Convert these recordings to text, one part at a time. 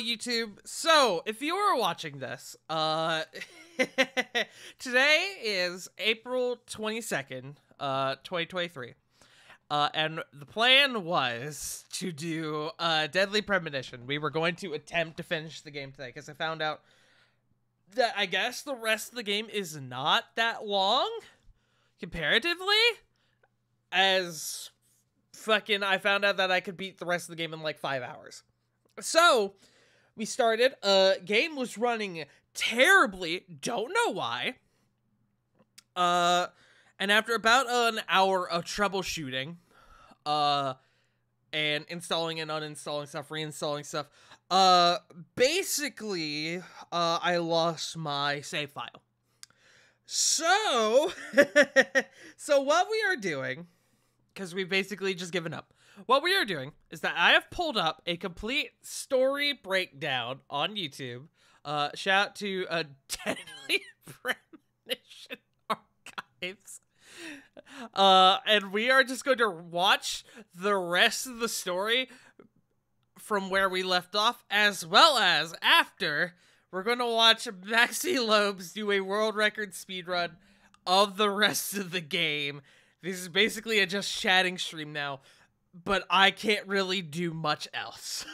YouTube. So, if you are watching this, today is April 22nd, 2023. And the plan was to do Deadly Premonition. We were going to attempt to finish the game today, because I found out that I guess the rest of the game is not that long, comparatively, as fucking I found out that I could beat the rest of the game in like 5 hours. So, we started. Game was running terribly. Don't know why. And after about an hour of troubleshooting, and installing and uninstalling stuff, reinstalling stuff, basically, I lost my save file. So, so what we are doing, because we've basically just given up, what we are doing is that I have pulled up a complete story breakdown on YouTube. Shout out to Deadly Premonition Archives. And we are just going to watch the rest of the story from where we left off, as well as after, we're going to watch Maxi Lobes do a world record speedrun of the rest of the game. This is basically a just chatting stream now, but I can't really do much else.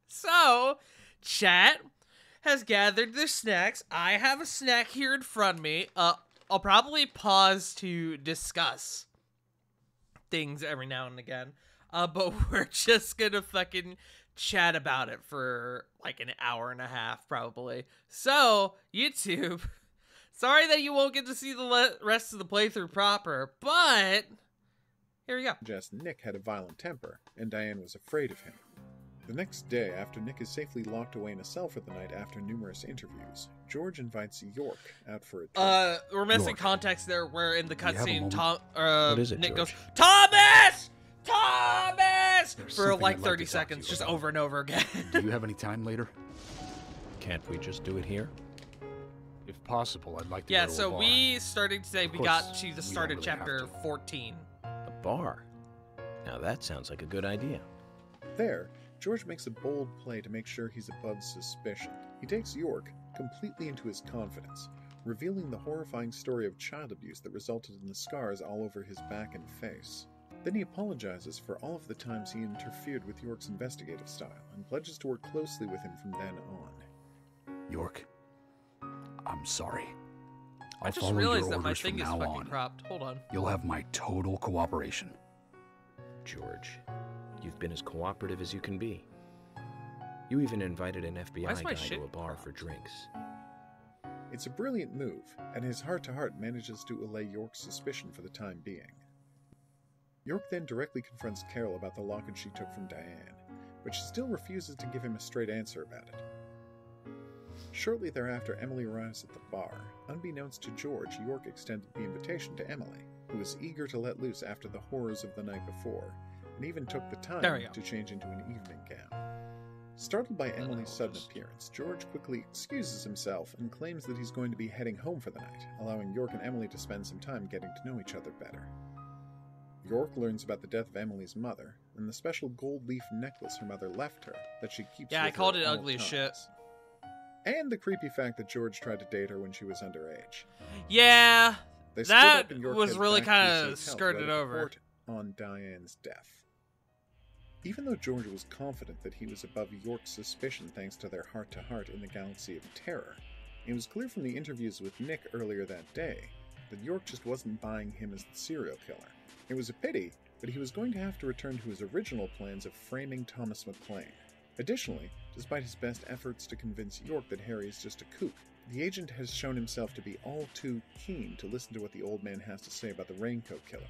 So, chat has gathered their snacks. I have a snack here in front of me. I'll probably pause to discuss things every now and again. But we're just gonna fucking chat about it for like an hour and a half, probably. So, YouTube, sorry that you won't get to see the rest of the playthrough proper, but here we go. Just Nick had a violent temper, and Diane was afraid of him. The next day, after Nick is safely locked away in a cell for the night after numerous interviews, George invites York out for a drink. We're missing context there, where in the cutscene, Nick goes, Thomas! Thomas! For like 30 seconds, just over and over again. Do you have any time later? Can't we just do it here? If possible, I'd like to Yeah, go to a so bar. we started today, we got to the start of chapter 14. A bar? Now that sounds like a good idea. There, George makes a bold play to make sure he's above suspicion. He takes York completely into his confidence, revealing the horrifying story of child abuse that resulted in the scars all over his back and face. Then he apologizes for all of the times he interfered with York's investigative style and pledges to work closely with him from then on. York, I'm sorry. I just realized that my thing is fucking cropped. Hold on. You'll have my total cooperation. George, you've been as cooperative as you can be. You even invited an FBI guy to a bar for drinks. It's a brilliant move, and his heart-to-heart manages to allay York's suspicion for the time being. York then directly confronts Carol about the locket she took from Diane, but she still refuses to give him a straight answer about it. Shortly thereafter, Emily arrives at the bar. Unbeknownst to George, York extended the invitation to Emily, who was eager to let loose after the horrors of the night before, and even took the time to change into an evening gown. Startled by Emily's sudden appearance, George quickly excuses himself and claims that he's going to be heading home for the night, allowing York and Emily to spend some time getting to know each other better. York learns about the death of Emily's mother, and the special gold leaf necklace her mother left her that she keeps with her. Yeah, I called it at all ugly as times. shit. And the creepy fact that George tried to date her when she was underage. Yeah, They split that up and York was heads really back to his kind hotel of skirted to over. report on Diane's death. Even though George was confident that he was above York's suspicion thanks to their heart-to-heart in the Galaxy of Terror, it was clear from the interviews with Nick earlier that day that York just wasn't buying him as the serial killer. It was a pity, but he was going to have to return to his original plans of framing Thomas McClane. Additionally, despite his best efforts to convince York that Harry is just a kook, the agent has shown himself to be all too keen to listen to what the old man has to say about the Raincoat Killer.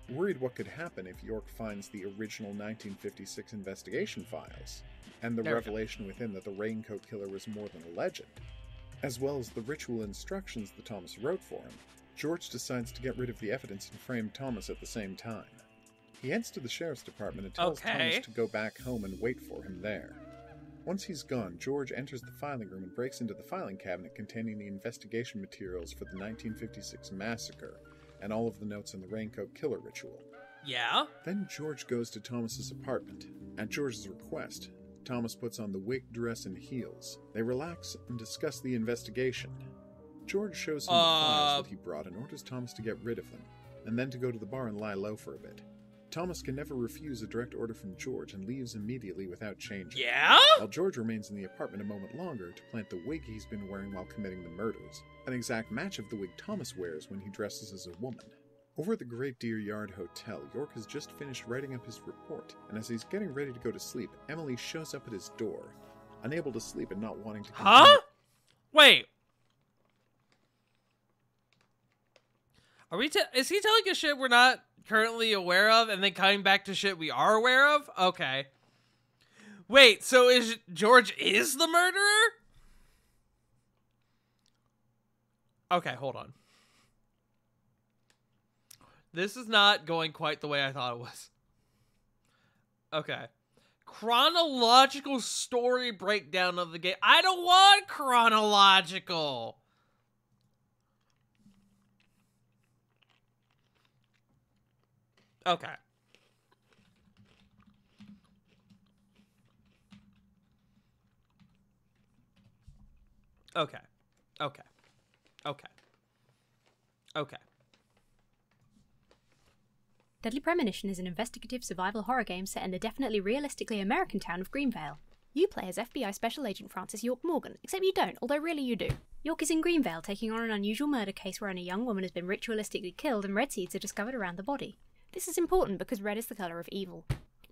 Worried what could happen if York finds the original 1956 investigation files, and the revelation within that the Raincoat Killer was more than a legend, as well as the ritual instructions that Thomas wrote for him, George decides to get rid of the evidence and frame Thomas at the same time. He heads to the sheriff's department and tells Thomas to go back home and wait for him there. Once he's gone, George enters the filing room and breaks into the filing cabinet containing the investigation materials for the 1956 massacre and all of the notes on the Raincoat Killer ritual. Yeah? Then George goes to Thomas's apartment. At George's request, Thomas puts on the wig, dress, and heels. They relax and discuss the investigation. George shows him the files that he brought and orders Thomas to get rid of them, and then to go to the bar and lie low for a bit. Thomas can never refuse a direct order from George and leaves immediately without changing. Yeah? While George remains in the apartment a moment longer to plant the wig he's been wearing while committing the murders, an exact match of the wig Thomas wears when he dresses as a woman. Over at the Great Deer Yard Hotel, York has just finished writing up his report, and as he's getting ready to go to sleep, Emily shows up at his door. Unable to sleep and not wanting to continue... Huh? Wait. Is he telling us shit we're not currently aware of and then coming back to shit we are aware of? Okay. Wait, so George is the murderer? Okay, hold on. This is not going quite the way I thought it was. Okay. Chronological story breakdown of the game. I don't want chronological. Okay. Okay. Okay. Okay. Okay. Deadly Premonition is an investigative survival horror game set in the definitely realistically American town of Greenvale. You play as FBI Special Agent Francis York Morgan, except you don't, although really you do. York is in Greenvale taking on an unusual murder case wherein a young woman has been ritualistically killed and red seeds are discovered around the body. This is important because red is the colour of evil.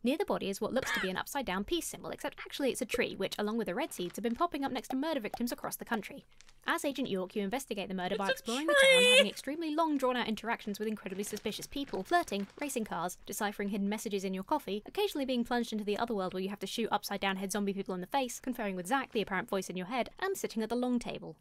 Near the body is what looks to be an upside-down peace symbol, except actually it's a tree, which, along with the red seeds, have been popping up next to murder victims across the country. As Agent York, you investigate the murder by exploring the town, having extremely long, drawn-out interactions with incredibly suspicious people, flirting, racing cars, deciphering hidden messages in your coffee, occasionally being plunged into the other world where you have to shoot upside-down head zombie people in the face, conferring with Zack, the apparent voice in your head, and sitting at the long table.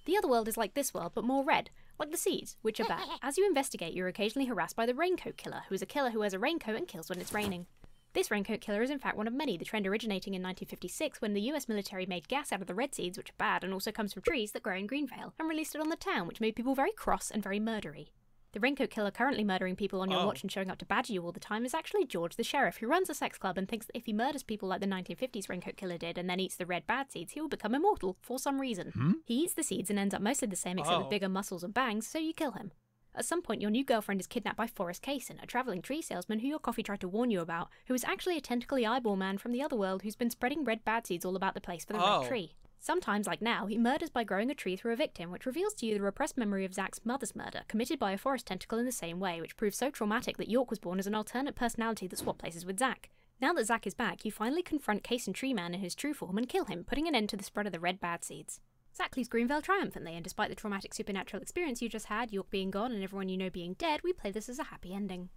The other world is like this world, but more red, like the seeds, which are bad. As you investigate, you're occasionally harassed by the Raincoat Killer, who is a killer who wears a raincoat and kills when it's raining. This raincoat killer is in fact one of many, the trend originating in 1956 when the US military made gas out of the red seeds, which are bad and also comes from trees that grow in Greenvale, and released it on the town, which made people very cross and very murdery. The raincoat killer currently murdering people on your watch and showing up to badger you all the time is actually George the sheriff, who runs a sex club and thinks that if he murders people like the 1950s raincoat killer did and then eats the red bad seeds, he will become immortal, for some reason. He eats the seeds and ends up mostly the same except with bigger muscles and bangs, so you kill him. At some point, your new girlfriend is kidnapped by Forrest Kaysen, a travelling tree salesman who your coffee tried to warn you about, who is actually a tentacly eyeball man from the other world who's been spreading red bad seeds all about the place for the red tree. Sometimes, like now, he murders by growing a tree through a victim, which reveals to you the repressed memory of Zack's mother's murder, committed by a forest tentacle in the same way, which proves so traumatic that York was born as an alternate personality that swapped places with Zack. Now that Zack is back, you finally confront Kaysen Tree Man in his true form and kill him, putting an end to the spread of the red bad seeds. Zack leaves Greenvale triumphantly, and despite the traumatic supernatural experience you just had, York being gone and everyone you know being dead, we play this as a happy ending.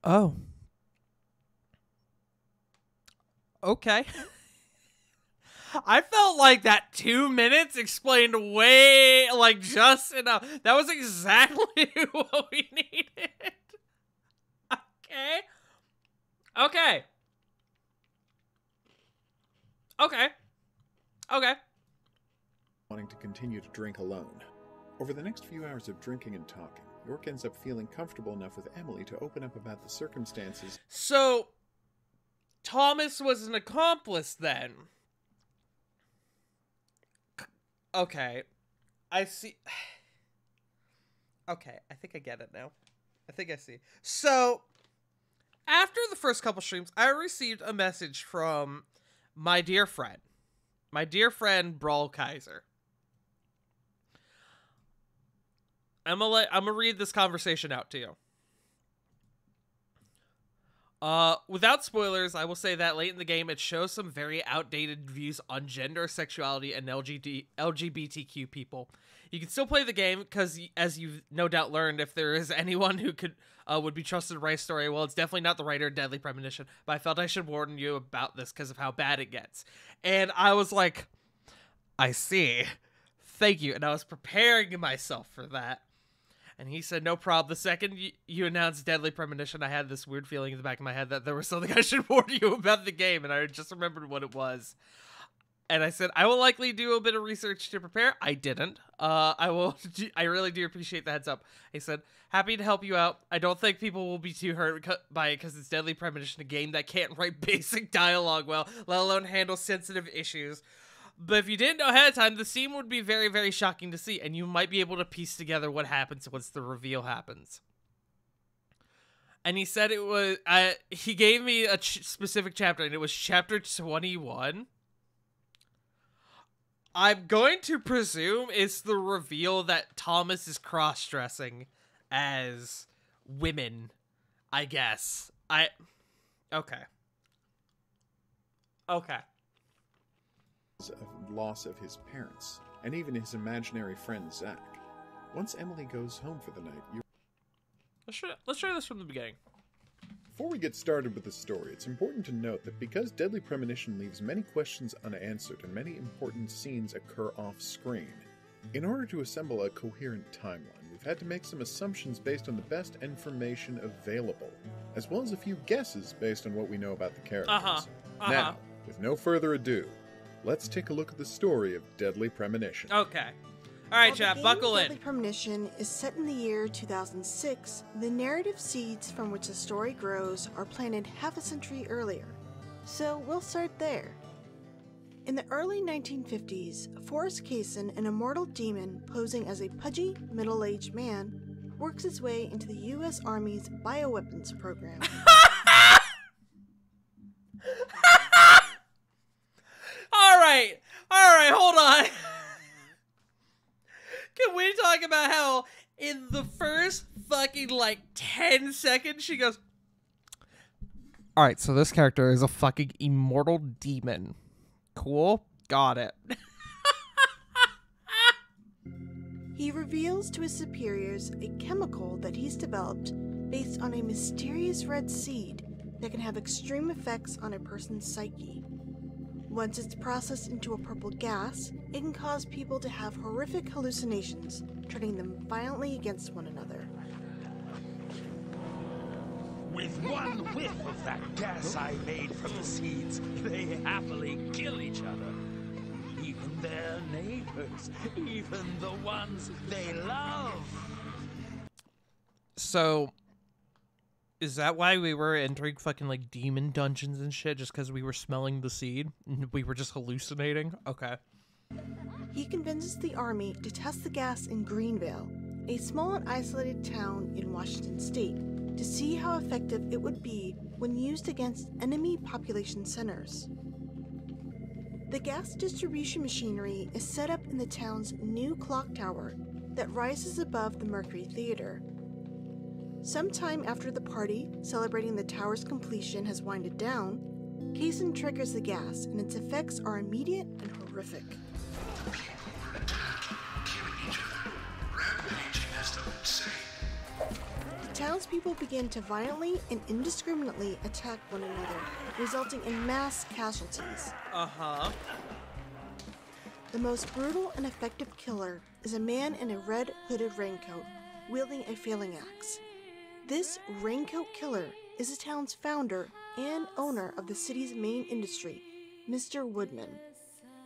Oh. Okay. I felt like that 2 minutes explained way, like, just enough. That was exactly what we needed. Okay. Okay. Okay. Okay. Wanting to continue to drink alone. Over the next few hours of drinking and talking, York ends up feeling comfortable enough with Emily to open up about the circumstances. So, Thomas was an accomplice then. Okay. I see. Okay, I think I get it now. I think I see. So, after the first couple streams, I received a message from my dear friend Brawl Kaiser. I'm gonna read this conversation out to you. Without spoilers, I will say that late in the game, it shows some very outdated views on gender, sexuality, and LGBTQ people. You can still play the game because, as you've no doubt learned, if there is anyone who would be trusted to write a story, well, it's definitely not the writer of Deadly Premonition, but I felt I should warn you about this because of how bad it gets. And I was like, I see. Thank you. And I was preparing myself for that. And he said, no problem. The second you announced Deadly Premonition, I had this weird feeling in the back of my head that there was something I should warn you about the game, and I just remembered what it was. And I said, I will likely do a bit of research to prepare. I didn't. I really do appreciate the heads up. I said, happy to help you out. I don't think people will be too hurt by it because it's Deadly Premonition, a game that can't write basic dialogue well, let alone handle sensitive issues. But if you didn't know ahead of time, the scene would be very, very shocking to see, and you might be able to piece together what happens once the reveal happens. And he said it was, he gave me a specific chapter, and it was chapter 21. I'm going to presume it's the reveal that Thomas is cross-dressing as women, I guess. Okay. Okay. Of loss of his parents, and even his imaginary friend Zach. Once Emily goes home for the night, Let's try this from the beginning. Before we get started with the story, it's important to note that because Deadly Premonition leaves many questions unanswered and many important scenes occur off-screen, in order to assemble a coherent timeline, we've had to make some assumptions based on the best information available, as well as a few guesses based on what we know about the characters. Now, with no further ado, let's take a look at the story of Deadly Premonition. Okay. Alright, chat, buckle in. Deadly Premonition is set in the year 2006. The narrative seeds from which the story grows are planted half a century earlier. So we'll start there. In the early 1950s, Forrest Kaysen, an immortal demon posing as a pudgy, middle-aged man, works his way into the U.S. Army's bioweapons program. Alright, hold on. Can we talk about how in the first fucking, 10 seconds, she goes, alright, so this character is a fucking immortal demon. Cool? Got it. He reveals to his superiors a chemical that he's developed based on a mysterious red seed that can have extreme effects on a person's psyche. Once it's processed into a purple gas, it can cause people to have horrific hallucinations, turning them violently against one another. With one whiff of that gas I made from the seeds, they happily kill each other. Even their neighbors, even the ones they love. So, is that why we were entering fucking, demon dungeons and shit? Just because we were smelling the seed? We were just hallucinating? Okay. He convinces the army to test the gas in Greenvale, a small and isolated town in Washington state, to see how effective it would be when used against enemy population centers. The gas distribution machinery is set up in the town's new clock tower that rises above the Mercury Theater. Sometime after the party, celebrating the tower's completion, has winded down, Kaysen triggers the gas, and its effects are immediate and horrific. The townspeople begin to violently and indiscriminately attack one another, resulting in mass casualties. The most brutal and effective killer is a man in a red hooded raincoat, wielding a failing axe. This raincoat killer is the town's founder and owner of the city's main industry, Mr. Woodman.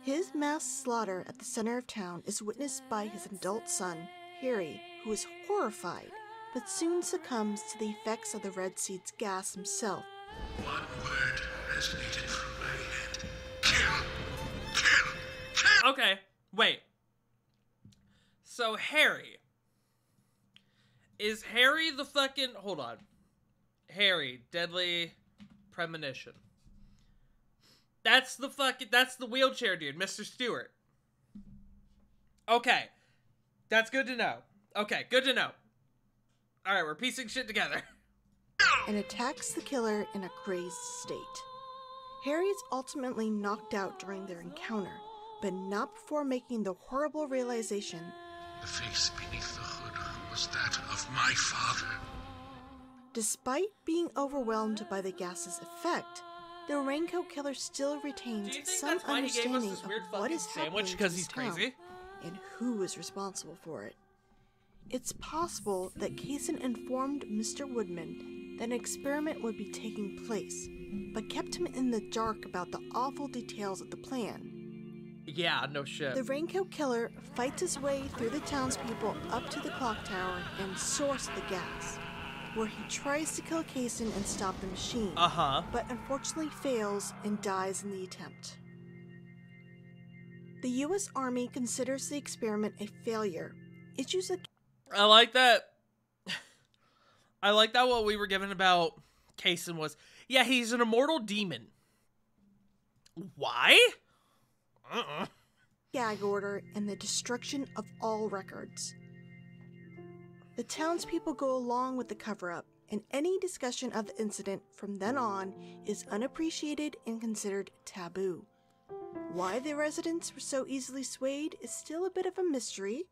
His mass slaughter at the center of town is witnessed by his adult son, Harry, who is horrified, but soon succumbs to the effects of the red seed's gas himself. One word resonated through my head. Kill! Kill! Kill! Okay, wait. So Harry. Is Harry the fucking... Hold on. Harry, Deadly Premonition. That's the wheelchair dude, Mr. Stewart. Okay. That's good to know. Okay, good to know. Alright, we're piecing shit together. And attacks the killer in a crazed state. Harry is ultimately knocked out during their encounter, but not before making the horrible realization: the face beneath the hood was that of my father. Despite being overwhelmed by the gas's effect, the raincoat killer still retains some understanding of what is happening to his town and who is responsible for it. It's possible that Kaysen informed Mr. Woodman that an experiment would be taking place, but kept him in the dark about the awful details of the plan. Yeah, no shit. The Raincoat Killer fights his way through the townspeople up to the clock tower and source the gas, where he tries to kill Kaysen and stop the machine, but unfortunately fails and dies in the attempt. The U.S. Army considers the experiment a failure, issues a... I like that. I like that what we were given about Kaysen was, yeah, he's an immortal demon. Why? Gag order and the destruction of all records. The townspeople go along with the cover-up, and any discussion of the incident from then on is unappreciated and considered taboo. Why the residents were so easily swayed is still a bit of a mystery.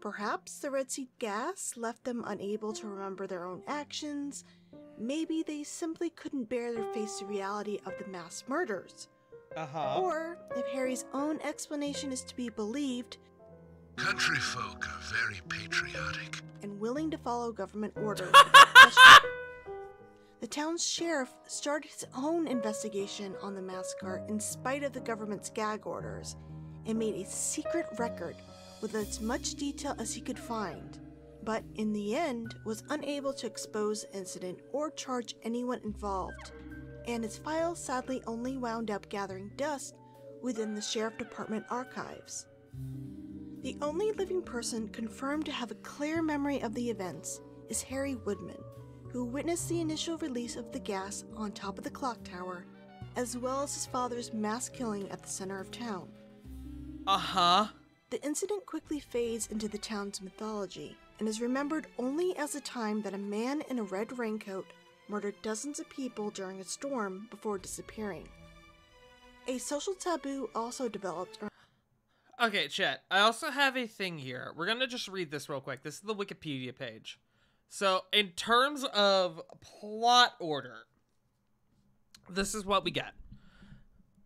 Perhaps the red seed gas left them unable to remember their own actions. Maybe they simply couldn't bear to face the reality of the mass murders. Or, if Harry's own explanation is to be believed, country folk are very patriotic and willing to follow government orders without question. The town's sheriff started his own investigation on the massacre in spite of the government's gag orders, and made a secret record with as much detail as he could find, but in the end was unable to expose the incident or charge anyone involved, and his files sadly only wound up gathering dust within the Sheriff Department archives. The only living person confirmed to have a clear memory of the events is Harry Woodman, who witnessed the initial release of the gas on top of the clock tower, as well as his father's mass killing at the center of town. The incident quickly fades into the town's mythology, and is remembered only as the time that a man in a red raincoat murdered dozens of people during a storm before disappearing. A social taboo also developed. Okay, chat. I also have a thing here. We're gonna just read this real quick. This is the Wikipedia page. So, in terms of plot order, this is what we get.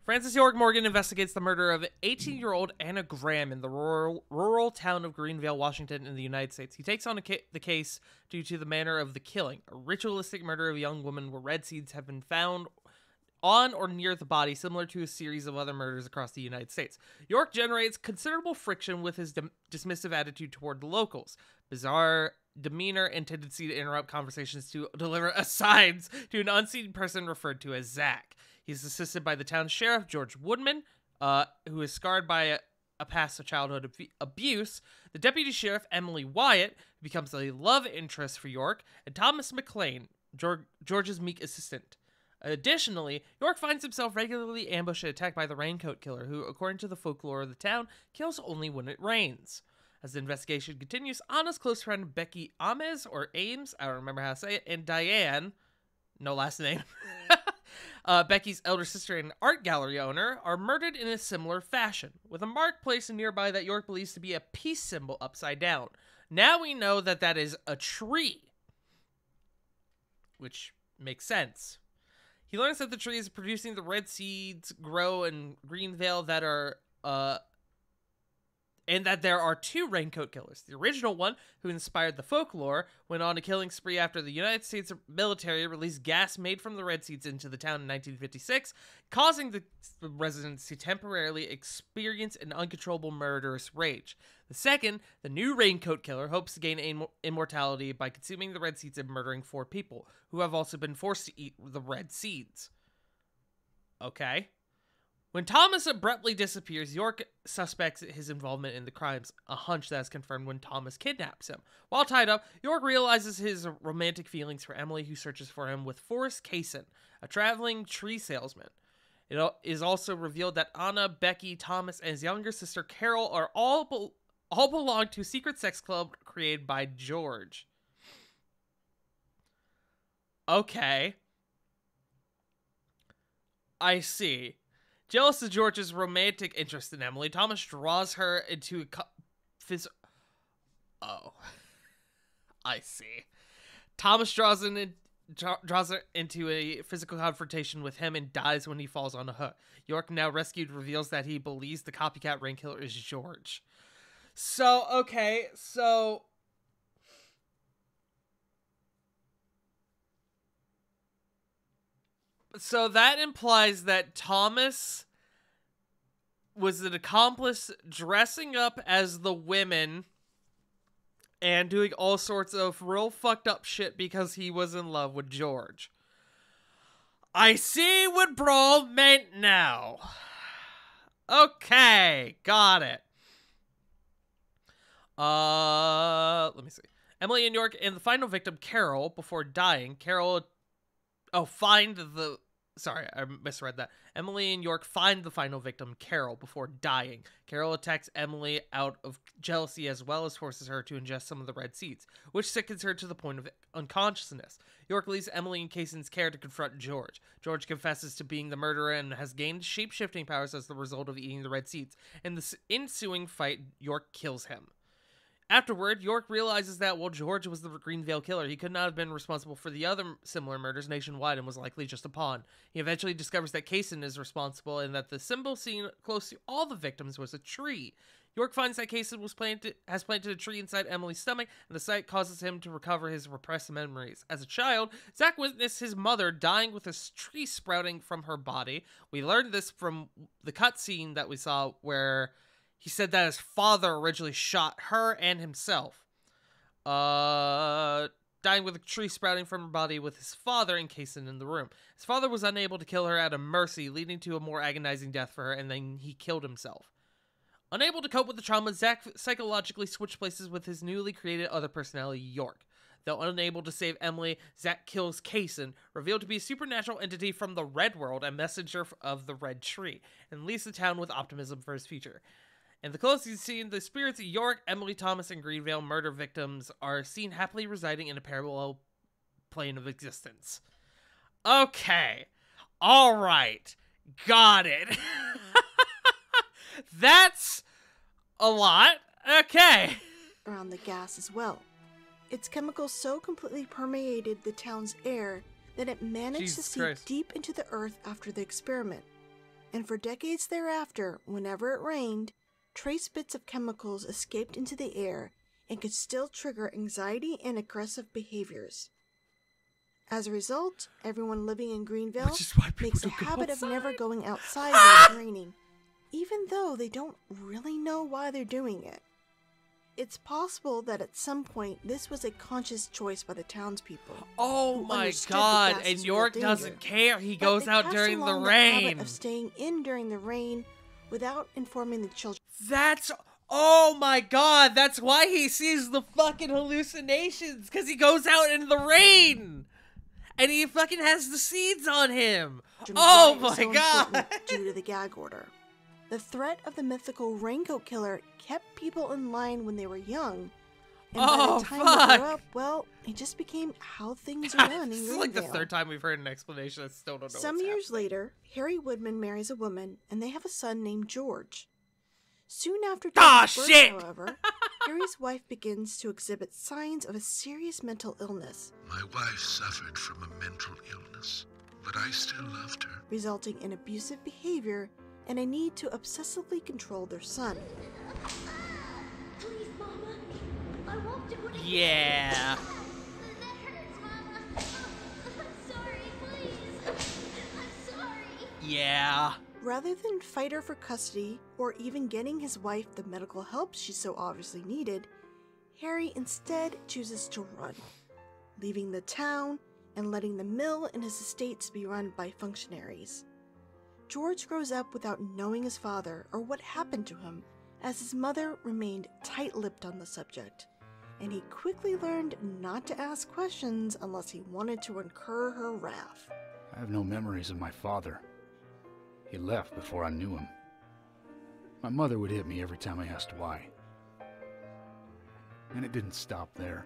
Francis York Morgan investigates the murder of 18-year-old Anna Graham in the rural town of Greenvale, Washington, in the United States. He takes on the case due to the manner of the killing, a ritualistic murder of a young woman where red seeds have been found on or near the body, similar to a series of other murders across the United States. York generates considerable friction with his dismissive attitude toward the locals, bizarre demeanor, and tendency to interrupt conversations to deliver asides to an unseen person referred to as Zach. He's assisted by the town sheriff, George Woodman, who is scarred by a past of childhood abuse, the deputy sheriff, Emily Wyatt, who becomes a love interest for York, and Thomas McLean, George's meek assistant. Additionally, York finds himself regularly ambushed and attacked by the Raincoat Killer, who, according to the folklore of the town, kills only when it rains. As the investigation continues, Anna's close friend Becky Ames, or Ames, I don't remember how to say it, and Diane, no last name, Becky's elder sister and art gallery owner, are murdered in a similar fashion, with a mark placed nearby that York believes to be a peace symbol upside down. Now we know that that is a tree, which makes sense. He learns that the tree is producing the red seeds grow in Greenvale that are, and that there are two Raincoat Killers. The original one, who inspired the folklore, went on a killing spree after the United States military released gas made from the red seeds into the town in 1956, causing the residents to temporarily experience an uncontrollable murderous rage. The second, the new Raincoat Killer, hopes to gain immortality by consuming the red seeds and murdering 4 people, who have also been forced to eat the red seeds. Okay. When Thomas abruptly disappears, York suspects his involvement in the crimes, a hunch that is confirmed when Thomas kidnaps him. While tied up, York realizes his romantic feelings for Emily, who searches for him with Forrest Kaysen, a traveling tree salesman. It is also revealed that Anna, Becky, Thomas, and his younger sister Carol are all belong to a secret sex club created by George. Okay. I see. Jealous of George's romantic interest in Emily, Thomas draws her into a Oh. I see. Thomas draws her into a physical confrontation with him and dies when he falls on a hook. York, now rescued, reveals that he believes the copycat rain killer is George. So, okay, so that implies that Thomas was an accomplice dressing up as the women and doing all sorts of real fucked up shit because he was in love with George. I see what Brawl meant now. Okay, got it. Let me see. Emily and York and the final victim, Carol, before dying. Sorry, I misread that. Emily and York find the final victim, Carol, before dying. Carol attacks Emily out of jealousy as well as forces her to ingest some of the red seeds, which sickens her to the point of unconsciousness. York leaves Emily in Kaysen's care to confront George. George confesses to being the murderer and has gained shape-shifting powers as the result of eating the red seeds. In the ensuing fight, York kills him. Afterward, York realizes that while George was the Greenvale killer, he could not have been responsible for the other similar murders nationwide and was likely just a pawn. He eventually discovers that Kaysen is responsible and that the symbol seen close to all the victims was a tree. York finds that Kaysen has planted a tree inside Emily's stomach, and the sight causes him to recover his repressed memories. As a child, Zach witnessed his mother dying with a tree sprouting from her body. We learned this from the cutscene that we saw where he said that his father originally shot her and himself. Dying with a tree sprouting from her body with his father encased in the room. His father was unable to kill her out of mercy, leading to a more agonizing death for her, and then he killed himself. Unable to cope with the trauma, Zach psychologically switched places with his newly created other personality, York. Though unable to save Emily, Zach kills Kaysen, revealed to be a supernatural entity from the Red World, a messenger of the Red Tree, and leaves the town with optimism for his future. In the closing scene, the spirits of York, Emily Thomas, and Greenvale murder victims are seen happily residing in a parallel plane of existence. Okay. All right. Got it. That's a lot. Okay. Around the gas as well. Its chemicals so completely permeated the town's air that it managed to seep deep into the earth after the experiment. And for decades thereafter, whenever it rained, trace bits of chemicals escaped into the air and could still trigger anxiety and aggressive behaviors. As a result, everyone living in Greenvale makes a habit of never going outside when it's raining, even though they don't really know why they're doing it. It's possible that at some point this was a conscious choice by the townspeople. Oh my god, and York doesn't care. He goes out during the rain. Habit of staying in during the rain without informing the children. Oh my god, that's why he sees the fucking hallucinations, because he goes out in the rain, and he fucking has the seeds on him. Oh my god. Due to the gag order. The threat of the mythical Raincoat Killer kept people in line when they were young, and by the time they grew up, well, it just became how things are done in Greenvale. This is like the third time we've heard an explanation. I still don't know Some years later, Harry Woodman marries a woman, and they have a son named George. Soon after George's birth, however, Harry's wife begins to exhibit signs of a serious mental illness. My wife suffered from a mental illness, but I still loved her. Resulting in abusive behavior and a need to obsessively control their son. Please, Mama. I won't do it again. Yeah. That hurts, Mama. I'm sorry, please. I'm sorry. Yeah. Rather than fight her for custody, or even getting his wife the medical help she so obviously needed, Harry instead chooses to run, leaving the town and letting the mill and his estates be run by functionaries. George grows up without knowing his father or what happened to him, as his mother remained tight-lipped on the subject, and he quickly learned not to ask questions unless he wanted to incur her wrath. I have no memories of my father. He left before I knew him. My mother would hit me every time I asked why. And it didn't stop there.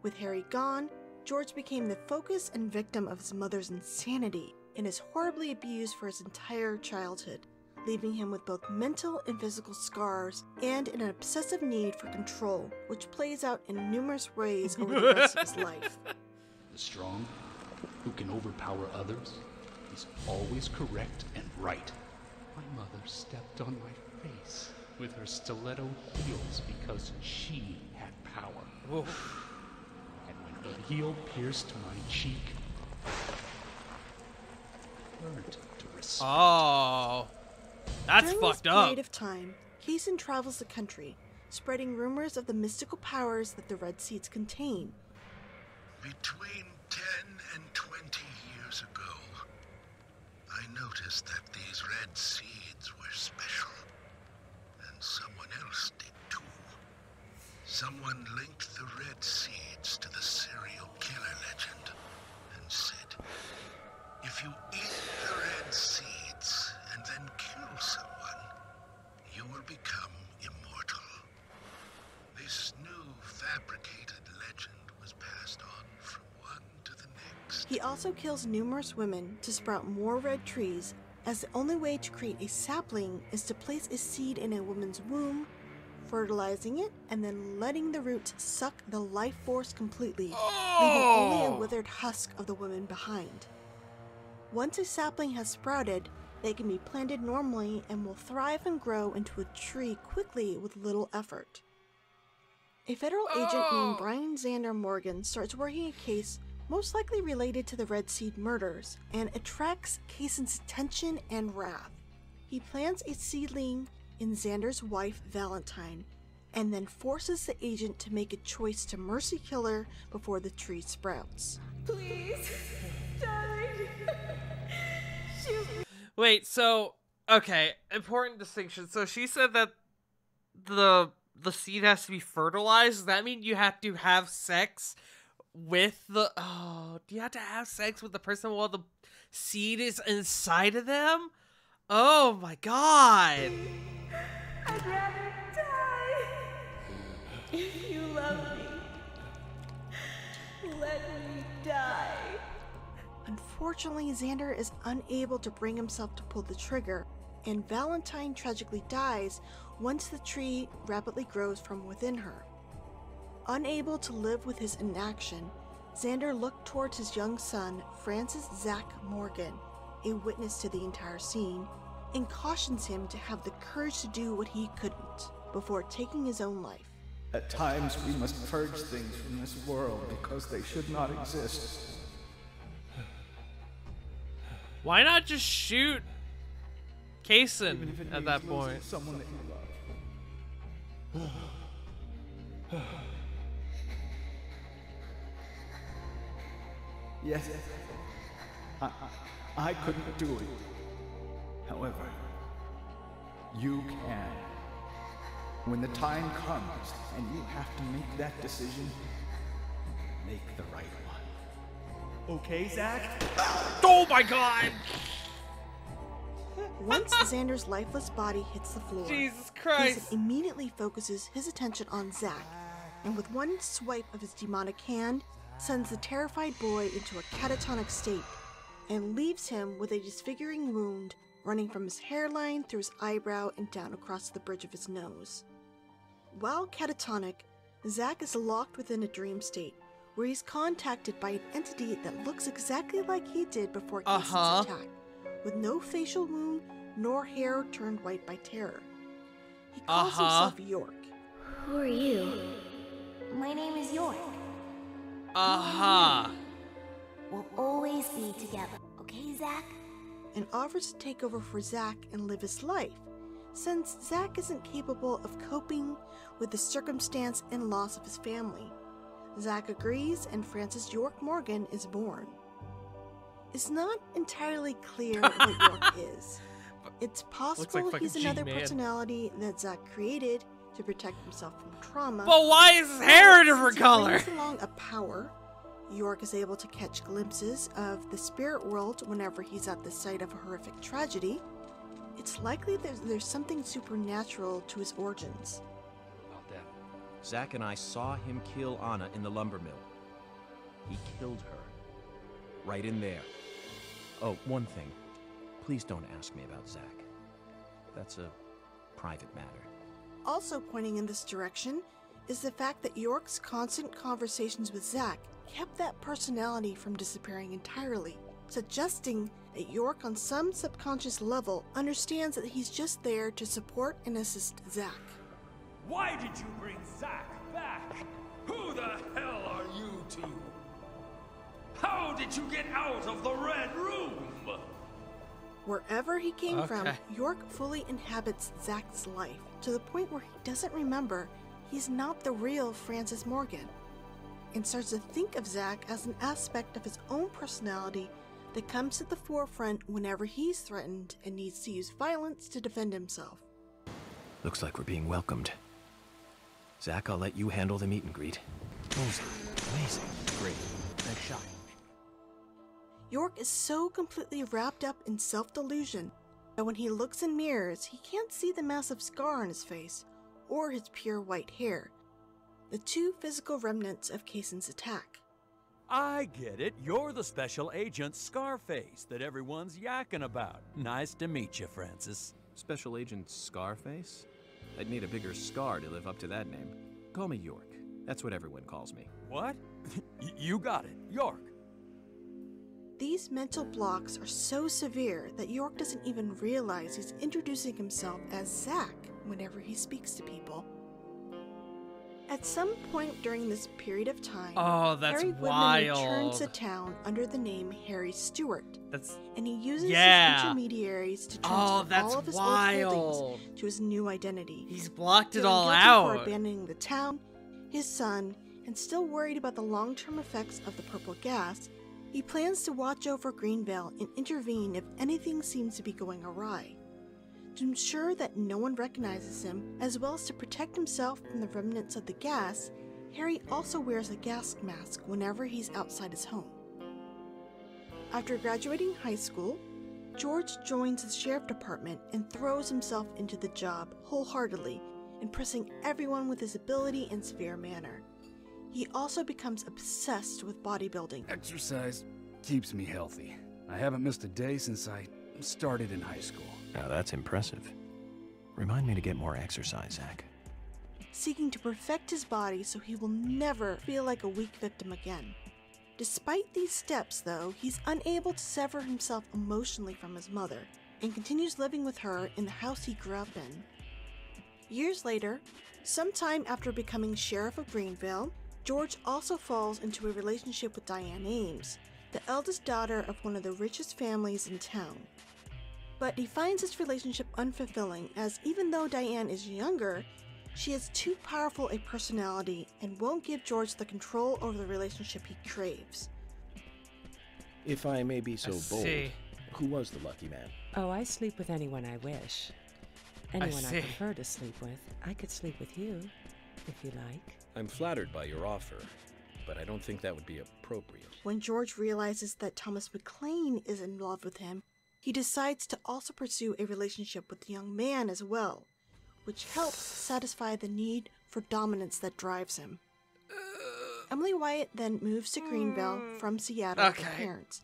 With Harry gone, George became the focus and victim of his mother's insanity and is horribly abused for his entire childhood, leaving him with both mental and physical scars and an obsessive need for control, which plays out in numerous ways over the rest of his life. The strong, who can overpower others, is always correct and right. My mother stepped on my face with her stiletto heels because she had power. Whoa. And when her heel pierced my cheek, I learned to respect. Oh. That's During fucked this up. period of time, Kaysen travels the country, spreading rumors of the mystical powers that the red seeds contain. Between 10 and 20 years ago, I noticed that these red seeds were special. And someone else did too. Someone linked the red seeds to the serial killer legend and said, if you eat the red seeds and then kill someone, you will become immortal. This new fabricated legend was passed on from one to the next. He also kills numerous women to sprout more red trees, as the only way to create a sapling is to place a seed in a woman's womb, fertilizing it, and then letting the roots suck the life force completely, leaving only a withered husk of the woman behind. Once a sapling has sprouted, they can be planted normally and will thrive and grow into a tree quickly with little effort. A federal agent named Brian Xander Morgan starts working a case most likely related to the Red Seed murders and attracts Kaysen's attention and wrath. He plants a seedling in Xander's wife, Valentine, and then forces the agent to make a choice to mercy kill her before the tree sprouts. Please, darling. Shoot me. Wait, so okay, important distinction. So she said that the seed has to be fertilized. Does that mean you have to have sex with the do you have to have sex with the person while the seed is inside of them? Oh my god. I'd rather die. If you love me, let me die. Unfortunately, Xander is unable to bring himself to pull the trigger, and Valentine tragically dies once the tree rapidly grows from within her. Unable to live with his inaction, Xander looked towards his young son, Francis Zach Morgan, a witness to the entire scene, and cautions him to have the courage to do what he couldn't, before taking his own life. At times we must purge things from this world because they should not exist. Why not just shoot Kaysen at that point? Someone that you love. Yes, I couldn't do it. However, you can. When the time comes and you have to make that decision, make the right one. Okay, Zach? Oh my god! Once Xander's lifeless body hits the floor, Jesus Christ! Kaysen immediately focuses his attention on Zach, and with one swipe of his demonic hand, sends the terrified boy into a catatonic state, and leaves him with a disfiguring wound running from his hairline through his eyebrow and down across the bridge of his nose. While catatonic, Zach is locked within a dream state, where he's contacted by an entity that looks exactly like he did before Kaysen's attack, with no facial wound nor hair turned white by terror. He calls himself York. Who are you? My name is York. We'll always be together, okay, Zach? And offers to take over for Zach and live his life, since Zach isn't capable of coping with the circumstance and loss of his family. Zach agrees, and Francis York Morgan is born. It's not entirely clear what York is. It's possible like he's another G-Man. personality that Zach created to protect himself from trauma. But why is his hair a different color? Since he brings along a power, York is able to catch glimpses of the spirit world whenever he's at the site of a horrific tragedy. It's likely there's something supernatural to his origins. About that, Zach and I saw him kill Anna in the lumber mill. He killed her. Right in there. Oh, one thing. Please don't ask me about Zach. That's a private matter. Also pointing in this direction is the fact that York's constant conversations with Zach kept that personality from disappearing entirely, suggesting that York on some subconscious level understands that he's just there to support and assist Zach. Why did you bring Zach back? Who the hell are you two? How did you get out of the Red Room? Wherever he came from, York fully inhabits Zach's life, to the point where he doesn't remember he's not the real Francis Morgan, and starts to think of Zach as an aspect of his own personality that comes to the forefront whenever he's threatened and needs to use violence to defend himself. Looks like we're being welcomed. Zach, I'll let you handle the meet and greet. Cozy. Amazing. Great. Next shot. York is so completely wrapped up in self-delusion that when he looks in mirrors, he can't see the massive scar on his face or his pure white hair, the two physical remnants of Kaysen's attack. I get it. You're the special agent Scarface that everyone's yakking about. Nice to meet you, Francis. Special Agent Scarface? I'd need a bigger scar to live up to that name. Call me York. That's what everyone calls me. What? You got it. York. These mental blocks are so severe that York doesn't even realize he's introducing himself as Zach whenever he speaks to people. At some point during this period of time, Harry Woodman returns to town under the name Harry Stewart, and he uses his intermediaries to transfer all of his old holdings to his new identity. He's blocked it all guilty out. for abandoning the town, his son, and still worried about the long-term effects of the purple gas, he plans to watch over Greenvale and intervene if anything seems to be going awry. To ensure that no one recognizes him, as well as to protect himself from the remnants of the gas, Harry also wears a gas mask whenever he's outside his home. After graduating high school, George joins the sheriff department and throws himself into the job wholeheartedly, impressing everyone with his ability and severe manner. He also becomes obsessed with bodybuilding. Exercise keeps me healthy. I haven't missed a day since I started in high school. Now that's impressive. Remind me to get more exercise, Zach. Seeking to perfect his body so he will never feel like a weak victim again. Despite these steps, though, he's unable to sever himself emotionally from his mother, and continues living with her in the house he grew up in. Years later, sometime after becoming sheriff of Greenvale, George also falls into a relationship with Diane Ames, the eldest daughter of one of the richest families in town. But he finds this relationship unfulfilling, as even though Diane is younger, she has too powerful a personality and won't give George the control over the relationship he craves. If I may be so bold, who was the lucky man? Oh, I sleep with anyone I wish. Anyone I prefer to sleep with. I could sleep with you, if you like. I'm flattered by your offer, but I don't think that would be appropriate. When George realizes that Thomas McLean is in love with him, he decides to also pursue a relationship with the young man as well, which helps satisfy the need for dominance that drives him. Emily Wyatt then moves to Greenvale from Seattle with her parents,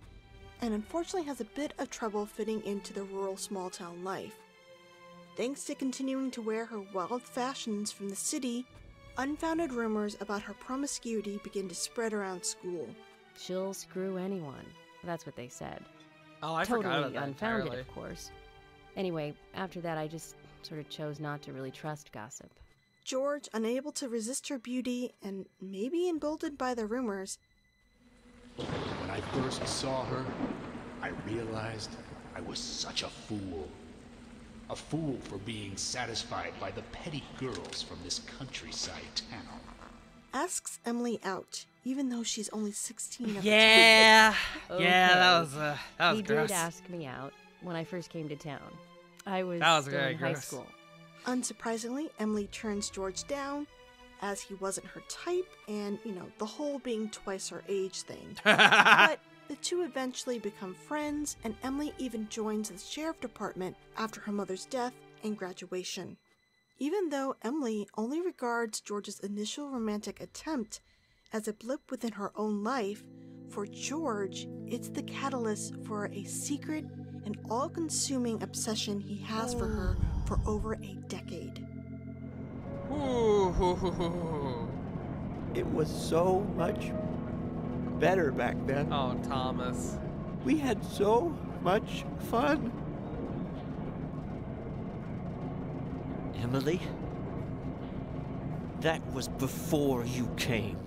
and unfortunately has a bit of trouble fitting into the rural small-town life. Thanks to continuing to wear her wild fashions from the city, unfounded rumors about her promiscuity begin to spread around school. She'll screw anyone. That's what they said. Oh, I totally forgot about that unfounded, entirely. of course. Anyway, after that, I just sort of chose not to really trust gossip. George, unable to resist her beauty, and maybe emboldened by the rumors, When I first saw her, I realized I was such a fool. A fool for being satisfied by the petty girls from this countryside town. asks Emily out, even though she's only 16 at Yeah, the time. yeah, that was He gross. did ask me out when I first came to town. I was, That was still very in high gross. school. Unsurprisingly, Emily turns George down, as he wasn't her type, and, the whole being twice her age thing. But the two eventually become friends, and Emily even joins the sheriff department after her mother's death and graduation. Even though Emily only regards George's initial romantic attempt as a blip within her own life, for George, it's the catalyst for a secret and all-consuming obsession he has for her for over a decade. It was so much better back then. Oh, Thomas. We had so much fun. Emily, that was before you came.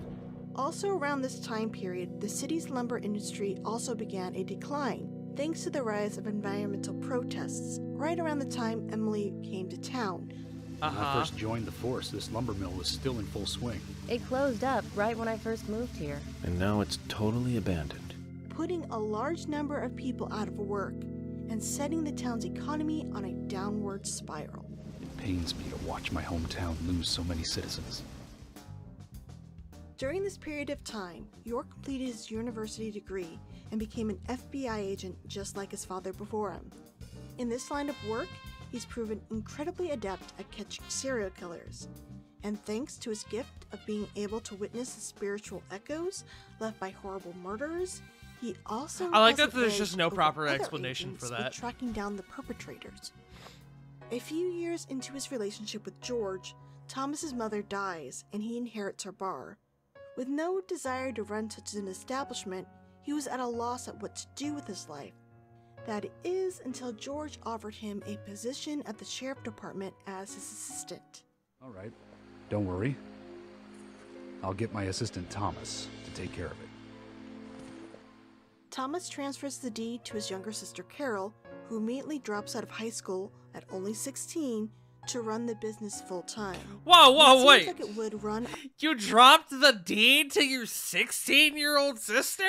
Also around this time period, the city's lumber industry also began a decline, thanks to the rise of environmental protests right around the time Emily came to town. When I first joined the force, this lumber mill was still in full swing. It closed up right when I first moved here. And now it's totally abandoned. Putting a large number of people out of work and setting the town's economy on a downward spiral. It pains me to watch my hometown lose so many citizens. During this period of time, York completed his university degree and became an FBI agent just like his father before him. In this line of work, he's proven incredibly adept at catching serial killers. And thanks to his gift of being able to witness the spiritual echoes left by horrible murderers, he also I like has that an there's edge just no over proper other explanation for agents that. with tracking down the perpetrators. A few years into his relationship with George, Thomas's mother dies and he inherits her bar. With no desire to run such an establishment, he was at a loss at what to do with his life. That is until George offered him a position at the sheriff department as his assistant. All right, don't worry. I'll get my assistant Thomas to take care of it. Thomas transfers the deed to his younger sister Carol, who immediately drops out of high school at only 16 to run the business full-time. Whoa, wait. Like it would run. You dropped the deed to your 16-year-old sister?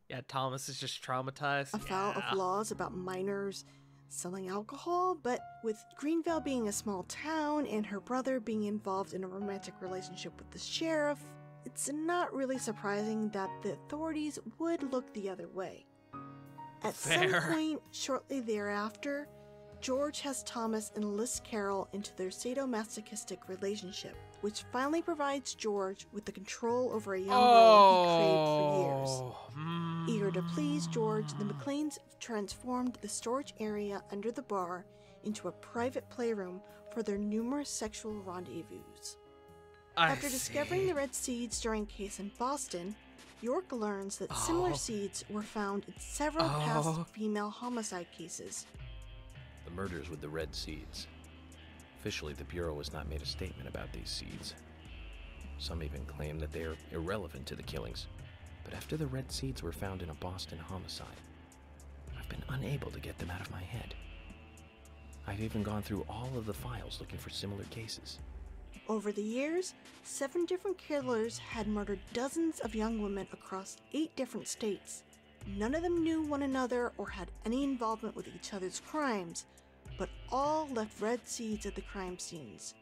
Yeah, Thomas is just traumatized. Afoul of laws about minors selling alcohol, but with Greenvale being a small town and her brother being involved in a romantic relationship with the sheriff, it's not really surprising that the authorities would look the other way. At some point shortly thereafter, George has Thomas enlist Carol into their sadomasochistic relationship, which finally provides George with the control over a young girl he craved for years. Eager to please George, the McLeans transformed the storage area under the bar into a private playroom for their numerous sexual rendezvous. After discovering the red seeds during a case in Boston, York learns that similar seeds were found in several past female homicide cases. The murders with the red seeds. Officially, the Bureau has not made a statement about these seeds. Some even claim that they are irrelevant to the killings. But after the red seeds were found in a Boston homicide, I've been unable to get them out of my head. I've even gone through all of the files looking for similar cases. Over the years, 7 different killers had murdered dozens of young women across 8 different states. None of them knew one another or had any involvement with each other's crimes, but all left red seeds at the crime scenes.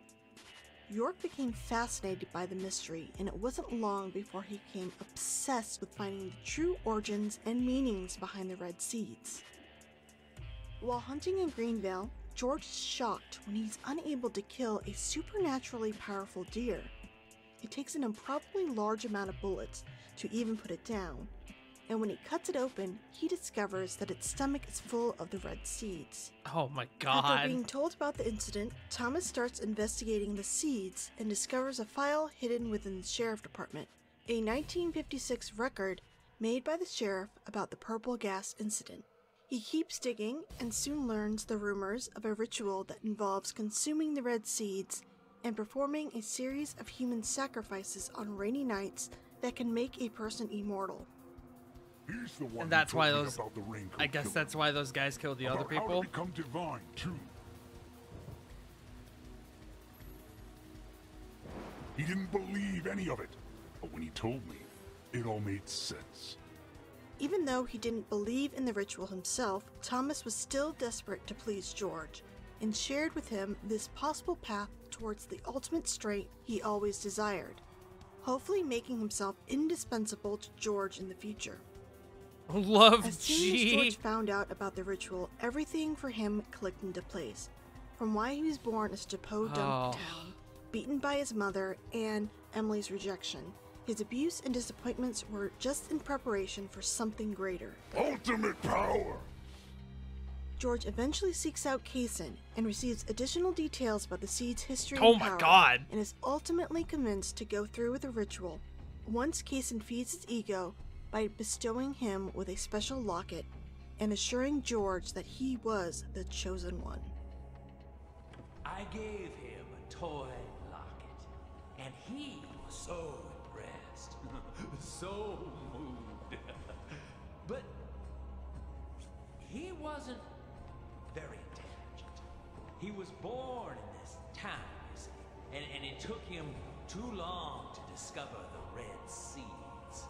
York became fascinated by the mystery, and it wasn't long before he became obsessed with finding the true origins and meanings behind the red seeds. While hunting in Greenvale, George is shocked when he's unable to kill a supernaturally powerful deer. It takes an improbably large amount of bullets to even put it down, and when he cuts it open, he discovers that its stomach is full of the red seeds. Oh my god. After being told about the incident, Thomas starts investigating the seeds and discovers a file hidden within the sheriff department, a 1956 record made by the sheriff about the purple gas incident. He keeps digging and soon learns the rumors of a ritual that involves consuming the red seeds and performing a series of human sacrifices on rainy nights that can make a person immortal. He's the one and that's why those. about the raincoat I guess killer. that's why those guys killed the other About how people. to become divine too. He didn't believe any of it, but when he told me, it all made sense. Even though he didn't believe in the ritual himself, Thomas was still desperate to please George, and shared with him this possible path towards the ultimate strength he always desired, hopefully making himself indispensable to George in the future. Love As soon as George found out about the ritual, everything for him clicked into place. From why he was born as a dumb town, beaten by his mother, and Emily's rejection. His abuse and disappointments were just in preparation for something greater. Ultimate power! George eventually seeks out Kaysen and receives additional details about the seed's history Oh and my power, God. and is ultimately convinced to go through with the ritual once Kaysen feeds his ego by bestowing him with a special locket and assuring George that he was the chosen one. I gave him a toy locket, and he was so impressed, so moved. But wasn't very intelligent. He was born in this town, you see, and it took him too long to discover the Red Seeds.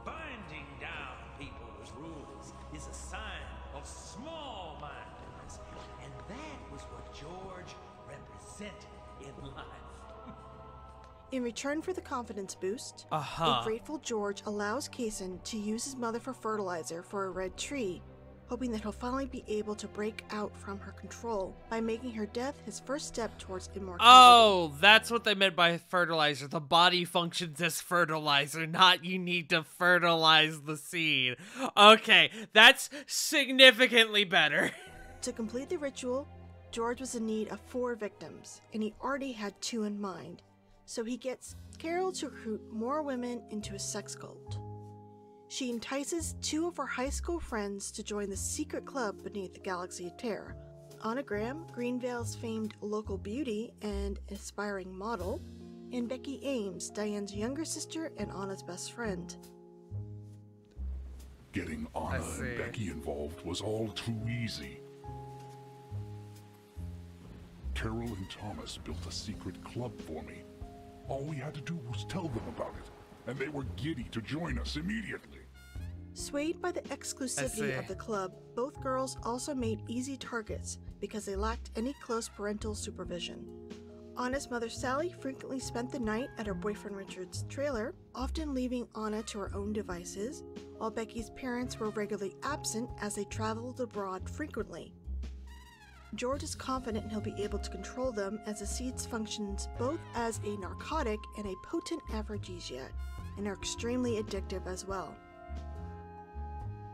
Binding down people with rules is a sign of small-mindedness, and that was what George represented in life. In return for the confidence boost, Uh-huh. a grateful George allows Kaysen to use his mother for fertilizer for a red tree, hoping that he'll finally be able to break out from her control by making her death his first step towards immortality. Oh, that's what they meant by fertilizer. The body functions as fertilizer, not you need to fertilize the seed. Okay, that's significantly better. To complete the ritual, George was in need of 4 victims, and he already had 2 in mind. So he gets Carol to recruit more women into a sex cult. She entices 2 of her high school friends to join the secret club beneath the Galaxy of Terror. Anna Graham, Greenvale's famed local beauty and aspiring model, and Becky Ames, Diane's younger sister and Anna's best friend. Getting Anna and Becky involved was all too easy. Carol and Thomas built a secret club for me. All we had to do was tell them about it, and they were giddy to join us immediately. Swayed by the exclusivity of the club, both girls also made easy targets because they lacked any close parental supervision. Anna's mother Sally frequently spent the night at her boyfriend Richard's trailer, often leaving Anna to her own devices, while Becky's parents were regularly absent as they traveled abroad frequently. George is confident he'll be able to control them as the seeds functions both as a narcotic and a potent aphrodisiac, and are extremely addictive as well.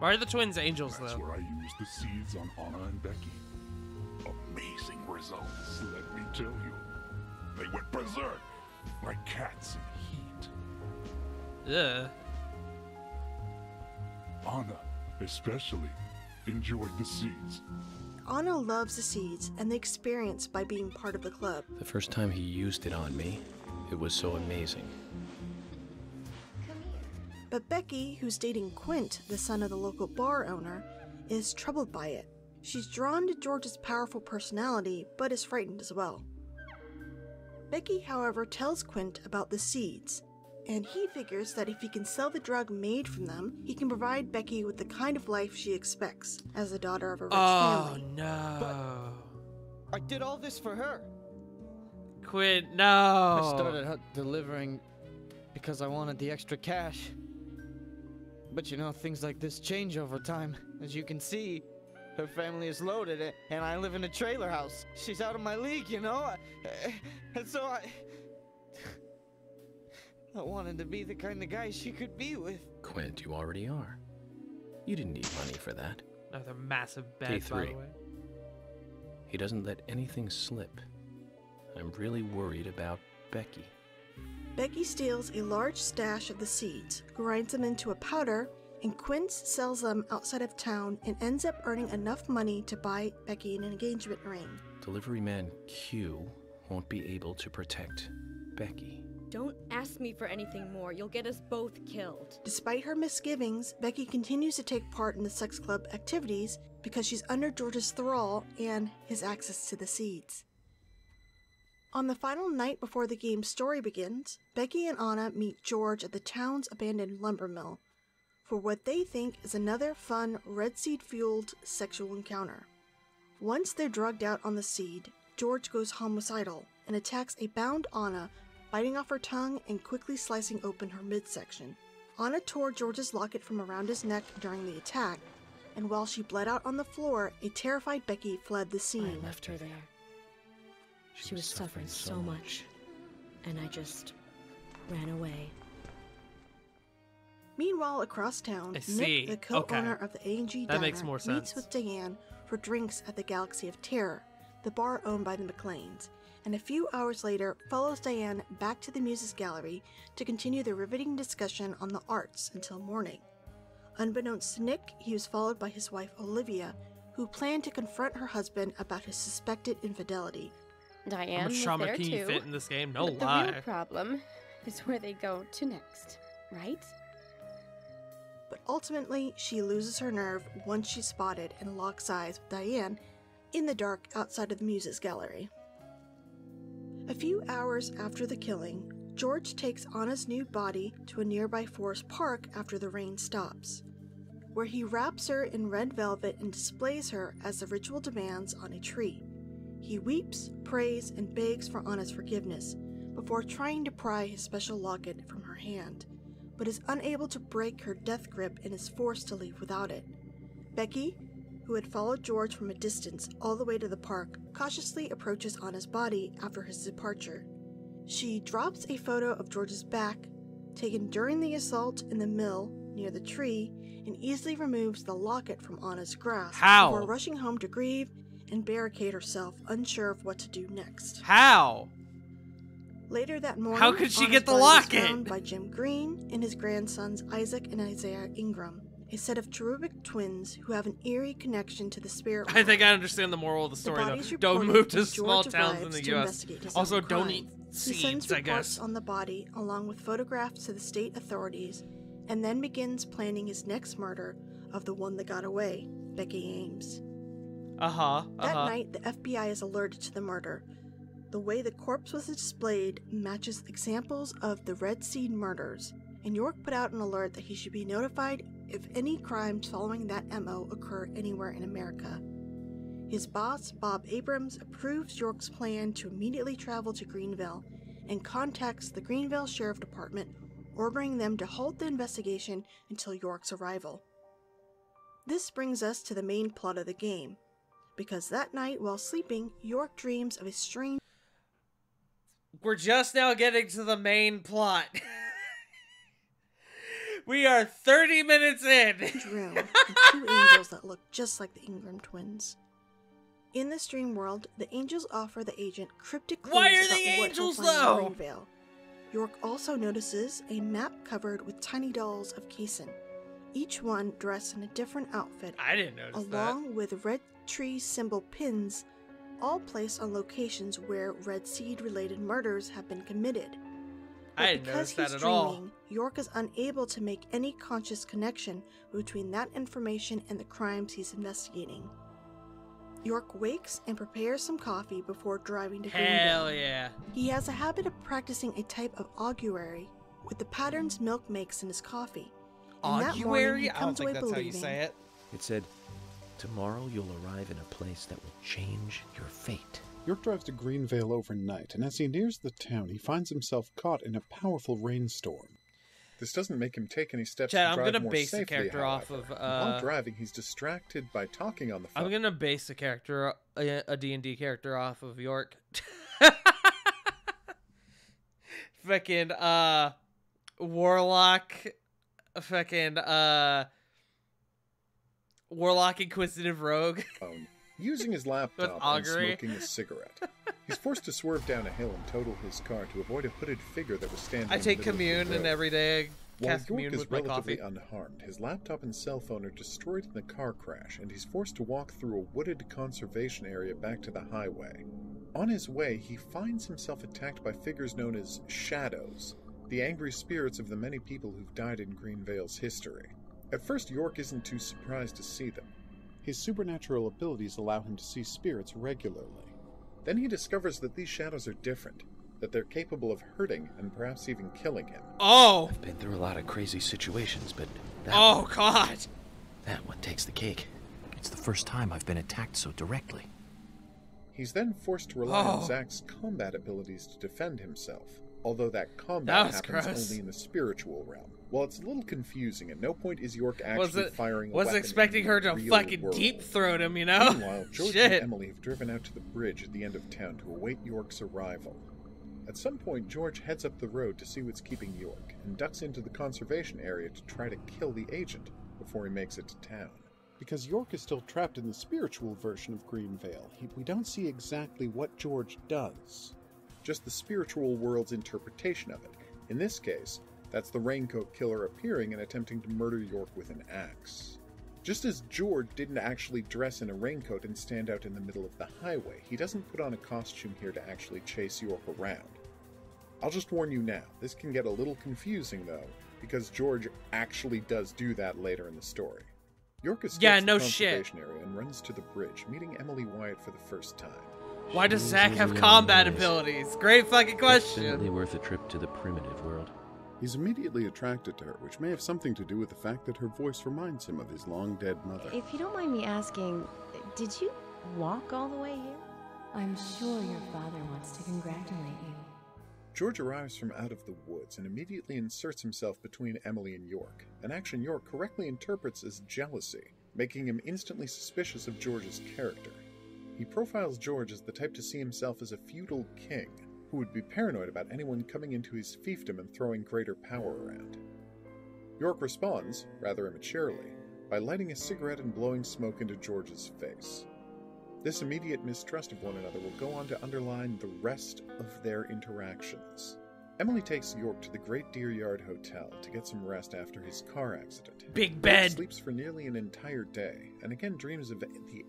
Why are the twins angels, That's though? where I used the seeds on Anna and Becky. Amazing results, let me tell you. They went berserk, like cats in heat. Ugh. Anna, especially, enjoyed the seeds. Anna loves the seeds and the experience by being part of the club. The first time he used it on me, it was so amazing. But Becky, who's dating Quint, the son of the local bar owner, is troubled by it. She's drawn to George's powerful personality, but is frightened as well. Becky, however, tells Quint about the seeds, and he figures that if he can sell the drug made from them, he can provide Becky with the kind of life she expects as the daughter of a rich family. Oh, no. I did all this for her. Quint, no. I started delivering because I wanted the extra cash. But you know, things like this change over time. As you can see, her family is loaded, and I live in a trailer house. She's out of my league, you know? And so I wanted to be the kind of guy she could be with. Quint, you already are. You didn't need money for that. Another massive bet, by the way. He doesn't let anything slip. I'm really worried about Becky. Becky steals a large stash of the seeds, grinds them into a powder, and Quint sells them outside of town and ends up earning enough money to buy Becky an engagement ring. Delivery man Q won't be able to protect Becky. Don't ask me for anything more. You'll get us both killed. Despite her misgivings, Becky continues to take part in the sex club activities because she's under George's thrall and his access to the seeds. On the final night before the game's story begins, Becky and Anna meet George at the town's abandoned lumber mill for what they think is another fun red seed-fueled sexual encounter. Once they're drugged out on the seed, George goes homicidal and attacks a bound Anna, biting off her tongue and quickly slicing open her midsection. Anna tore George's locket from around his neck during the attack, and while she bled out on the floor, a terrified Becky fled the scene. I left her there. She was suffering so much, and I just ran away. Meanwhile, across town, Nick, the co-owner of the A&G Diner, meets with Diane for drinks at the Galaxy of Terror, the bar owned by the McLeans, and a few hours later follows Diane back to the Muses Gallery to continue the riveting discussion on the arts until morning. Unbeknownst to Nick, he was followed by his wife Olivia, who planned to confront her husband about his suspected infidelity. Diane How much was trauma there can too. you fit in this game? No But lie. the real problem is where they go to next, right? But ultimately, she loses her nerve once she's spotted and locks eyes with Diane in the dark outside of the Muses Gallery. A few hours after the killing, George takes Anna's nude body to a nearby forest park after the rain stops, where he wraps her in red velvet and displays her as the ritual demands on a tree. He weeps, prays, and begs for Anna's forgiveness before trying to pry his special locket from her hand, but is unable to break her death grip and is forced to leave without it. Becky, who had followed George from a distance all the way to the park, cautiously approaches Anna's body after his departure. She drops a photo of George's back, taken during the assault in the mill near the tree, and easily removes the locket from Anna's grasp before rushing home to grieve and barricade herself, unsure of what to do next. How? Later that morning, how could she Anna's get the body was locket? found by Jim Green and his grandsons Isaac and Isaiah Ingram, a set of cherubic twins who have an eerie connection to the spirit world. I think I understand the moral of the story, though. Don't move to small towns in the U.S. Also, don't eat seeds, he sends I reports guess. on the body, along with photographs to the state authorities, and then begins planning his next murder of the one that got away, Becky Ames. That night, the FBI is alerted to the murder. The way the corpse was displayed matches examples of the Red Seed murders, and York put out an alert that he should be notified if any crimes following that MO occur anywhere in America. His boss, Bob Abrams, approves York's plan to immediately travel to Greenville and contacts the Greenville Sheriff Department, ordering them to halt the investigation until York's arrival. This brings us to the main plot of the game, because that night while sleeping, York dreams of a strange... We're just now getting to the main plot. We are 30 minutes in. Room and two angels that look just like the Ingram twins. In this dream world, the angels offer the agent cryptic clues Why are about the what angels, he'll find in though? Greenvale. York also notices a map covered with tiny dolls of Kaysen, each one dressed in a different outfit. I didn't notice along with red tree symbol pins, all placed on locations where Red Seed-related murders have been committed. But I didn't notice that because at all. he's dreaming, York is unable to make any conscious connection between that information and the crimes he's investigating. York wakes and prepares some coffee before driving to Greenville. Hell yeah. He has a habit of practicing a type of augury with the patterns milk makes in his coffee. And that morning, he Augury? I don't comes think away that's how you believing say it. It said, "Tomorrow you'll arrive in a place that will change your fate." York drives to Greenvale overnight, and as he nears the town, he finds himself caught in a powerful rainstorm. This doesn't make him take any steps Chad, to I'm drive gonna more base the safely, character off however. of, While driving, he's distracted by talking on the phone. I'm gonna base the character, a D&D character off of York. Fucking, Warlock, fucking, Warlock Inquisitive Rogue. Using his laptop and augury. smoking a cigarette. He's forced to swerve down a hill and total his car to avoid a hooded figure that was standing I in the take middle of the commune and road. every day While cast York commune is with my relatively coffee. unharmed, his laptop and cell phone are destroyed in the car crash, and he's forced to walk through a wooded conservation area back to the highway. On his way, he finds himself attacked by figures known as Shadows, the angry spirits of the many people who've died in Greenvale's history. At first, York isn't too surprised to see them. His supernatural abilities allow him to see spirits regularly. Then he discovers that these shadows are different, that they're capable of hurting and perhaps even killing him. Oh! I've been through a lot of crazy situations, but that Oh, one, God! that one takes the cake. It's the first time I've been attacked so directly. He's then forced to rely on Oh. Zack's combat abilities to defend himself, although that combat That was happens gross. only in the spiritual realm. While it's a little confusing, at no point is York actually firing a was weapon expecting in her the to real fucking world. deep throat him, you know? Meanwhile, George Shit. and Emily have driven out to the bridge at the end of town to await York's arrival. At some point, George heads up the road to see what's keeping York, and ducks into the conservation area to try to kill the agent before he makes it to town. Because York is still trapped in the spiritual version of Greenvale, we don't see exactly what George does. Just the spiritual world's interpretation of it. In this case, that's the Raincoat Killer appearing and attempting to murder York with an axe. Just as George didn't actually dress in a raincoat and stand out in the middle of the highway, he doesn't put on a costume here to actually chase York around. I'll just warn you now, this can get a little confusing though, because George actually does do that later in the story. York escapes Yeah, the no shit. conservation area and runs to the bridge, meeting Emily Wyatt for the first time. Why does Zack have combat abilities? Great fucking question. Definitely worth a trip to the primitive world. He's immediately attracted to her, which may have something to do with the fact that her voice reminds him of his long-dead mother. If you don't mind me asking, did you walk all the way here? I'm sure your father wants to congratulate you. George arrives from out of the woods and immediately inserts himself between Emily and York, an action York correctly interprets as jealousy, making him instantly suspicious of George's character. He profiles George as the type to see himself as a feudal king, who would be paranoid about anyone coming into his fiefdom and throwing greater power around. York responds, rather immaturely, by lighting a cigarette and blowing smoke into George's face. This immediate mistrust of one another will go on to underline the rest of their interactions. Emily takes York to the Great Deer Yard Hotel to get some rest after his car accident. Big bed! York sleeps for nearly an entire day, and again dreams of the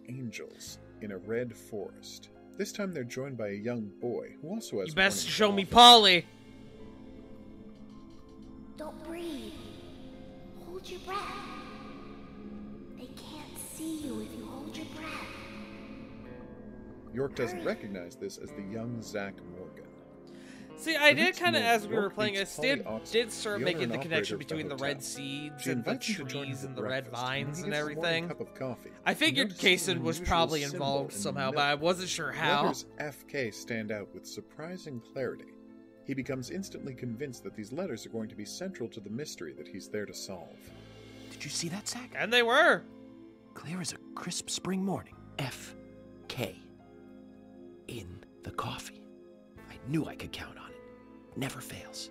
angels in a red forest. This time they're joined by a young boy who also has... You best show me Polly! Don't breathe. Hold your breath. They can't see you if you hold your breath. York doesn't recognize this as the young Zack Morgan. See, I The did next kind of, morning, as we were York playing, meets I Polly Oxford, did start the making owner the and connection operator of between the hotel. red seeds She and the invites him to join trees her and for the red breakfast, vines he and gets a morning everything. cup of coffee. I He figured notices an Kaysen was unusual probably symbol involved in the somehow, milk. but I wasn't sure The how. letters FK stand out with surprising clarity. He becomes instantly convinced that these letters are going to be central to the mystery that he's there to solve. Did you see that, Zack? And they were. Clear as a crisp spring morning. F.K. in the coffee. I knew I could count on it. Never fails.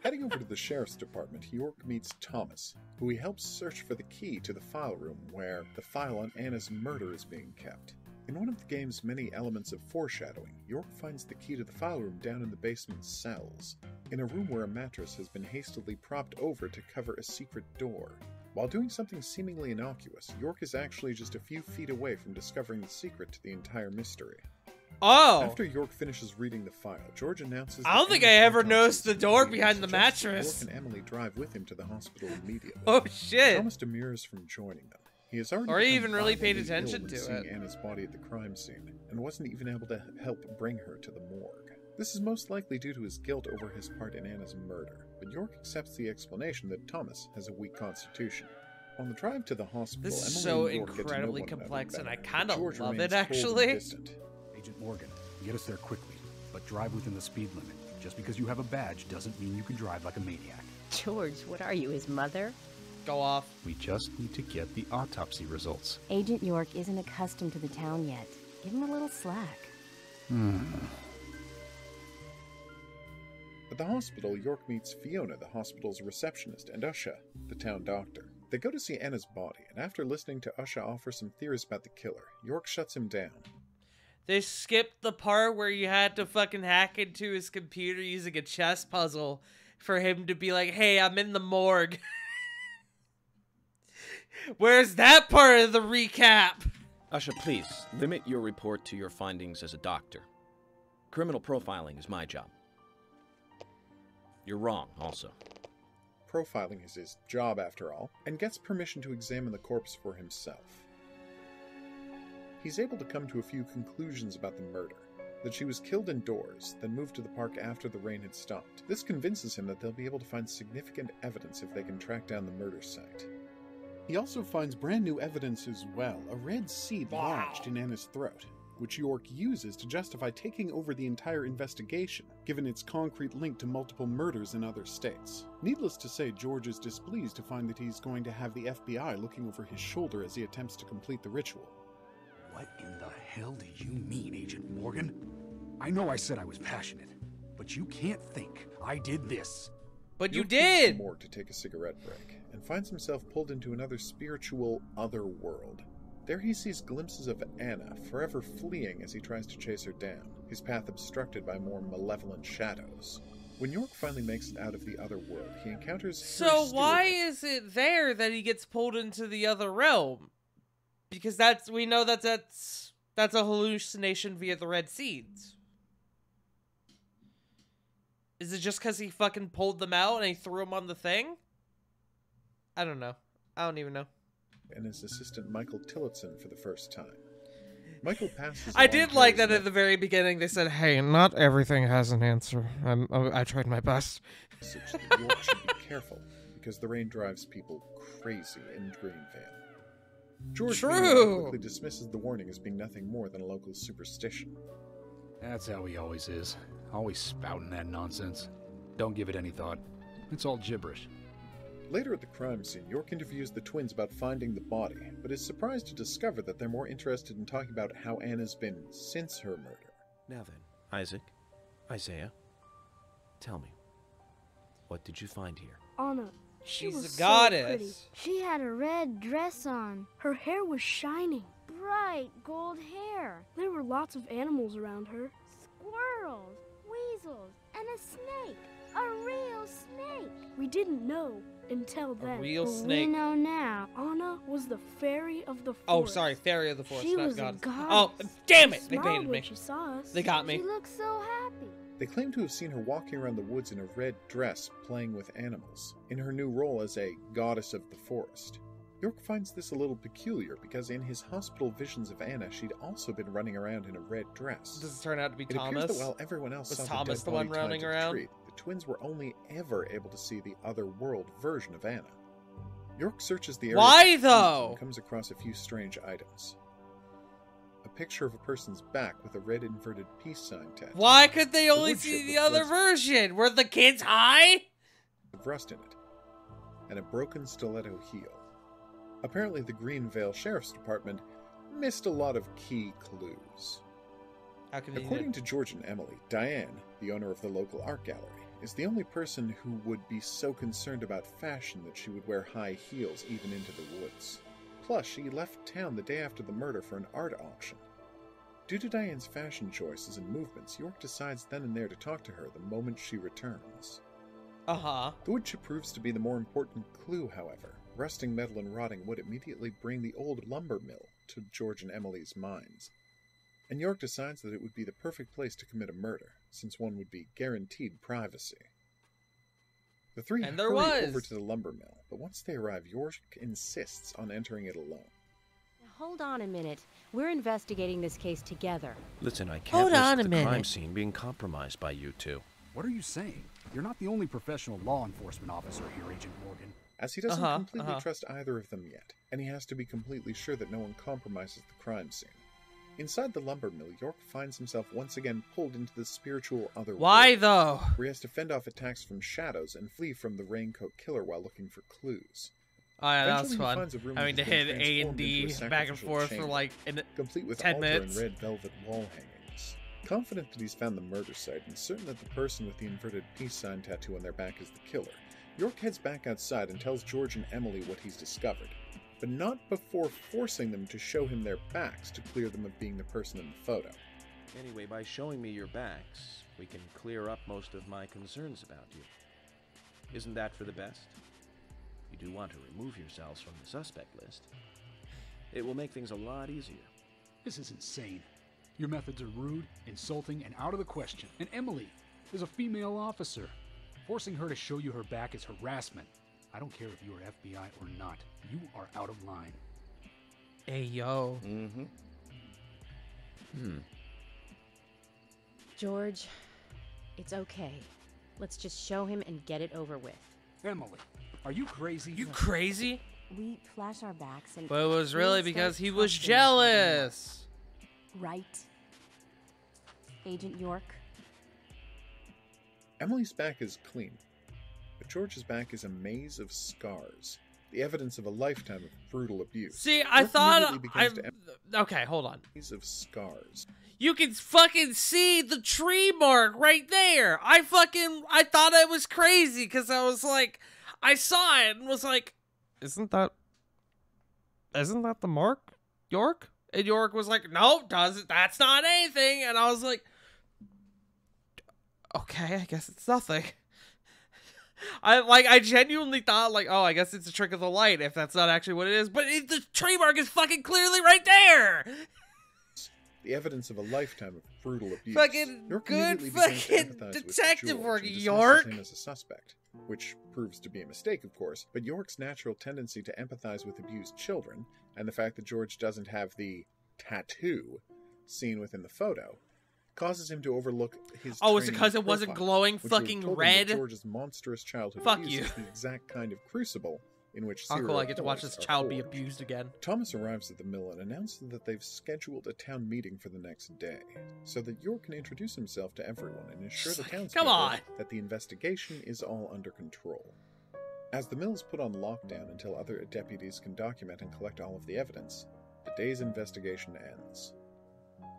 Heading over to the sheriff's department, York meets Thomas, who he helps search for the key to the file room where the file on Anna's murder is being kept. In one of the game's many elements of foreshadowing, York finds the key to the file room down in the basement cells, in a room where a mattress has been hastily propped over to cover a secret door. While doing something seemingly innocuous, York is actually just a few feet away from discovering the secret to the entire mystery. Oh! After York finishes reading the file, George announces... I don't think I ever noticed the door behind the mattress. York and Emily drive with him to the hospital immediately. Oh shit! Thomas demurs from joining them. He has already or he become even really paid violently attention ill to when seeing it. Anna's body at the crime scene, and wasn't even able to help bring her to the morgue. This is most likely due to his guilt over his part in Anna's murder, but York accepts the explanation that Thomas has a weak constitution. On the drive to the hospital, This is Emily so and York get to know incredibly one another complex, and better, I kind but of George love remains it, cold and actually. distant. Agent Morgan, get us there quickly, but drive within the speed limit. Just because you have a badge doesn't mean you can drive like a maniac. George, what are you, his mother? Go off. We just need to get the autopsy results. Agent York isn't accustomed to the town yet. Give him a little slack. At the hospital, York meets Fiona, the hospital's receptionist, and Usha, the town doctor. They go to see Anna's body, and after listening to Usha offer some theories about the killer, York shuts him down. They skipped the part where you had to fucking hack into his computer using a chess puzzle for him to be like, hey, I'm in the morgue. Where's that part of the recap? Usha, please, limit your report to your findings as a doctor. Criminal profiling is my job. You're wrong, also. Profiling is his job, after all, and gets permission to examine the corpse for himself. He's able to come to a few conclusions about the murder. That she was killed indoors, then moved to the park after the rain had stopped. This convinces him that they'll be able to find significant evidence if they can track down the murder site. He also finds brand new evidence as well, a red seed lodged in Anna's throat, which York uses to justify taking over the entire investigation, given its concrete link to multiple murders in other states. Needless to say, George is displeased to find that he's going to have the FBI looking over his shoulder as he attempts to complete the ritual. What in the hell do you mean, Agent Morgan? I know I said I was passionate, but you can't think I did this. But you York leaves did! the morgue to take a cigarette break, and finds himself pulled into another spiritual other world. There he sees glimpses of Anna, forever fleeing as he tries to chase her down, his path obstructed by more malevolent shadows. When York finally makes it out of the other world, he encounters... So why is it there that he gets pulled into the other realm? Because we know that's a hallucination via the red seeds. Is it just because he fucking pulled them out and he threw them on the thing? I don't know. I don't even know. And his assistant Michael Tillotson for the first time. Michael passes. I did like that at the very beginning. They said, "Hey, not everything has an answer. I tried my best." That York should be careful because the rain drives people crazy in Greenvale. George quickly dismisses the warning as being nothing more than a local superstition. That's how he always is. Always spouting that nonsense. Don't give it any thought. It's all gibberish. Later at the crime scene, York interviews the twins about finding the body, but is surprised to discover that they're more interested in talking about how Anna's been since her murder. Now then, Isaiah, tell me, what did you find here? Anna, she She's was a goddess. so pretty. She had a red dress on. Her hair was shining. Bright gold hair. There were lots of animals around her. Squirrels, weasels, and a snake. A real snake. We didn't know until then. real But snake. We know now. Anna was the fairy of the forest. Oh, sorry, fairy of the forest, She not was goddess. a goddess. Oh, damn it! She They smiled baited when me. She saw us. They got me. She looked so happy. They claim to have seen her walking around the woods in a red dress playing with animals, in her new role as a goddess of the forest. York finds this a little peculiar because in his hospital visions of Anna, she'd also been running around in a red dress. Does it turn out to be It Thomas? appears that while everyone else Was saw Thomas the the dead one body tied running to the around? tree, the twins were only ever able to see the other world version of Anna. York searches the area Why, for clues though? and comes across a few strange items. A picture of a person's back with a red inverted peace sign tattoo. Why could they A only wood see chip the with other rust- version? Were the kids high? of rust in it, and a broken stiletto heel. Apparently, the Greenvale Sheriff's Department missed a lot of key clues. How convenient. According to George and Emily, Diane, the owner of the local art gallery, is the only person who would be so concerned about fashion that she would wear high heels even into the woods. Plus, she left town the day after the murder for an art auction. Due to Diane's fashion choices and movements, York decides then and there to talk to her the moment she returns. Uh-huh. The wood chip proves to be the more important clue, however. Rusting metal and rotting wood immediately bring the old lumber mill to George and Emily's minds. And York decides that it would be the perfect place to commit a murder, since one would be guaranteed privacy. The three And there hurry was. over to the lumber mill, but once they arrive, York insists on entering it alone. Hold on a minute. We're investigating this case together. Listen, I can't Hold risk on a the minute. crime scene being compromised by you two. What are you saying? You're not the only professional law enforcement officer here, Agent Morgan. As he doesn't completely trust either of them yet, and he has to be completely sure that no one compromises the crime scene. Inside the lumber mill, York finds himself once again pulled into the spiritual other Why, world, though? where he has to fend off attacks from shadows and flee from the raincoat killer while looking for clues. Oh yeah, that was Eventually, he fun. finds a room Having to which has hit been A and transformed into D a back and sacrificial forth for chamber, like complete with 10 altar minutes. and red velvet wall hangings. Confident that he's found the murder site and certain that the person with the inverted peace sign tattoo on their back is the killer, York heads back outside and tells George and Emily what he's discovered, but not before forcing them to show him their backs to clear them of being the person in the photo. Anyway, by showing me your backs, we can clear up most of my concerns about you. Isn't that for the best? You do want to remove yourselves from the suspect list. It will make things a lot easier. This is insane. Your methods are rude, insulting, and out of the question. And Emily is a female officer. Forcing her to show you her back is harassment. I don't care if you are FBI or not. You are out of line. Hey, yo. Mm-hmm. George, it's okay. Let's just show him and get it over with. Emily, are you crazy? You crazy? We flash our backs and... But it was really we because start he was talking. jealous. Right? Agent York? Emily's back is clean, but George's back is a maze of scars, the evidence of a lifetime of brutal abuse. See, I York thought immediately begins to okay, hold on. maze of scars. You can fucking see the tree mark right there. I thought it was crazy because I was like, I saw it and was like, isn't that the mark, York? And York was like, no, that's not anything. And I was like, okay, I guess it's nothing. I genuinely thought like, oh, I guess it's a trick of the light if that's not actually what it is. But the tree mark is fucking clearly right there. the evidence of a lifetime of brutal abuse. Fucking York good immediately begins to fucking empathize with detective George work, and dismisses York. him as a suspect, which proves to be a mistake, of course, but York's natural tendency to empathize with abused children, and the fact that George doesn't have the tattoo seen within the photo, causes him to overlook his Oh, is it training because it wasn't profile, glowing which would have fucking told him red? that George's monstrous childhood Fuck abuse you. is the exact kind of crucible in which How cool serial I get to watch killers this are child be forged. abused again. Thomas arrives at the mill and announces that they've scheduled a town meeting for the next day, so that York can introduce himself to everyone and assure the townspeople that the investigation is all under control. As the mill is put on lockdown until other deputies can document and collect all of the evidence, the day's investigation ends.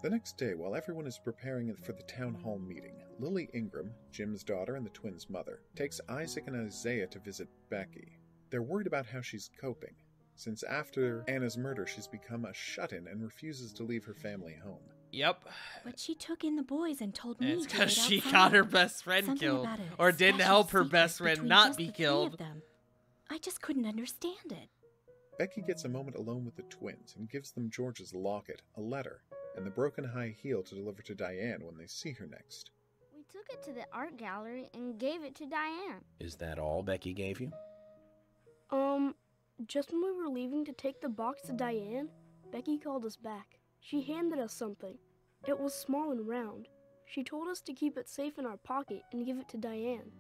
The next day, while everyone is preparing for the town hall meeting, Lily Ingram, Jim's daughter and the twins' mother, takes Isaac and Isaiah to visit Becky. They're worried about how she's coping, since after Anna's murder she's become a shut-in and refuses to leave her family home. Yep. But she took in the boys and told me And it's to because wait she outside. got her best friend Something killed. about a Or didn't special help her secret best friend between not just be the three killed. of them. I just couldn't understand it. Becky gets a moment alone with the twins and gives them George's locket, a letter, and the broken high heel to deliver to Diane when they see her next. We took it to the art gallery and gave it to Diane. Is that all Becky gave you? Just when we were leaving to take the box to Diane, Becky called us back. She handed us something. It was small and round. She told us to keep it safe in our pocket and give it to Diane.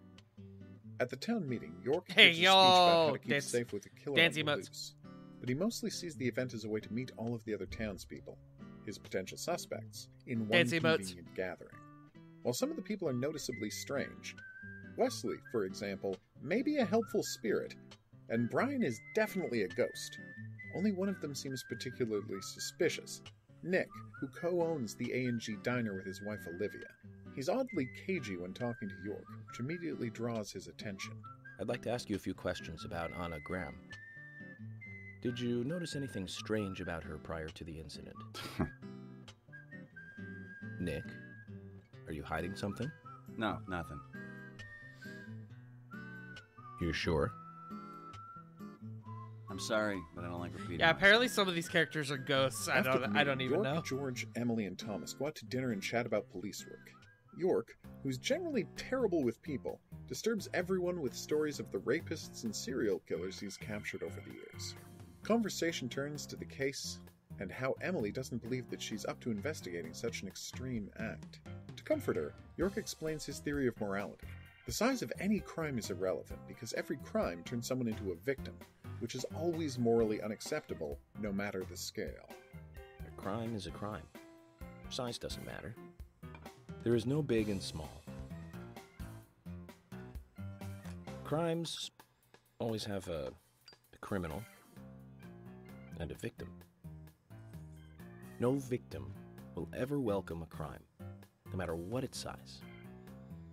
At the town meeting, York Hey, gives a speech about how to yo, keep safe with a killer dance on the emotes. loose. But he mostly sees the event as a way to meet all of the other townspeople, his potential suspects, in one Dance emotes. convenient gathering. While some of the people are noticeably strange, Wesley, for example, may be a helpful spirit, and Brian is definitely a ghost. Only one of them seems particularly suspicious, Nick, who co-owns the A&G diner with his wife Olivia. He's oddly cagey when talking to York, which immediately draws his attention. I'd like to ask you a few questions about Anna Graham. Did you notice anything strange about her prior to the incident? Nick, are you hiding something? No, nothing. You sure? I'm sorry, but I don't like repeating. Yeah, apparently some of these characters are ghosts. I After the don't meeting, even York, know. George, Emily, and Thomas go out to dinner and chat about police work. York, who's generally terrible with people, disturbs everyone with stories of the rapists and serial killers he's captured over the years. Conversation turns to the case and how Emily doesn't believe that she's up to investigating such an extreme act. To comfort her, York explains his theory of morality. The size of any crime is irrelevant because every crime turns someone into a victim, which is always morally unacceptable, no matter the scale. A crime is a crime. Size doesn't matter. There is no big and small. Crimes always have a criminal and a victim. No victim will ever welcome a crime, no matter what its size.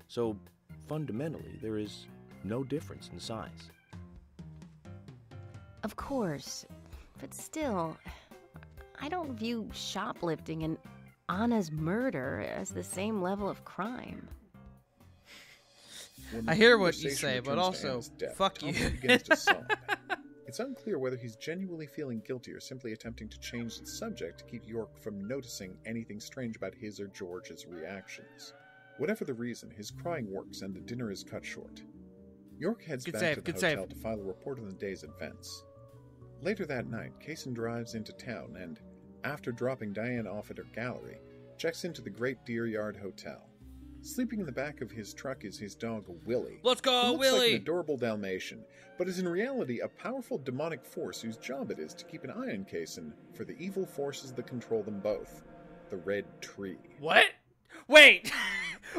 So, fundamentally, there is no difference in size. Of course, but still, I don't view shoplifting and Anna's murder as the same level of crime. When I the hear what you conversation say, but returns to also, Anna's death, fuck you. Thomas begins to sob. It's unclear whether he's genuinely feeling guilty or simply attempting to change the subject to keep York from noticing anything strange about his or George's reactions. Whatever the reason, his crying works and the dinner is cut short. York heads Good back save, to the good hotel save. to file a report on the day's events. Later that night, Kaysen drives into town and, after dropping Diane off at her gallery, checks into the Great Deer Yard Hotel. Sleeping in the back of his truck is his dog, Willie. Let's go, who looks Willie! like an adorable Dalmatian, but is in reality a powerful demonic force whose job it is to keep an eye on Kaysen for the evil forces that control them both. The Red Tree. What? Wait!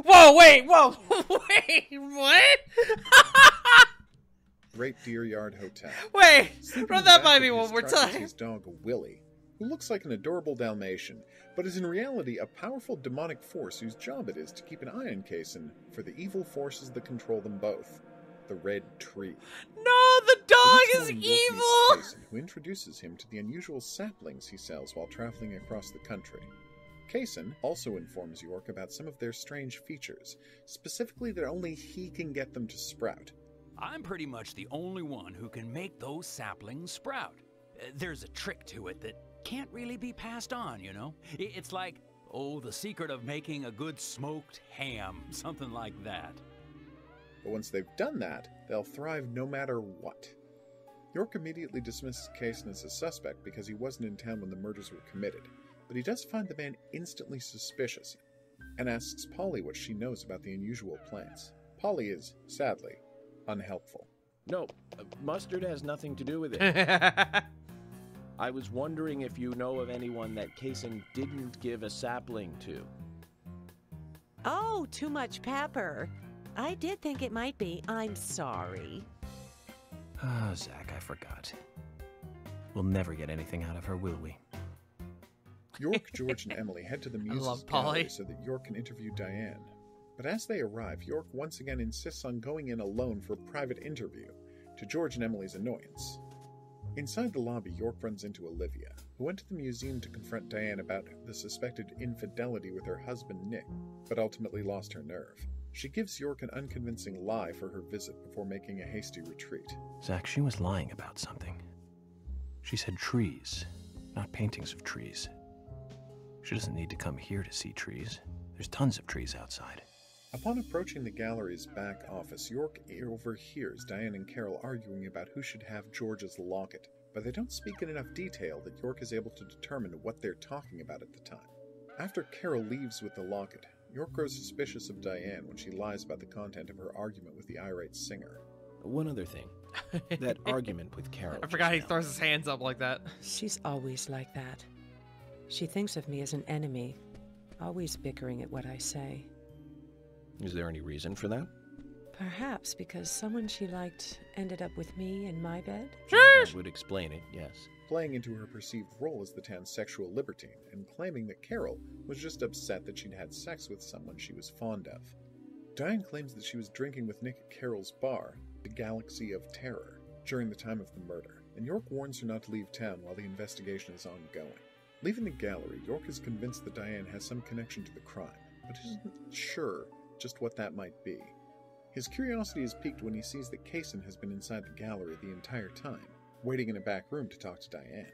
Whoa, wait, whoa, wait, what? Great Deer Yard Hotel. Wait, Sleeping run in the that back by of me his one more truck is time. his dog, Willie, who looks like an adorable Dalmatian, but is in reality a powerful demonic force whose job it is to keep an eye on Kaysen for the evil forces that control them both. The Red Tree. No, the The dog next is morning, York meets evil! Kaysen, who introduces him to the unusual saplings he sells while traveling across the country. Kaysen also informs York about some of their strange features, specifically that only he can get them to sprout. I'm pretty much the only one who can make those saplings sprout. There's a trick to it that can't really be passed on, you know? It's like, oh, the secret of making a good smoked ham, something like that. But once they've done that, they'll thrive no matter what. York immediately dismisses Kaysen as a suspect because he wasn't in town when the murders were committed, but he does find the man instantly suspicious and asks Polly what she knows about the unusual plants. Polly is, sadly, unhelpful. No, mustard has nothing to do with it. I was wondering if you know of anyone that Kaysen didn't give a sapling to. Oh, too much pepper. I did think it might be. I'm sorry. Ah, Zach, I forgot. We'll never get anything out of her, will we? York, George, and Emily head to the Muse's gallery so that York can interview Diane. But as they arrive, York once again insists on going in alone for a private interview, to George and Emily's annoyance. Inside the lobby, York runs into Olivia, who went to the museum to confront Diane about the suspected infidelity with her husband Nick, but ultimately lost her nerve. She gives York an unconvincing lie for her visit before making a hasty retreat. Zach, she was lying about something. She said trees, not paintings of trees. She doesn't need to come here to see trees. There's tons of trees outside. Upon approaching the gallery's back office, York overhears Diane and Carol arguing about who should have George's locket, but they don't speak in enough detail that York is able to determine what they're talking about at the time. After Carol leaves with the locket, York grows suspicious of Diane when she lies about the content of her argument with the irate singer. One other thing. That argument with Carol. I forgot he throws his hands up like that. She's always like that. She thinks of me as an enemy, always bickering at what I say. Is there any reason for that? Perhaps because someone she liked ended up with me in my bed? That would explain it, yes. Playing into her perceived role as the town's sexual libertine and claiming that Carol was just upset that she'd had sex with someone she was fond of. Diane claims that she was drinking with Nick at Carol's bar, the Galaxy of Terror, during the time of the murder, and York warns her not to leave town while the investigation is ongoing. Leaving the gallery, York is convinced that Diane has some connection to the crime, but isn't sure just what that might be. His curiosity is piqued when he sees that Kaysen has been inside the gallery the entire time, waiting in a back room to talk to Diane.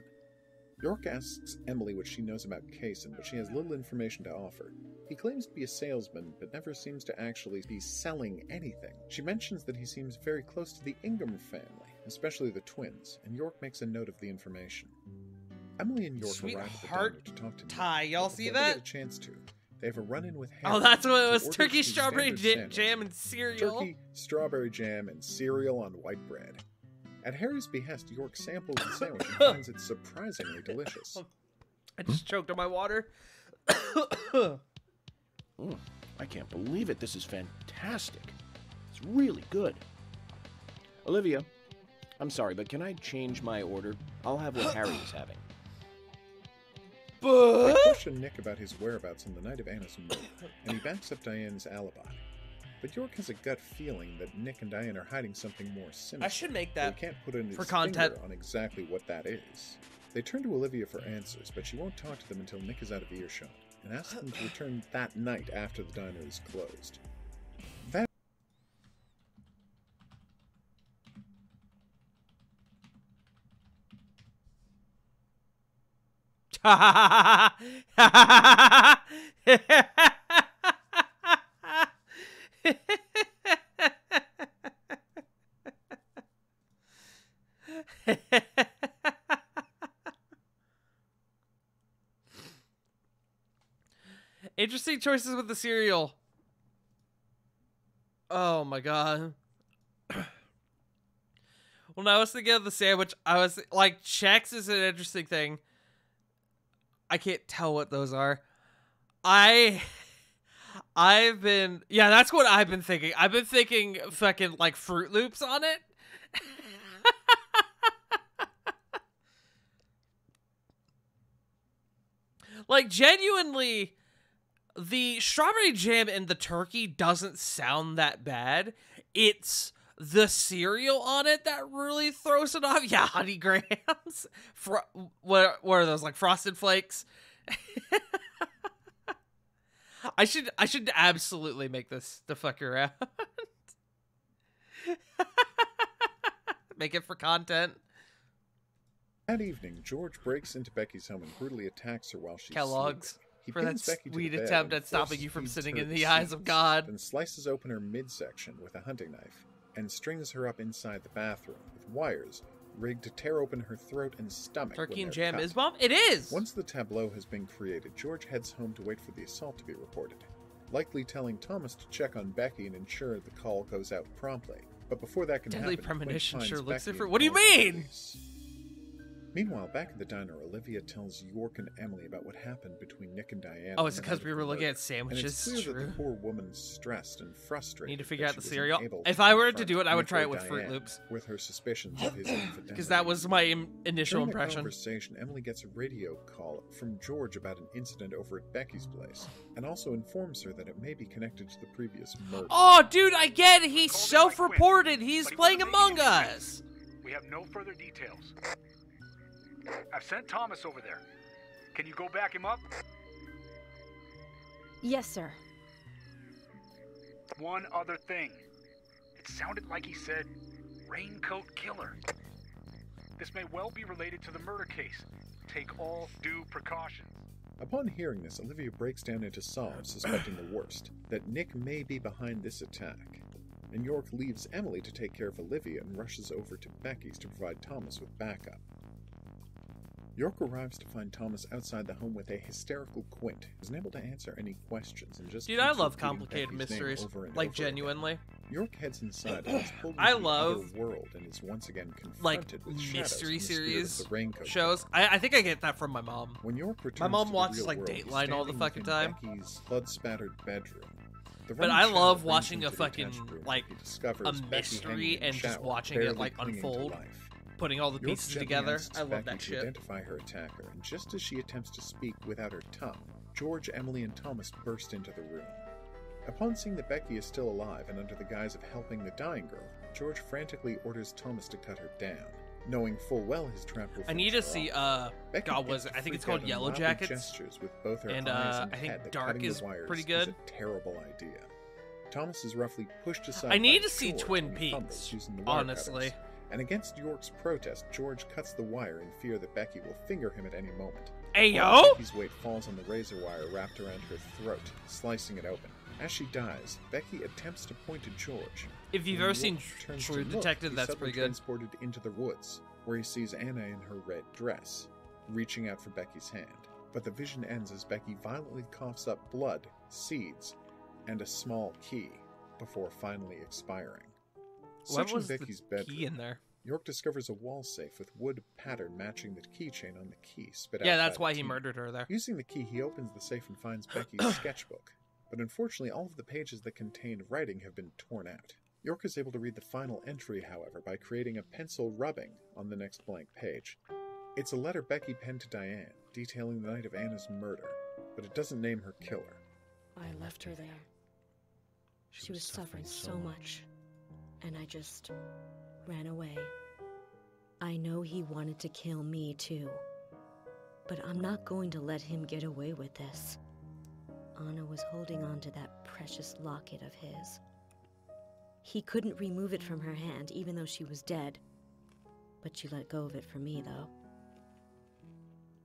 York asks Emily what she knows about Kaysen, but she has little information to offer. He claims to be a salesman, but never seems to actually be selling anything. She mentions that he seems very close to the Ingham family, especially the twins, and York makes a note of the information. Emily and York arrive at the diner to talk to Nick. Y'all see Before that? They get a chance to. They have a run-in with Harry. Oh, that's what it was. who orders Turkey, his strawberry standard jam, and cereal. Turkey, strawberry jam, and cereal on white bread. At Harry's behest, York samples the sandwich and finds it surprisingly delicious. I just choked on my water. I can't believe it. This is fantastic. It's really good. Olivia, I'm sorry, but can I change my order? I'll have what Harry is having. They question Nick about his whereabouts on the night of Anna's murder, and he backs up Diane's alibi. But York has a gut feeling that Nick and Diane are hiding something more sinister. I should make that he can't put in his for content finger on exactly what that is. They turn to Olivia for answers, but she won't talk to them until Nick is out of earshot, and asks them to return that night after the diner is closed. Interesting choices with the cereal. Oh my god. When I was thinking of the sandwich, I was like, Chex is an interesting thing. I can't tell what those are. I've been, yeah, that's what I've been thinking. I've been thinking fucking like Fruit Loops on it. Like genuinely, the strawberry jam and the turkey doesn't sound that bad. It's the cereal on it that really throws it off. Yeah, Honey Grahams. What are those, like Frosted Flakes? I should absolutely make this to fuck around. Make it for content. That evening, George breaks into Becky's home and brutally attacks her while she's Kellogg's sleeping. He for that pins Becky to sweet the bed attempt and at stopping you from force sitting feeds in her the eyes of seeds, God. then slices open her midsection with a hunting knife and strings her up inside the bathroom with wires rigged to tear open her throat and stomach. Turkey when and they're jam cut. is bomb? It is! Once the tableau has been created, George heads home to wait for the assault to be reported, likely telling Thomas to check on Becky and ensure the call goes out promptly. But before that can Deadly happen, Premonition Quint sure finds looks Becky different. and What do you calls the mean? police. Meanwhile, back at the diner, Olivia tells York and Emily about what happened between Nick and Diane. Oh, it's on the because night we of were the looking murder. at sandwiches. And it's clear True. that the poor woman's stressed and frustrated. Need to figure that out the she wasn't cereal. able to If I were to confront do it, I would Nick try or it with Fruit Diane Loops. with her suspicions of his infidelity. Because that was my initial During the impression. conversation, Emily gets a radio call from George about an incident over at Becky's place, and also informs her that it may be connected to the previous murder. Oh, dude, I get it. He's self-reported. He's playing Among Us. We have no further details. I've sent Thomas over there. Can you go back him up? Yes, sir. One other thing. It sounded like he said, Raincoat Killer. This may well be related to the murder case. Take all due precautions. Upon hearing this, Olivia breaks down into sobs, suspecting the worst, that Nick may be behind this attack. And York leaves Emily to take care of Olivia and rushes over to Becky's to provide Thomas with backup. York arrives to find Thomas outside the home with a hysterical Quint, who isn't able to answer any questions and just Dude, I keeps love repeating complicated Becky's name mysteries. over and Like, over genuinely. again. York heads inside and is pulled I into the love, other world and is once again like, confronted with shadows mystery from the spirit of series the Raincoat shows. I think I get that from my mom. When York returns My mom to the watches, real like, world, he's Dateline all the standing fucking within time. Becky's blood-spattered bedroom. The But running I shadow love brings watching him a to the fucking, attached room, like, where he discovers a Becky hanging mystery in the and just shower, watching it, barely like, clinging to unfold. life. Putting all the York pieces gently together. asks I love Becky that to shit. identify her attacker, and just as she attempts to speak without her tongue, George, Emily, and Thomas burst into the room. Upon seeing that Becky is still alive and under the guise of helping the dying girl, George frantically orders Thomas to cut her down, knowing full well his trap will I need finish to her see, off. Becky God, was begins it? to I think it's freak out called and Yellow wildly Jackets. gestures with both her And, eyes and I think head that Dark cutting the is wires pretty is good. a terrible idea. Thomas is roughly pushed aside. I need by to see George Twin when he fumbles Peaks, using the wire honestly. cutters. And against York's protest, George cuts the wire in fear that Becky will finger him at any moment. Ayo! Becky's weight falls on the razor wire wrapped around her throat, slicing it open. As she dies, Becky attempts to point to George. If you've When ever York seen turns True to look, Detective, he's that's suddenly pretty good. transported into the woods, where he sees Anna in her red dress, reaching out for Becky's hand. But the vision ends as Becky violently coughs up blood, seeds, and a small key, before finally expiring. What Searching was the Becky's bedroom, key in there? York discovers a wall safe with wood pattern matching the keychain on the key spit out Yeah, by that's the why he key. murdered her there. Using the key, he opens the safe and finds Becky's sketchbook. But unfortunately, all of the pages that contained writing have been torn out. York is able to read the final entry, however, by creating a pencil rubbing on the next blank page. It's a letter Becky penned to Diane, detailing the night of Anna's murder, but it doesn't name her killer. I left her there. She was suffering so much, and I just ran away. I know he wanted to kill me too, but I'm not going to let him get away with this. Anna was holding on to that precious locket of his. He couldn't remove it from her hand, even though she was dead. But she let go of it for me, though.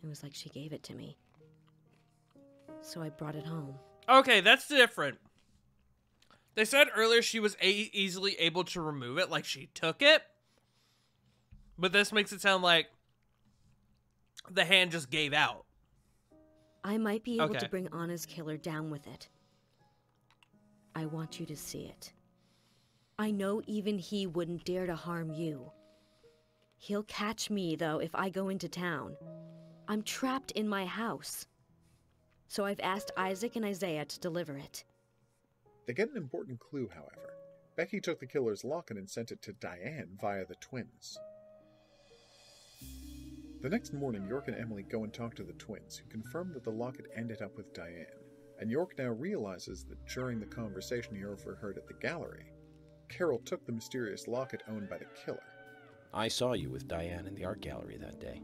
It was like she gave it to me. So I brought it home. Okay, that's different. They said earlier she was easily able to remove it, like she took it. But this makes it sound like the hand just gave out. I might be able Okay. to bring Anna's killer down with it. I want you to see it. I know even he wouldn't dare to harm you. He'll catch me, though, if I go into town. I'm trapped in my house. So I've asked Isaac and Isaiah to deliver it. They get an important clue, however. Becky took the killer's locket and sent it to Diane via the twins. The next morning, York and Emily go and talk to the twins, who confirm that the locket ended up with Diane. And York now realizes that during the conversation he overheard at the gallery, Carol took the mysterious locket owned by the killer. I saw you with Diane in the art gallery that day.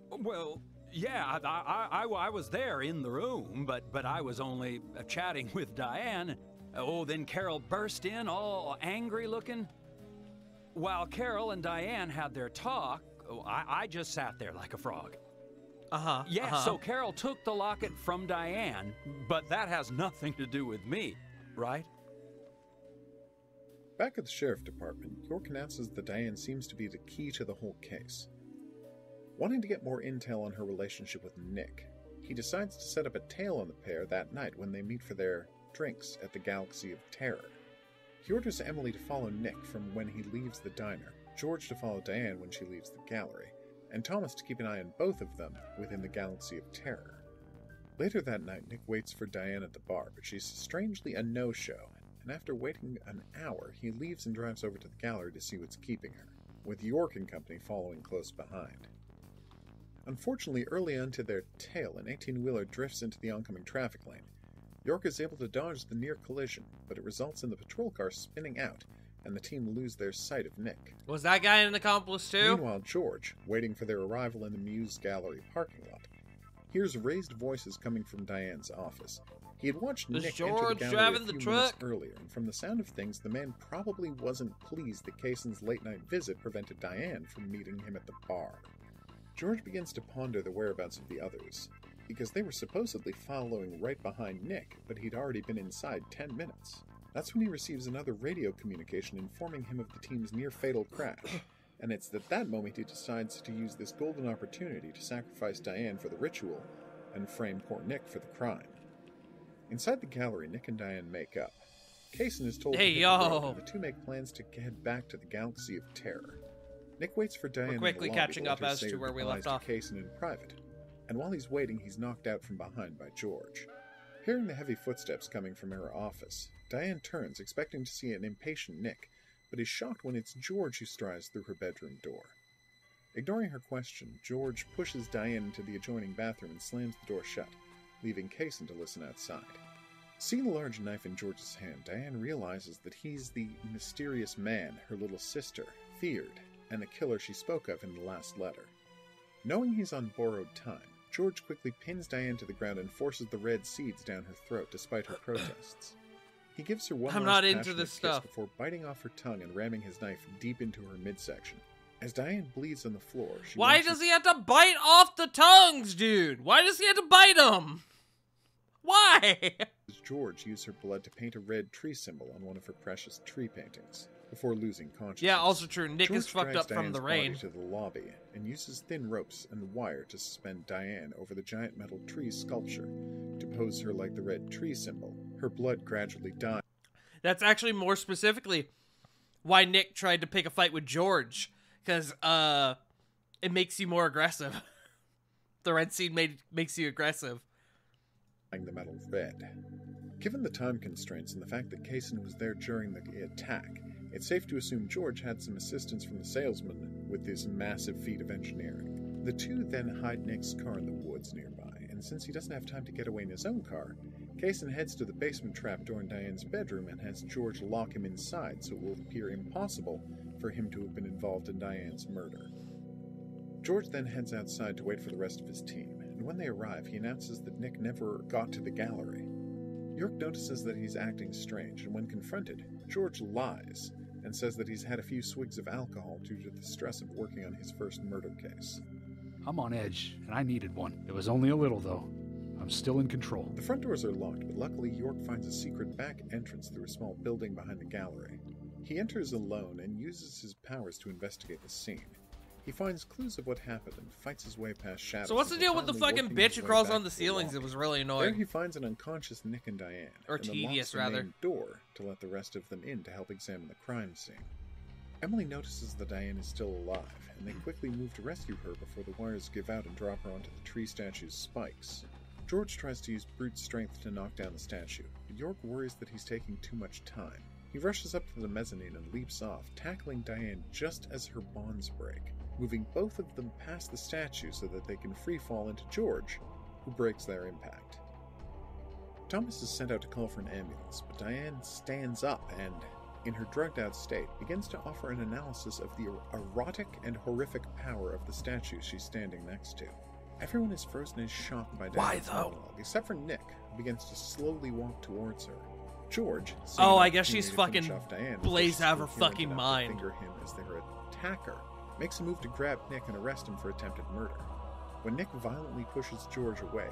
Well, yeah, I was there in the room, but I was only chatting with Diane. Oh, then Carol burst in, all angry looking. While Carol and Diane had their talk, I just sat there like a frog. Yeah, so Carol took the locket from Diane, but that has nothing to do with me, right? Back at the sheriff department, York announces that Diane seems to be the key to the whole case. Wanting to get more intel on her relationship with Nick, he decides to set up a tail on the pair that night when they meet for their drinks at the Galaxy of Terror. He orders Emily to follow Nick from when he leaves the diner, George to follow Diane when she leaves the gallery, and Thomas to keep an eye on both of them within the Galaxy of Terror. Later that night, Nick waits for Diane at the bar, but she's strangely a no-show, and after waiting an hour, he leaves and drives over to the gallery to see what's keeping her, with York and company following close behind. Unfortunately, early onto their tail, an 18-wheeler drifts into the oncoming traffic lane. York is able to dodge the near collision, but it results in the patrol car spinning out, and the team lose their sight of Nick. Was that guy an accomplice too? Meanwhile, George, waiting for their arrival in the Muse Gallery parking lot, hears raised voices coming from Diane's office. He had watched Nick enter the gallery a few minutes earlier, and from the sound of things, the man probably wasn't pleased that Kaysen's late-night visit prevented Diane from meeting him at the bar. George begins to ponder the whereabouts of the others, because they were supposedly following right behind Nick, but he'd already been inside 10 minutes. That's when he receives another radio communication informing him of the team's near-fatal crash, and it's at that moment he decides to use this golden opportunity to sacrifice Diane for the ritual and frame poor Nick for the crime. Inside the gallery, Nick and Diane make up. Kaysen is told to hit the road, and the two make plans to head back to the Galaxy of Terror. Nick waits for Diane. We're quickly in the lobby catching up as to where we left off. Kaysen in private, and while he's waiting, he's knocked out from behind by George. Hearing the heavy footsteps coming from her office, Diane turns, expecting to see an impatient Nick, but is shocked when it's George who strides through her bedroom door. Ignoring her question, George pushes Diane into the adjoining bathroom and slams the door shut, leaving Kaysen to listen outside. Seeing the large knife in George's hand, Diane realizes that he's the mysterious man her little sister feared, and the killer she spoke of in the last letter. Knowing he's on borrowed time, George quickly pins Diane to the ground and forces the red seeds down her throat despite her protests. He gives her one last passionate kiss before biting off her tongue and ramming his knife deep into her midsection. As Diane bleeds on the floor, Why does he have to bite off the tongues, dude? Why does he have to bite them? Why? George used her blood to paint a red tree symbol on one of her precious tree paintings before losing consciousness. Yeah, also true. Nick George is fucked up from the rain. To the lobby and uses thin ropes and wire to suspend Diane over the giant metal tree sculpture to pose her like the red tree symbol. Her blood gradually dying. That's actually more specifically why Nick tried to pick a fight with George, because it makes you more aggressive. The red seed makes you aggressive. The metal red. Given the time constraints and the fact that Kaysen was there during the attack, it's safe to assume George had some assistance from the salesman with this massive feat of engineering. The two then hide Nick's car in the woods nearby, and since he doesn't have time to get away in his own car, Kaysen heads to the basement trapdoor in Diane's bedroom and has George lock him inside so it will appear impossible for him to have been involved in Diane's murder. George then heads outside to wait for the rest of his team, and when they arrive, he announces that Nick never got to the gallery. York notices that he's acting strange, and when confronted, George lies and says that he's had a few swigs of alcohol due to the stress of working on his first murder case. I'm on edge, and I needed one. It was only a little, though. I'm still in control. The front doors are locked, but luckily York finds a secret back entrance through a small building behind the gallery. He enters alone and uses his powers to investigate the scene. He finds clues of what happened and fights his way past shadows. So what's the deal with the fucking bitch who crawls on the ceilings? It was really annoying. There he finds an unconscious Nick and Diane. Or and tedious, unlocks the rather. main door to let the rest of them in to help examine the crime scene. Emily notices that Diane is still alive, and they quickly move to rescue her before the wires give out and drop her onto the tree statue's spikes. George tries to use brute strength to knock down the statue, but York worries that he's taking too much time. He rushes up to the mezzanine and leaps off, tackling Diane just as her bonds break, moving both of them past the statue so that they can free fall into George, who breaks their impact. Thomas is sent out to call for an ambulance, but Diane stands up and, in her drugged-out state, begins to offer an analysis of the erotic and horrific power of the statue she's standing next to. Everyone is frozen in shock by Diane's monologue, except for Nick, who begins to slowly walk towards her. George, I guess she's fucking blazed out of her fucking mind. Finger him as their attacker, makes a move to grab Nick and arrest him for attempted murder. When Nick violently pushes George away,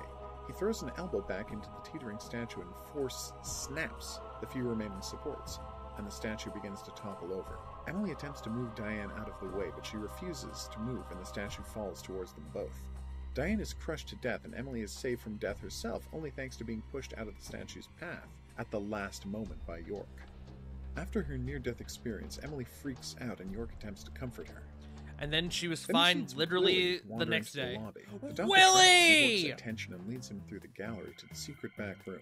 he throws an elbow back into the teetering statue and force snaps the few remaining supports, and the statue begins to topple over. Emily attempts to move Diane out of the way, but she refuses to move and the statue falls towards them both. Diane is crushed to death and Emily is saved from death herself only thanks to being pushed out of the statue's path at the last moment by York. After her near-death experience, Emily freaks out and York attempts to comfort her. And then she was fine literally the next day. Willie! York's attention and leads him through the gallery to the secret back room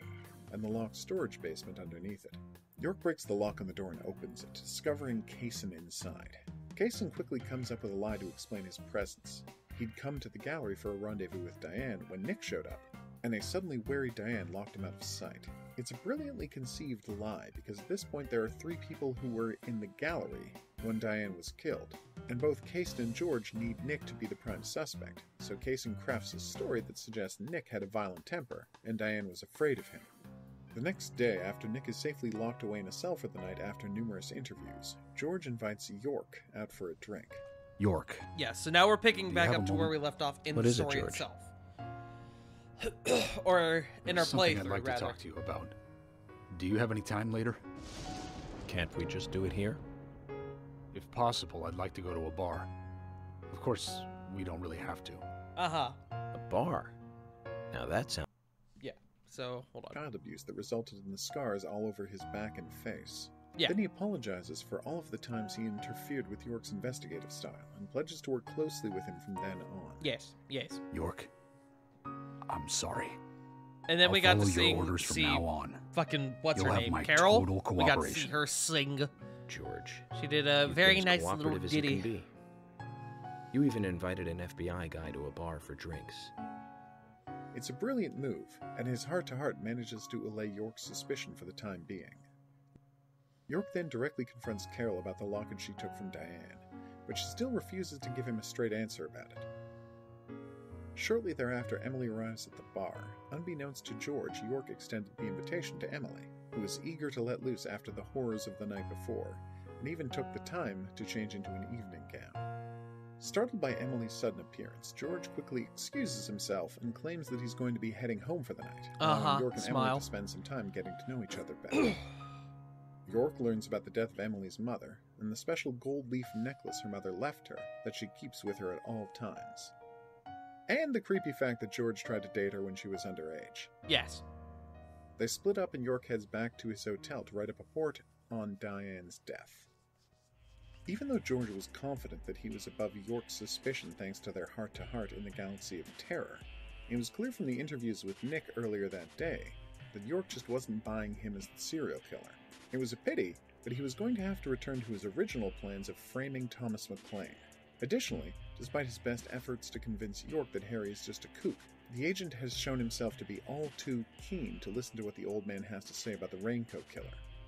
and the locked storage basement underneath it. York breaks the lock on the door and opens it, discovering Kaysen inside. Kaysen quickly comes up with a lie to explain his presence. He'd come to the gallery for a rendezvous with Diane when Nick showed up, and a suddenly wary Diane locked him out of sight. It's a brilliantly conceived lie because at this point there are 3 people who were in the gallery when Diane was killed, and both Kaysen and George need Nick to be the prime suspect, so Kaysen crafts a story that suggests Nick had a violent temper and Diane was afraid of him. The next day, after Nick is safely locked away in a cell for the night after numerous interviews, George invites York out for a drink. York. Yeah, so now we're picking back up to where we left off in the story itself. Or in our playthrough, I'd like to talk to you about. Do you have any time later? Can't we just do it here? If possible, I'd like to go to a bar. Of course, we don't really have to. Uh-huh. A bar? Now that sounds... Yeah, so, hold on. Child abuse that resulted in the scars all over his back and face. Yeah. Then he apologizes for all of the times he interfered with York's investigative style and pledges to work closely with him from then on. Yes, yes. York, I'm sorry. And then we got to see now on. Fucking, what's You'll her have name? my Carol? total We got to see cooperation. her sing. George. She did a very been as nice little cooperative as you can ditty. be. You even invited an FBI guy to a bar for drinks. It's a brilliant move, and his heart-to-heart manages to allay York's suspicion for the time being. York then directly confronts Carol about the locket she took from Diane, but she still refuses to give him a straight answer about it. Shortly thereafter, Emily arrives at the bar. Unbeknownst to George, York extended the invitation to Emily, who was eager to let loose after the horrors of the night before, and even took the time to change into an evening gown. Startled by Emily's sudden appearance, George quickly excuses himself and claims that he's going to be heading home for the night, allowing York and Emily to spend some time getting to know each other better. York learns about the death of Emily's mother, and the special gold leaf necklace her mother left her that she keeps with her at all times. And the creepy fact that George tried to date her when she was underage. Yes. They split up and York heads back to his hotel to write a report on Diane's death. Even though George was confident that he was above York's suspicion thanks to their heart-to-heart in the Galaxy of Terror, it was clear from the interviews with Nick earlier that day that York just wasn't buying him as the serial killer. It was a pity, but he was going to have to return to his original plans of framing Thomas McClane. Additionally, despite his best efforts to convince York that Harry is just a kook, the agent has shown himself to be all too keen to listen to what the old man has to say about the Raincoat Killer.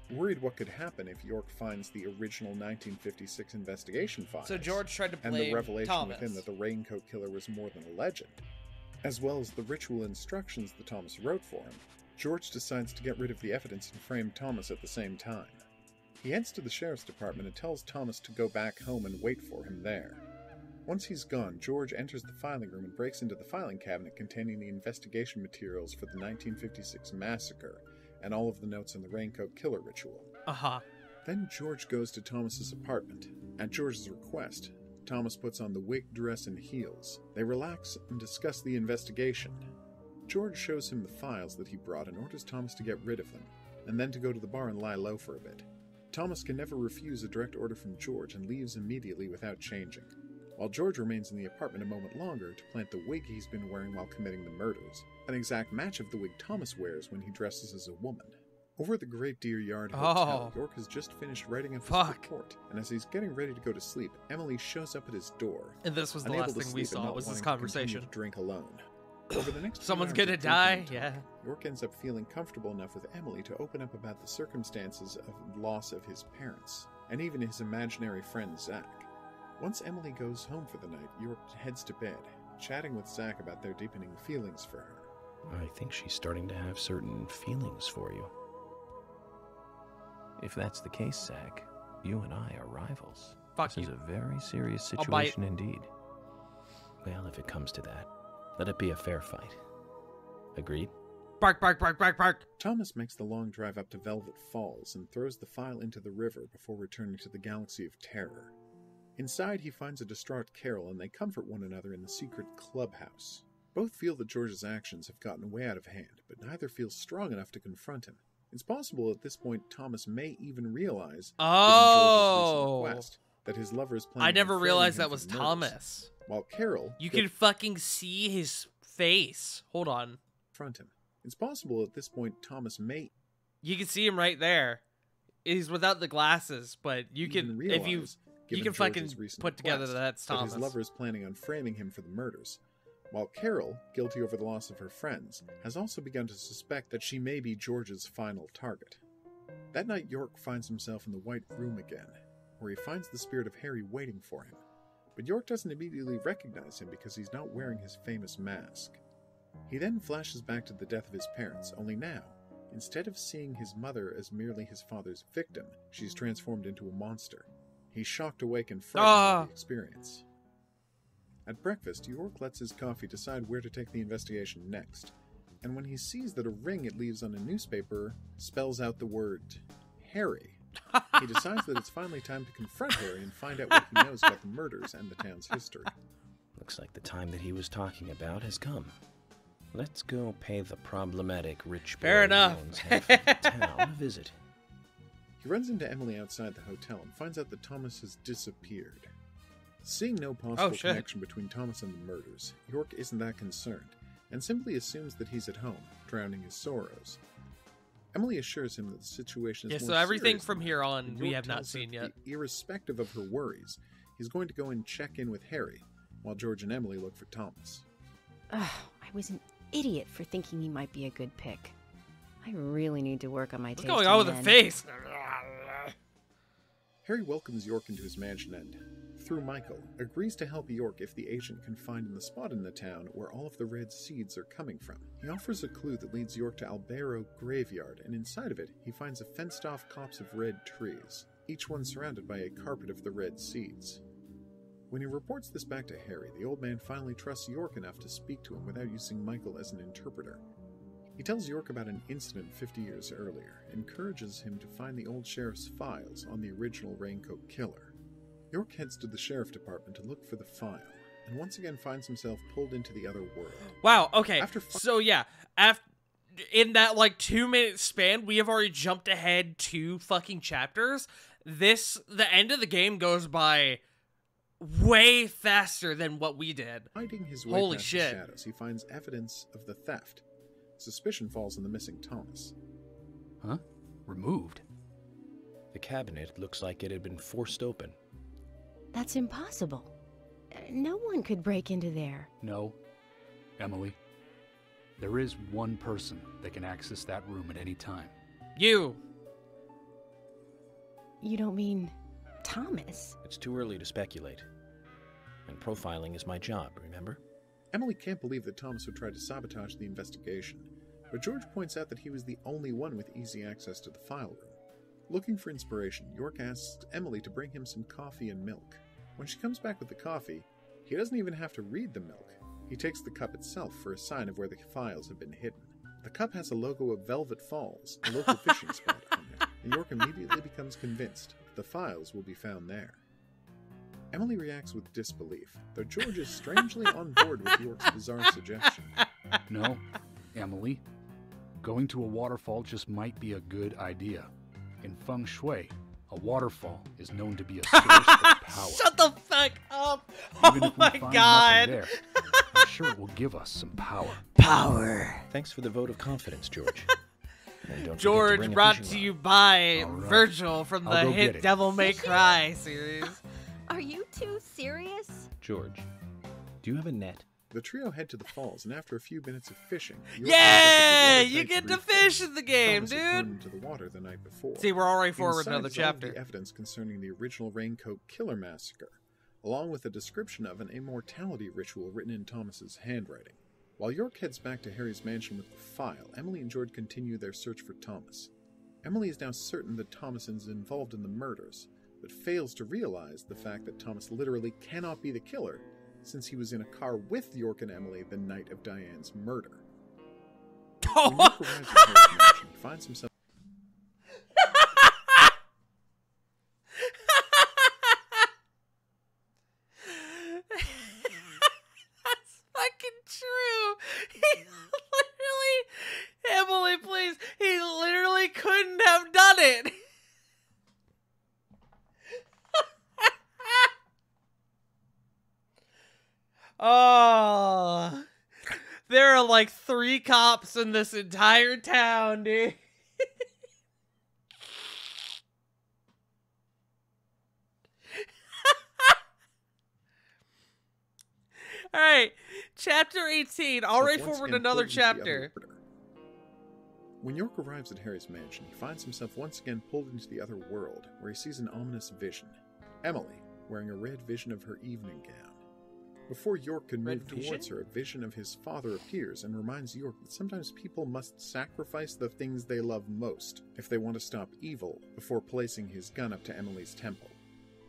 Worried what could happen if York finds the original 1956 investigation files, So George tried to blame and the revelation Thomas. within that the Raincoat Killer was more than a legend, as well as the ritual instructions that Thomas wrote for him, George decides to get rid of the evidence and frame Thomas at the same time. He heads to the sheriff's department and tells Thomas to go back home and wait for him there. Once he's gone, George enters the filing room and breaks into the filing cabinet containing the investigation materials for the 1956 massacre and all of the notes on the Raincoat Killer ritual. Then George goes to Thomas's apartment. At George's request, Thomas puts on the wig, dress, and heels. They relax and discuss the investigation. George shows him the files that he brought and orders Thomas to get rid of them, and then to go to the bar and lie low for a bit. Thomas can never refuse a direct order from George and leaves immediately without changing, while George remains in the apartment a moment longer to plant the wig he's been wearing while committing the murders, an exact match of the wig Thomas wears when he dresses as a woman. Over at the Great Deer Yard Hotel, York has just finished writing up his report, and as he's getting ready to go to sleep, Emily shows up at his door. And this was the last thing we saw, was this conversation. To drink alone. Over the next Someone's few hours gonna of die, drinking yeah. time, York ends up feeling comfortable enough with Emily to open up about the circumstances of the loss of his parents, and even his imaginary friend Zach. Once Emily goes home for the night, York heads to bed, chatting with Zach about their deepening feelings for her. I think she's starting to have certain feelings for you. If that's the case, Zach, you and I are rivals. Fuck This you. is a very serious I'll bite. situation indeed. Well, if it comes to that, let it be a fair fight. Agreed? Bark, bark, bark, bark, bark. Thomas makes the long drive up to Velvet Falls and throws the file into the river before returning to the Galaxy of Terror. Inside, he finds a distraught Carol, and they comfort one another in the secret clubhouse. Both feel that George's actions have gotten way out of hand, but neither feels strong enough to confront him. It's possible at this point Thomas may even realize, given George's recent request, that his lover is planning I never on framing realized him that for was the murders. Thomas. While Carol... You can fucking see his face. Hold on. Confront him. It's possible at this point Thomas may... You can see him right there. He's without the glasses, but you can, if you can fucking put together that that's Thomas. His lover is planning on framing him for the murders. While Carol, guilty over the loss of her friends, has also begun to suspect that she may be George's final target. That night, York finds himself in the White Room again, where he finds the spirit of Harry waiting for him. But York doesn't immediately recognize him because he's not wearing his famous mask. He then flashes back to the death of his parents, only now, instead of seeing his mother as merely his father's victim, she's transformed into a monster. He's shocked awake and frightened by the experience. At breakfast, York lets his coffee decide where to take the investigation next, and when he sees that a ring it leaves on a newspaper spells out the word Harry, he decides that it's finally time to confront Harry and find out what he knows about the murders and the town's history. Looks like the time that he was talking about has come. Let's go pay the problematic rich boy Fair enough. who owns half of the town a visit. He runs into Emily outside the hotel and finds out that Thomas has disappeared. Seeing no possible connection between Thomas and the murders, York isn't that concerned, and simply assumes that he's at home, drowning his sorrows. Emily assures him that the situation is more so everything serious from than here that, on and we York have not tells her seen that yet. Irrespective of her worries, he's going to go and check in with Harry, while George and Emily look for Thomas. Ugh, I was an idiot for thinking he might be a good pick. I really need to work on my taste. What's going on with the face? Harry welcomes York into his mansion and, through Michael, agrees to help York if the agent can find him the spot in the town where all of the red seeds are coming from. He offers a clue that leads York to Albero Graveyard, and inside of it, he finds a fenced-off copse of red trees, each one surrounded by a carpet of the red seeds. When he reports this back to Harry, the old man finally trusts York enough to speak to him without using Michael as an interpreter. He tells York about an incident 50 years earlier, and encourages him to find the old sheriff's files on the original Raincoat Killer. York heads to the sheriff department to look for the file, and once again finds himself pulled into the other world. Wow, okay. So yeah, in that like 2-minute span, we have already jumped ahead 2 fucking chapters. The end of the game goes by way faster than what we did. Hiding his way Holy past shit. the shadows, he finds evidence of the theft. Suspicion falls on the missing Thomas. Huh? Removed? The cabinet looks like it had been forced open. That's impossible. No one could break into there. No, Emily. There is one person that can access that room at any time. You. You don't mean Thomas? It's too early to speculate. And profiling is my job, remember? Emily can't believe that Thomas would try to sabotage the investigation, but George points out that he was the only one with easy access to the file room. Looking for inspiration, York asks Emily to bring him some coffee and milk. When she comes back with the coffee, he doesn't even have to read the milk. He takes the cup itself for a sign of where the files have been hidden. The cup has a logo of Velvet Falls, a local fishing spot, on it, and York immediately becomes convinced that the files will be found there. Emily reacts with disbelief, though George is strangely on board with York's bizarre suggestion. No, Emily. Going to a waterfall just might be a good idea. In feng shui, a waterfall is known to be a source of power. Shut the fuck up! Even Oh if we my find god! nothing there, I'm sure it will give us some power. Power. Thanks for the vote of confidence, George. And don't George, forget to bring a brought fishing to rod. you by All right. Virgil from I'll the go get hit it. Devil May Cry series. Are you two serious? George, do you have a net? The trio head to the falls, and after a few minutes of fishing, York Yeah! finds out that the You water get to tank fish in the game, Thomas had thrown dude! into the water the night before. See, we're already forward Inside another is all of chapter. the evidence concerning the original Raincoat Killer massacre, along with a description of an immortality ritual written in Thomas's handwriting. While York heads back to Harry's mansion with the file, Emily and George continue their search for Thomas. Emily is now certain that Thomas is involved in the murders, but fails to realize the fact that Thomas literally cannot be the killer, since he was in a car with York and Emily the night of Diane's murder. When York arrives at Harry's mansion, he finds himself... That's fucking true. He literally... Emily, please. He literally couldn't have done it. Oh, there are like 3 cops in this entire town, dude. All right, chapter 18. I'll write forward another chapter. When York arrives at Harry's mansion, he finds himself once again pulled into the other world, where he sees an ominous vision. Emily, wearing a red vision of her evening gown. Before York can move towards her, a vision of his father appears and reminds York that sometimes people must sacrifice the things they love most if they want to stop evil, before placing his gun up to Emily's temple.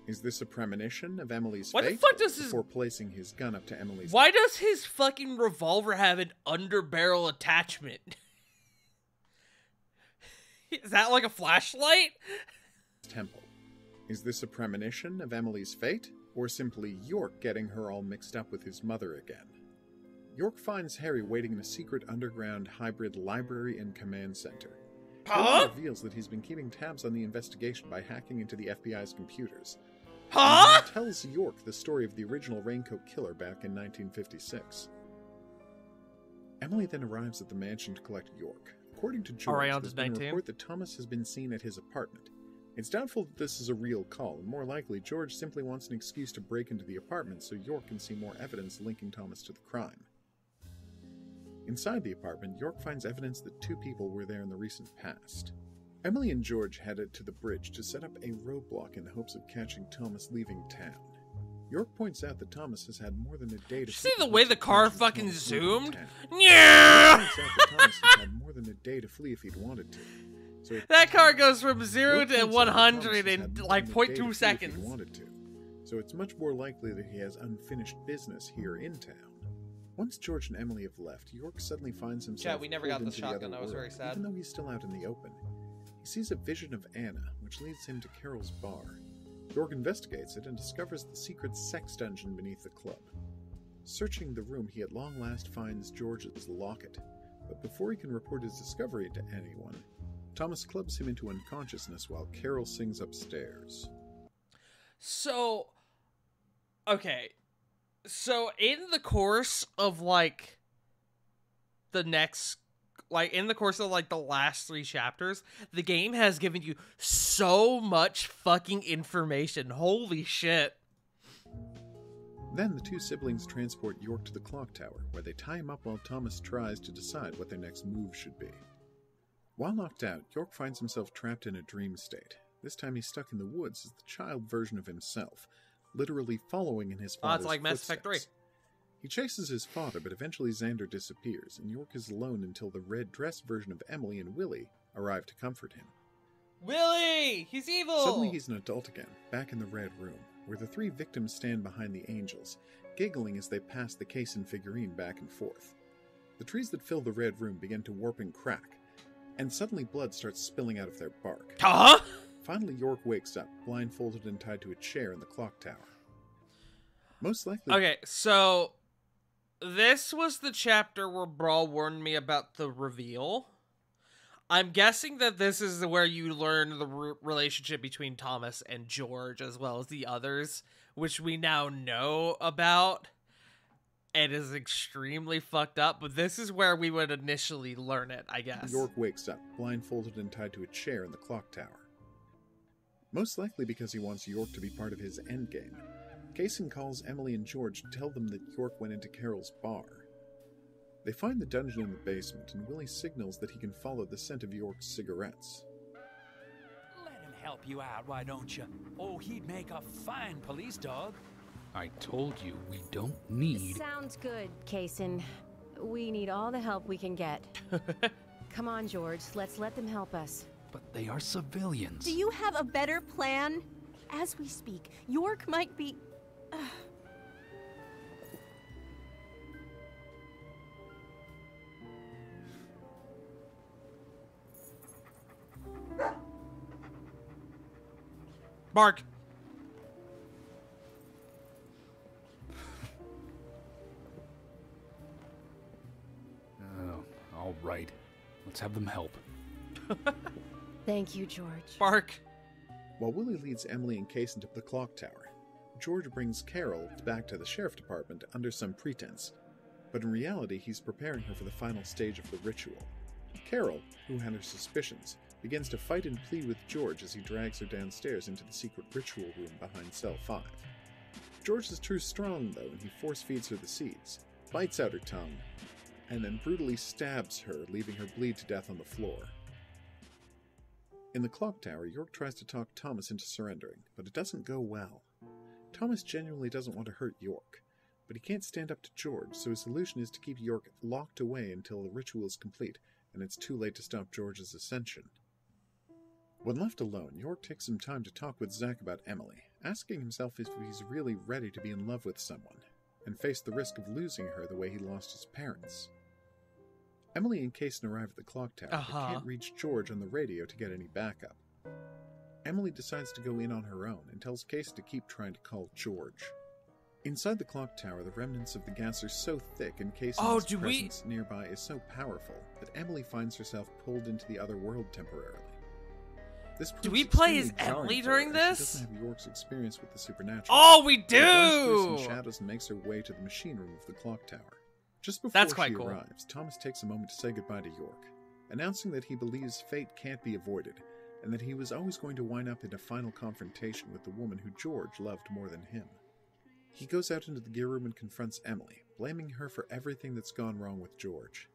Is this a premonition of Emily's fate? Why the fuck does his... Before placing his gun up to Emily's... Why does his fucking revolver have an underbarrel attachment? Is that like a flashlight? Temple. Is this a premonition of Emily's fate? Or simply York getting her all mixed up with his mother again? York finds Harry waiting in a secret underground hybrid library and command center. Harry reveals that he's been keeping tabs on the investigation by hacking into the FBI's computers. And he tells York the story of the original Raincoat Killer back in 1956. Emily then arrives at the mansion to collect York. According to George, there's been a report that Thomas has been seen at his apartment. It's doubtful that this is a real call, and more likely, George simply wants an excuse to break into the apartment so York can see more evidence linking Thomas to the crime. Inside the apartment, York finds evidence that 2 people were there in the recent past. Emily and George headed to the bridge to set up a roadblock in the hopes of catching Thomas leaving town. York points out that Thomas has had more than a day to... See the way the car fucking zoomed? Yeah! Thomas has had more than a day to flee if he'd wanted to. So that car goes from 0 to 100 in like 0.2 seconds. So it's much more likely that he has unfinished business here in town. Once George and Emily have left, York suddenly finds himself we never got the into shotgun. other That was world, very sad. even though he's still out in the open. He sees a vision of Anna, which leads him to Carol's bar. York investigates it and discovers the secret sex dungeon beneath the club. Searching the room, he at long last finds George's locket, but before he can report his discovery to anyone, Thomas clubs him into unconsciousness while Carol sings upstairs. So, okay. So, in the course of, like, the next, like, in the course of, like, the last 3 chapters, the game has given you so much fucking information. Holy shit. Then the 2 siblings transport York to the clock tower, where they tie him up while Thomas tries to decide what their next move should be. While knocked out, York finds himself trapped in a dream state. This time he's stuck in the woods as the child version of himself, literally following in his father's it's like Mass Effect 3. He chases his father, but eventually Xander disappears, and York is alone until the red dress version of Emily and Willie arrive to comfort him. Willie! He's evil! Suddenly he's an adult again, back in the red room, where the 3 victims stand behind the angels, giggling as they pass the case and figurine back and forth. The trees that fill the red room begin to warp and crack, and suddenly blood starts spilling out of their bark. Finally, York wakes up, blindfolded and tied to a chair in the clock tower. Most likely... Okay, so this was the chapter where Brawl warned me about the reveal. I'm guessing that this is where you learn the relationship between Thomas and George, as well as the others, which we now know about. It is extremely fucked up, but this is where we would initially learn it, I guess. York wakes up, blindfolded and tied to a chair in the clock tower. Most likely because he wants York to be part of his endgame. Kaysen calls Emily and George to tell them that York went into Carol's bar. They find the dungeon in the basement, and Willie signals that he can follow the scent of York's cigarettes. Let him help you out, why don't you? Oh, he'd make a fine police dog. I told you we don't need... Sounds good, Kaysen. We need all the help we can get. Come on, George. Let's let them help us. But they are civilians. Do you have a better plan? As we speak, York might be... Mark! All right. Let's have them help. Thank you, George. Mark! While Willie leads Emily and Case into the clock tower, George brings Carol back to the sheriff department under some pretense, but in reality he's preparing her for the final stage of the ritual. Carol, who had her suspicions, begins to fight and plead with George as he drags her downstairs into the secret ritual room behind cell 5. George is too strong, though, and he force-feeds her the seeds, bites out her tongue, and then brutally stabs her, leaving her bleed to death on the floor. In the clock tower, York tries to talk Thomas into surrendering, but it doesn't go well. Thomas genuinely doesn't want to hurt York, but he can't stand up to George, so his solution is to keep York locked away until the ritual is complete, and it's too late to stop George's ascension. When left alone, York takes some time to talk with Zack about Emily, asking himself if he's really ready to be in love with someone, and face the risk of losing her the way he lost his parents. Emily and Kaysen arrive at the clock tower, but can't reach George on the radio to get any backup. Emily decides to go in on her own and tells Kaysen to keep trying to call George. Inside the clock tower, the remnants of the gas are so thick and Kaysen's presence nearby is so powerful that Emily finds herself pulled into the other world temporarily. Do we play as Emily during this? She doesn't have York's experience with the supernatural. Oh, we do! She runs through some shadows and makes her way to the machine room of the clock tower. Just before she arrives, Thomas takes a moment to say goodbye to York, announcing that he believes fate can't be avoided, and that he was always going to wind up in a final confrontation with the woman who George loved more than him. He goes out into the gear room and confronts Emily, blaming her for everything that's gone wrong with George.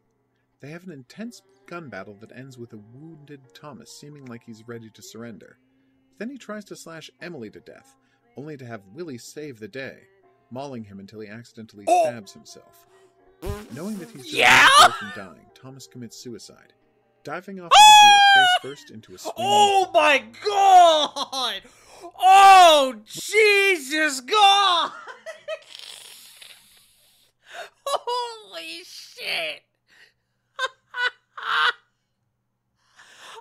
They have an intense gun battle that ends with a wounded Thomas seeming like he's ready to surrender. But then he tries to slash Emily to death, only to have Willie save the day, mauling him until he accidentally stabs himself. Knowing that he's just from dying, Thomas commits suicide, diving off of the gear face first into a swinging... Oh my god! Oh, Jesus God! Holy shit!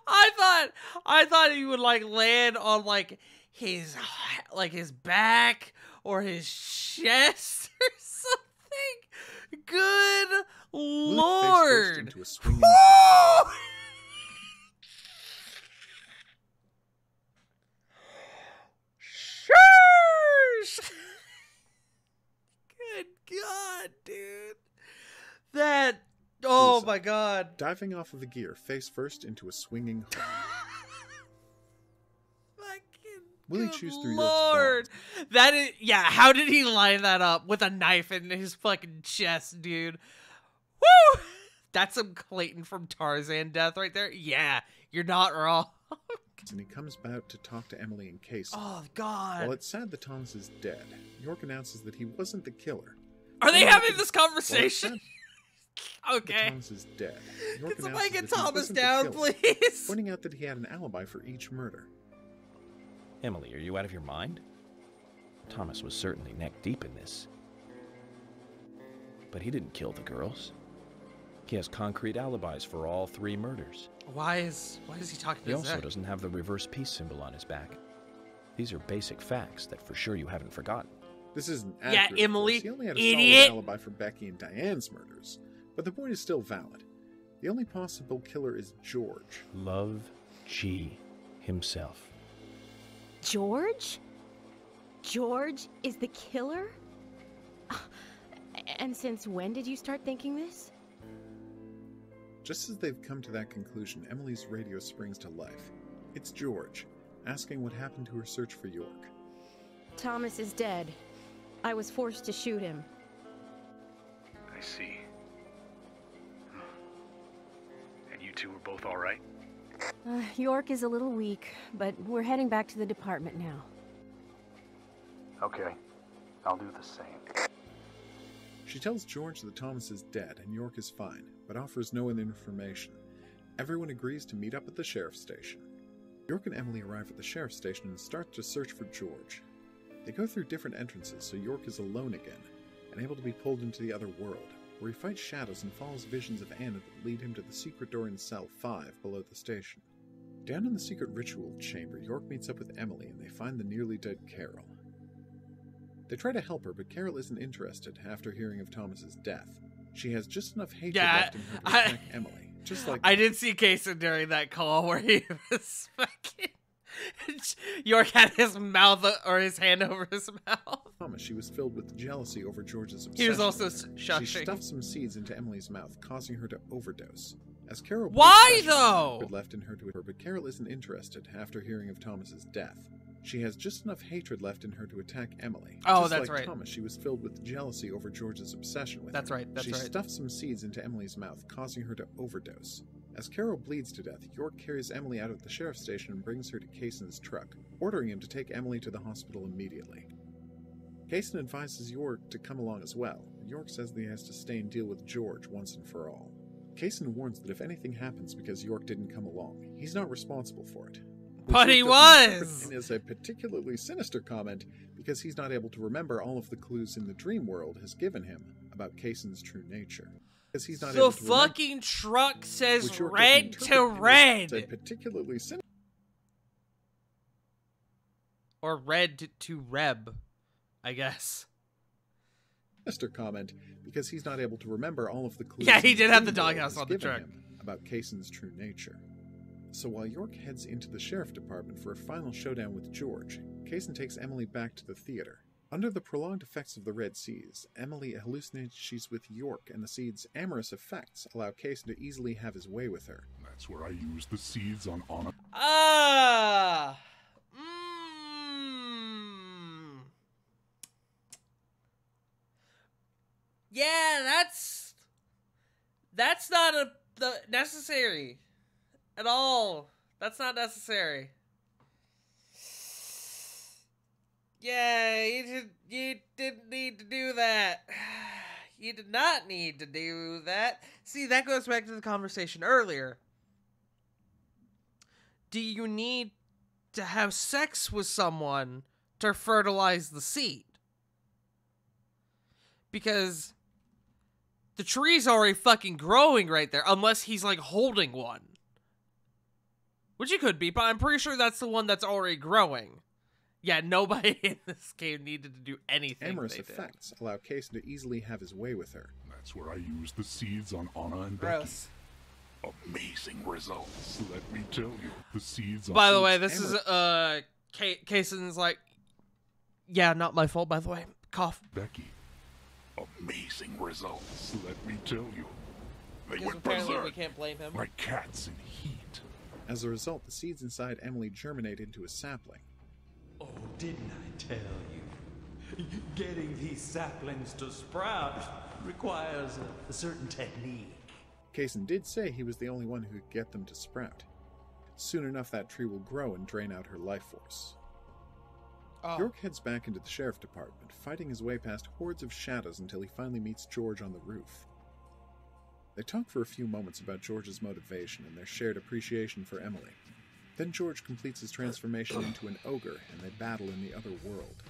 I thought he would like land on like his back or his chest or something. Good Lord! Into a swinging Good God, dude. That... Oh my God. Diving off of the gear face first into a swinging hole. Willie chews through Lord. York's That is... Yeah, how did he line that up with a knife in his fucking chest, dude? Woo! That's some Clayton from Tarzan death right there. Yeah, you're not wrong. And he comes back to talk to Emily and Case. Oh, God. While it's sad that Thomas is dead, York announces that he wasn't the killer. Are they having this conversation? Okay. Thomas is dead. Can somebody get Thomas down, please? Pointing out that he had an alibi for each murder. Emily, are you out of your mind? Thomas was certainly neck deep in this. But he didn't kill the girls. He has concrete alibis for all 3 murders. Why is he talking to He also Zack? doesn't have the reverse peace symbol on his back. These are basic facts that for sure you haven't forgotten. This isn't Yeah, accurate, Emily, he only had a idiot. solid alibi for Becky and Diane's murders, but the point is still valid. The only possible killer is George. Love G himself. George? George is the killer? And since when did you start thinking this? Just as they've come to that conclusion, Emily's radio springs to life. It's George, asking what happened to her search for York. Thomas is dead. I was forced to shoot him. I see. And you two were both all right? York is a little weak, but we're heading back to the department now. Okay. I'll do the same. She tells George that Thomas is dead and York is fine, but offers no information. Everyone agrees to meet up at the sheriff's station. York and Emily arrive at the sheriff's station and start to search for George. They go through different entrances, so York is alone again, and able to be pulled into the other world, where he fights shadows and follows visions of Anna that lead him to the secret door in cell 5 below the station. Down in the secret ritual chamber, York meets up with Emily and they find the nearly dead Carol. They try to help her, but Carol isn't interested after hearing of Thomas's death. She has just enough hatred left in her to attack Emily, just like... I did see Kason during that call where he was fucking... York had his mouth or his hand over his mouth. Thomas, she was filled with jealousy over George's obsession. He was also shushing. She stuffed some seeds into Emily's mouth, causing her to overdose. As Carol, why though? Left in her to her, but Carol isn't interested after hearing of Thomas's death. She has just enough hatred left in her to attack Emily. Oh, just that's like right. Thomas, she was filled with jealousy over George's obsession with That's her. right. That's she right. She stuffed some seeds into Emily's mouth, causing her to overdose. As Carol bleeds to death, York carries Emily out of the sheriff's station and brings her to Kason's truck, ordering him to take Emily to the hospital immediately. Kason advises York to come along as well, and York says that he has to stay and deal with George once and for all. Kason warns that if anything happens because York didn't come along, he's not responsible for it. But he was! And is a particularly sinister comment because he's not able to remember all of the clues in the dream world has given him about Kason's true nature. He's not able to fucking truck says red to red. A particularly sinister or red to reb, I guess. Sinister comment because he's not able to remember all of the clues. Yeah, he did have the doghouse on the truck about Kason's true nature. So while York heads into the sheriff department for a final showdown with George, Kason takes Emily back to the theater. Under the prolonged effects of the Red Seas, Emily hallucinates she's with York, and the seeds' amorous effects allow Kason to easily have his way with her. That's where I use the seeds on Anna. Yeah, that's not necessary at all. That's not necessary. Yeah, you didn't need to do that. You did not need to do that. See, that goes back to the conversation earlier. Do you need to have sex with someone to fertilize the seed? Because the tree's already fucking growing right there, unless he's like holding one. Which he could be, but I'm pretty sure that's the one that's already growing. Yeah, nobody in this game needed to do anything. Amorous effects allow Kason to easily have his way with her. That's where I use the seeds on Anna and Gross. Becky. Amazing results, let me tell you. The seeds on... By the way, this is, Kason's like, yeah, not my fault, by the way. Cough. Becky. Amazing results, let me tell you. They because went apparently berserk, we can't blame him. like cats in heat. As a result, the seeds inside Emily germinate into a sapling. Oh, didn't I tell you? Getting these saplings to sprout requires a certain technique. Kason did say he was the only one who could get them to sprout. Soon enough, that tree will grow and drain out her life force. Oh. York heads back into the sheriff department, fighting his way past hordes of shadows until he finally meets George on the roof. They talk for a few moments about George's motivation and their shared appreciation for Emily. Then George completes his transformation into an ogre, and they battle in the other world.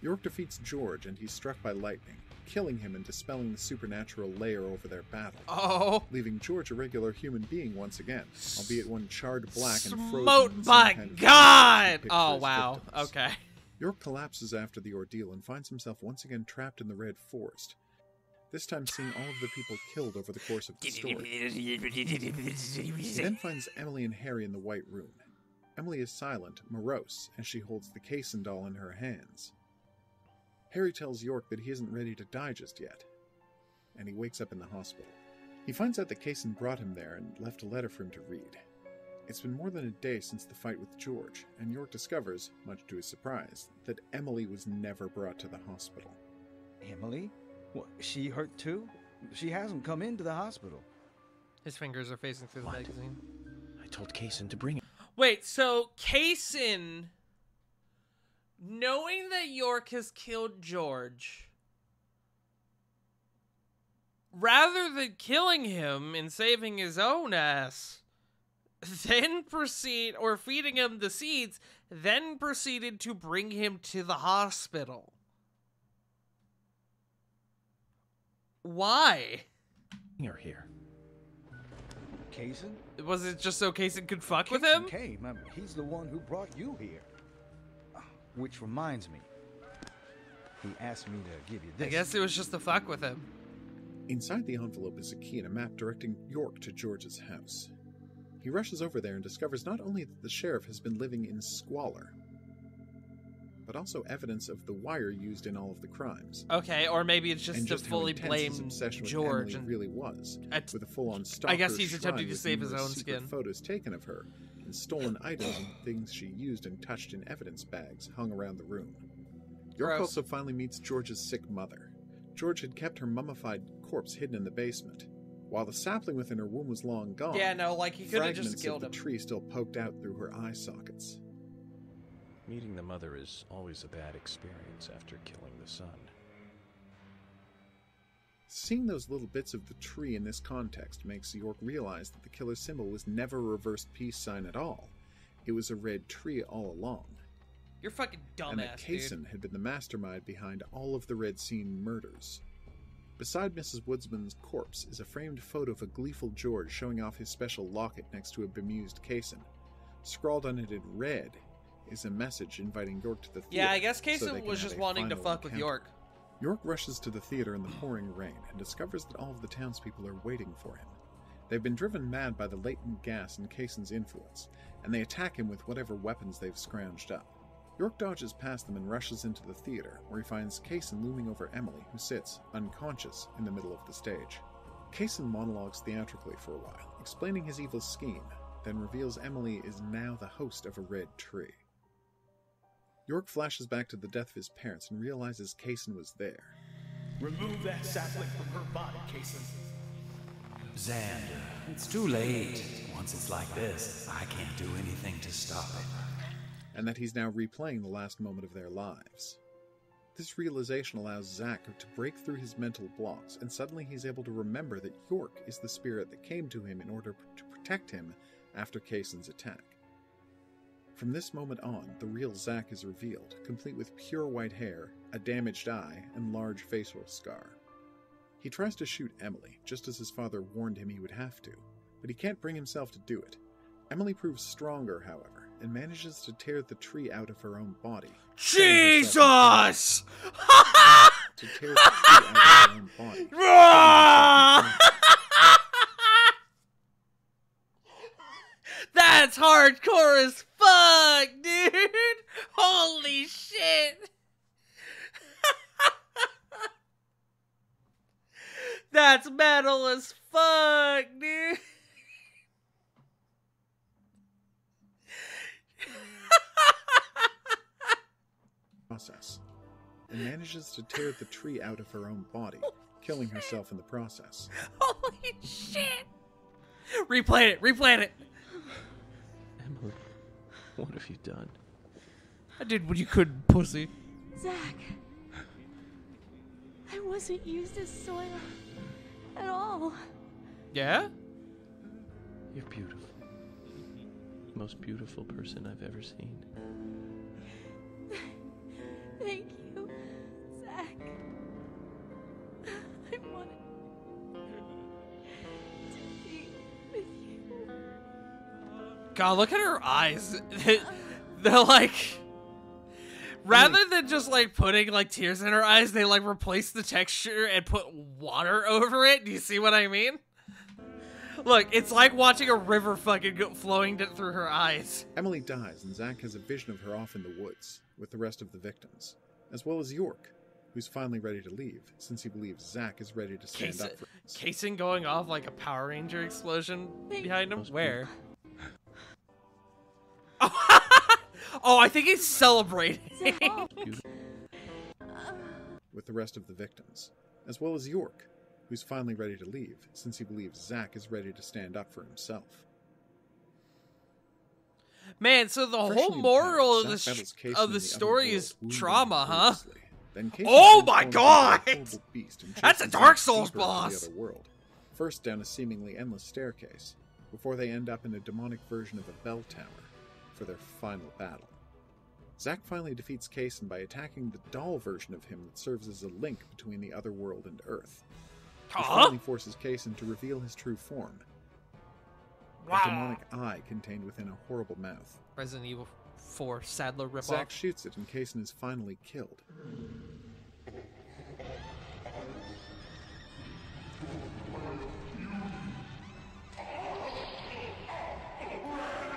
York defeats George, and he's struck by lightning, killing him and dispelling the supernatural layer over their battle, leaving George a regular human being once again, albeit one charred black and frozen. Smote by God! Oh, wow. Okay. York collapses after the ordeal and finds himself once again trapped in the Red Forest, this time seeing all of the people killed over the course of the story. He then finds Emily and Harry in the White Room. Emily is silent, morose, as she holds the Kason doll in her hands. Harry tells York that he isn't ready to die just yet, and he wakes up in the hospital. He finds out that Kason brought him there and left a letter for him to read. It's been more than a day since the fight with George, and York discovers, much to his surprise, that Emily was never brought to the hospital. Emily? What, she hurt too? She hasn't come into the hospital. His fingers are facing through the magazine. I told Kason to bring it. Wait, so Kason, knowing that York has killed George, rather than killing him and saving his own ass, then feeding him the seeds, then proceeded to bring him to the hospital. Why? You're here. Kaysen? Was it just so Kaysen could fuck with him? Came. He's the one who brought you here. Which reminds me, he asked me to give you this. I guess it was just to fuck with him. Inside the envelope is a key and a map directing York to George's house. He rushes over there and discovers not only that the sheriff has been living in squalor, but also evidence of the wire used in all of the crimes. Okay, or maybe it's just to how fully intense blame his obsession with George. Emily really was, with a full-on stalker I guess he's attempting shrine to with save his numerous own secret skin. photos taken of her, and stolen items and things she used and touched in evidence bags hung around the room. York Gross. also finally meets George's sick mother. George had kept her mummified corpse hidden in the basement. While the sapling within her womb was long gone, Yeah, no, like, he could have just fragments killed of him. the tree still poked out through her eye sockets. Meeting the mother is always a bad experience after killing the son. Seeing those little bits of the tree in this context makes York realize that the killer's symbol was never a reversed peace sign at all. It was a red tree all along. You're fucking And that dumbass, dude. Kaysen had been the mastermind behind all of the Red Scene murders. Beside Mrs. Woodsman's corpse is a framed photo of a gleeful George showing off his special locket next to a bemused Kaysen. Scrawled on it in red is a message inviting York to the theater. Yeah, I guess so they Kaysen can was have just a wanting to final fuck with encounter. York. York rushes to the theater in the pouring rain and discovers that all of the townspeople are waiting for him. They've been driven mad by the latent gas and Kaysen's influence, and they attack him with whatever weapons they've scrounged up. York dodges past them and rushes into the theater, where he finds Kaysen looming over Emily, who sits, unconscious, in the middle of the stage. Kaysen monologues theatrically for a while, explaining his evil scheme, then reveals Emily is now the host of a red tree. York flashes back to the death of his parents and realizes Kaysen was there. Remove that sapling from her body, Kaysen. Xander, it's too late. Once it's like this, I can't do anything to stop it. And that he's now replaying the last moment of their lives. This realization allows Zack to break through his mental blocks, and suddenly he's able to remember that York is the spirit that came to him in order to protect him after Kaysen's attack. From this moment on, the real Zack is revealed, complete with pure white hair, a damaged eye, and large facial scar. He tries to shoot Emily, just as his father warned him he would have to, but he can't bring himself to do it. Emily proves stronger, however, and manages to tear the tree out of her own body. Jesus! To tear the tree out of her own body. That's hardcore as fuck, dude! Holy shit! That's metal as fuck, dude! Process, and manages to tear the tree out of her own body, killing herself in the process. Holy shit! Replant it! Emily, what have you done? I did what you couldn't, pussy. Zack, I wasn't used as soil at all. Yeah? You're beautiful. Most beautiful person I've ever seen. Thank you, Zack. I wanted to be with you. God, look at her eyes. They're like... Rather than just, like, putting, like, tears in her eyes, they, like, replace the texture and put water over it. Do you see what I mean? Look, it's like watching a river fucking flowing through her eyes. Emily dies, and Zack has a vision of her off in the woods, with the rest of the victims, as well as York, who's finally ready to leave, since he believes Zack is ready to stand up for him. Kaysen going off like a Power Ranger explosion behind him? Where? Oh, I think he's celebrating. With the rest of the victims, as well as York, who's finally ready to leave, since he believes Zack is ready to stand up for himself. Man, so the whole moral of the story is trauma, huh? Oh my god! That's a Dark Souls boss! First down a seemingly endless staircase, before they end up in a demonic version of a bell tower for their final battle. Zack finally defeats Kaysen by attacking the doll version of him that serves as a link between the other world and Earth. Which finally forces Kaysen to reveal his true form. A demonic eye contained within a horrible mouth. Resident Evil 4 Sadler ripoff. Zack shoots it and Kaysen is finally killed.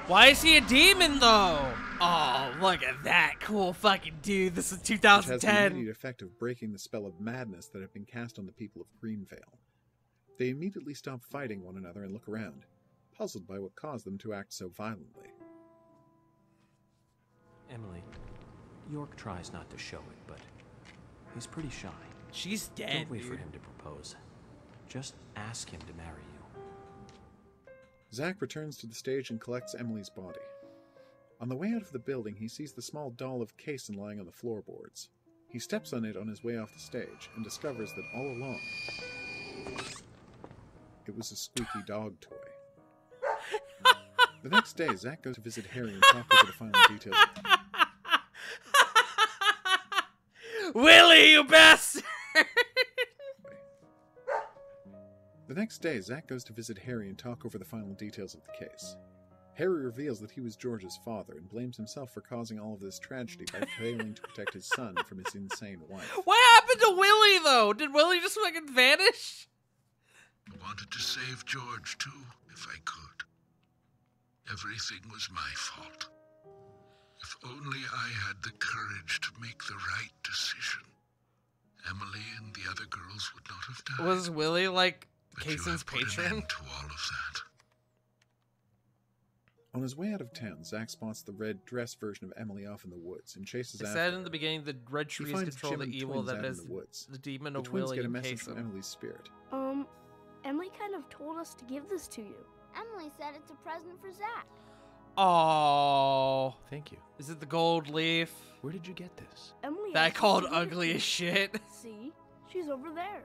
Why is he a demon, though? Oh, look at that cool fucking dude. This is 2010. Which has the immediate effect of breaking the spell of madness that had been cast on the people of Greenvale. They immediately stop fighting one another and look around, puzzled by what caused them to act so violently. Emily, York tries not to show it, but he's pretty shy. She's dead, Don't wait dude. for him to propose. Just ask him to marry you. Zack returns to the stage and collects Emily's body. On the way out of the building, he sees the small doll of Kaysen lying on the floorboards. He steps on it on his way off the stage and discovers that all along, it was a squeaky dog toy. The next day, Zack goes to visit Harry and talk over the final details. Willie, you bastard! The next day, Zack goes to visit Harry and talk over the final details of the case. Harry reveals that he was George's father and blames himself for causing all of this tragedy by failing to protect his son from his insane wife. What happened to Willie, though? Did Willie just fucking vanish? I wanted to save George, too, if I could. Everything was my fault. If only I had the courage to make the right decision, Emily and the other girls would not have died. Was Willie, like, But Kaysen's patron? an end to all of that. On his way out of town, Zack spots the red dress version of Emily off in the woods and chases It after said her. in the beginning the red He trees finds control Jim the and evil twins that out in is the woods. the demon The of twins Willie get a and message from Kaysen. Emily's spirit. Emily kind of told us to give this to you. Emily said it's a present for Zack. Oh, thank you. Is it the gold leaf? Where did you get this? Emily That asked us called to give it ugly to as shit. See? She's over there.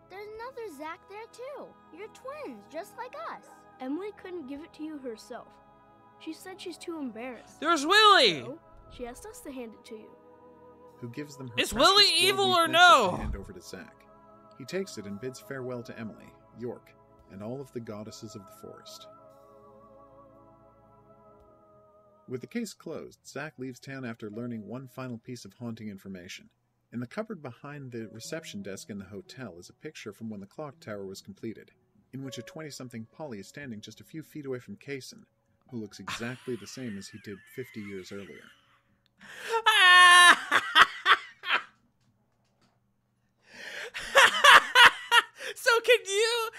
There's another Zack there too. You're twins, just like us. Emily couldn't give it to you herself. She said she's too embarrassed. There's Willie! So, she asked us to hand it to you. Who gives them her Is precious Willie gold evil leaf or necklace no? to hand over to Zack. He takes it and bids farewell to Emily, York, and all of the goddesses of the forest. With the case closed, Zack leaves town after learning one final piece of haunting information. In the cupboard behind the reception desk in the hotel is a picture from when the clock tower was completed, in which a 20-something Polly is standing just a few feet away from Kaysen, who looks exactly the same as he did 50 years earlier. So can you,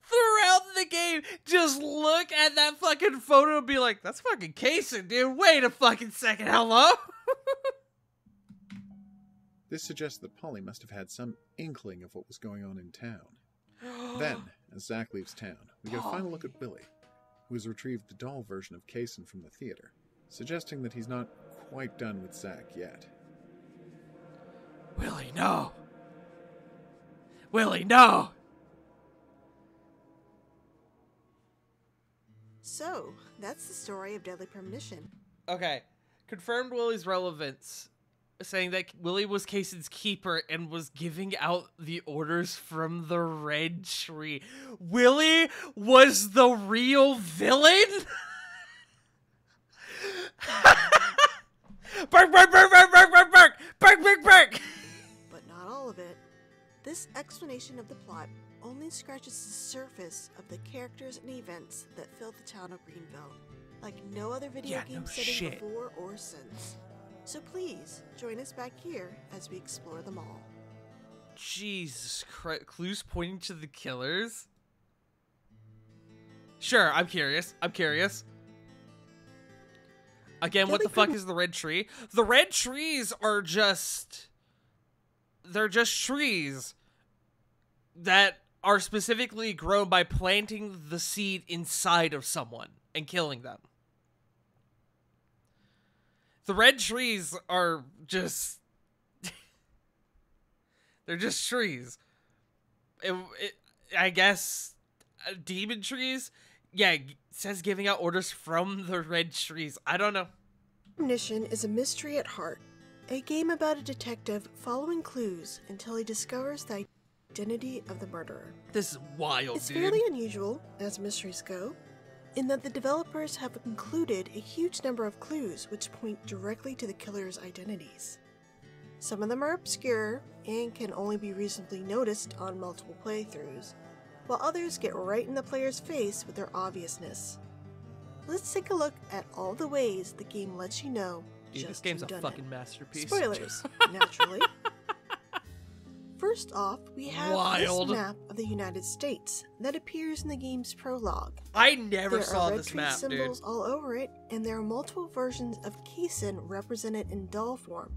throughout the game, just look at that fucking photo and be like, that's fucking Kaysen, dude. Wait a fucking second. Hello? This suggests that Polly must have had some inkling of what was going on in town. Then, as Zack leaves town, we get a final look at Billy, who has retrieved the doll version of Kaysen from the theater, suggesting that he's not quite done with Zack yet. Willie, no. Willie, no. So, that's the story of Deadly Premonition. Okay. Confirmed Willie's relevance, saying that Willie was Kaysen's keeper and was giving out the orders from the red tree. Willie was the real villain? Bark, bark, bark, bark, bark, bark, bark, bark, bark, bark. But not all of it. This explanation of the plot only scratches the surface of the characters and events that fill the town of Greenville, like no other video game setting before or since. So please, join us back here as we explore them all. Jesus Christ. Clues pointing to the killers? Sure, I'm curious. Again, what the fuck is the red tree? The red trees are just... They're just trees that are specifically grown by planting the seed inside of someone and killing them. The red trees are just... they're just trees. I guess demon trees? Yeah, says giving out orders from the red trees. I don't know. Premonition is a mystery at heart. A game about a detective following clues until he discovers the identity of the murderer. This is wild, It's dude. fairly unusual, as mysteries go, in that the developers have included a huge number of clues which point directly to the killer's identities. Some of them are obscure and can only be reasonably noticed on multiple playthroughs, while others get right in the player's face with their obviousness. Let's take a look at all the ways the game lets you know Dude, just this game's who a done fucking it. masterpiece. Spoilers, naturally. First off, we have Wild. this map of the United States that appears in the game's prologue. I never There saw are red this tree map, symbols dude. all over it, and there are multiple versions of Keysen represented in doll form.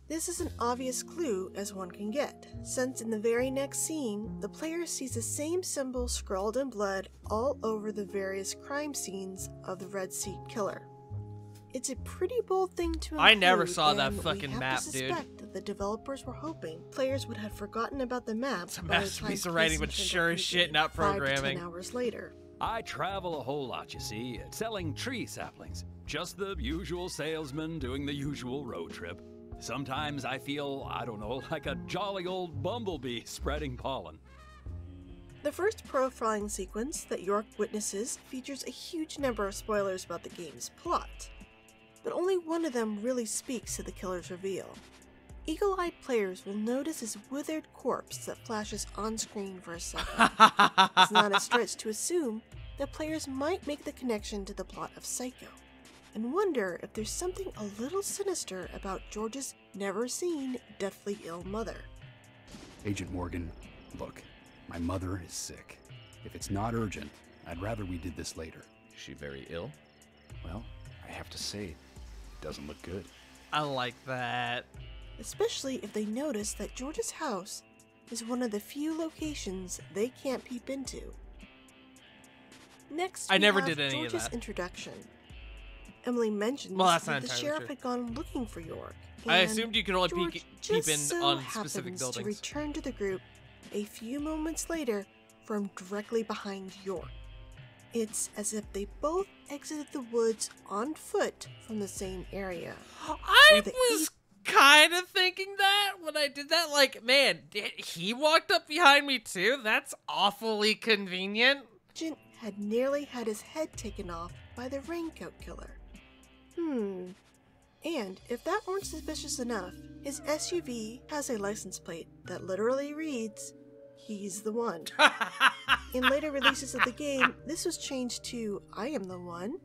This is an obvious clue as one can get, since in the very next scene, the player sees the same symbol scrawled in blood all over the various crime scenes of the Red Seed Killer. It's a pretty bold thing to include, I never saw that and fucking we have map, to dude. suspect that the developers were hoping players would have forgotten about the map. It's a by the time masterpiece of writing, Keysen but turned sure up as in shit game not 5 to programming. 10 hours later. I travel a whole lot, you see, selling tree saplings. Just the usual salesman doing the usual road trip. Sometimes I feel, I don't know, like a jolly old bumblebee spreading pollen. The first profiling sequence that York witnesses features a huge number of spoilers about the game's plot, but only one of them really speaks to the killer's reveal. Eagle-eyed players will notice his withered corpse that flashes on screen for a second. It's not a stretch to assume that players might make the connection to the plot of Psycho, and wonder if there's something a little sinister about George's never-seen, deathly ill mother. Agent Morgan, look, my mother is sick. If it's not urgent, I'd rather we did this later. Is she very ill? Well, I have to say, it doesn't look good. I like that. Especially if they notice that George's house is one of the few locations they can't peep into. Next, I we never have did any of George's that. introduction. Emily mentions Well, that's that not the entirely sheriff true. had gone looking for York. I and assumed you could only George peek just in so on happens specific to buildings. return to the group a few moments later from directly behind York. It's as if they both exited the woods on foot from the same area. I was kind of thinking that when I did that. Like, man, he walked up behind me too? That's awfully convenient. Agent had nearly had his head taken off by the raincoat killer. And if that weren't suspicious enough, his SUV has a license plate that literally reads, "He's the one." In later releases of the game, this was changed to "I am the one,"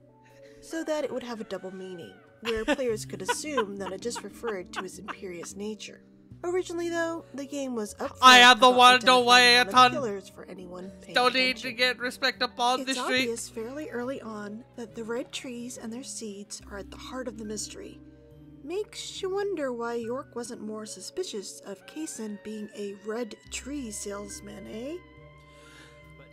so that it would have a double meaning, where players could assume that it just referred to his imperious nature. Originally, though, the game was upfront I am the about one, don't identifying weigh a one of the ton. killers for anyone paying Don't need attention. to get respect up on the It's street. obvious fairly early on that the red trees and their seeds are at the heart of the mystery. Makes you wonder why York wasn't more suspicious of Kaysen being a red tree salesman, eh?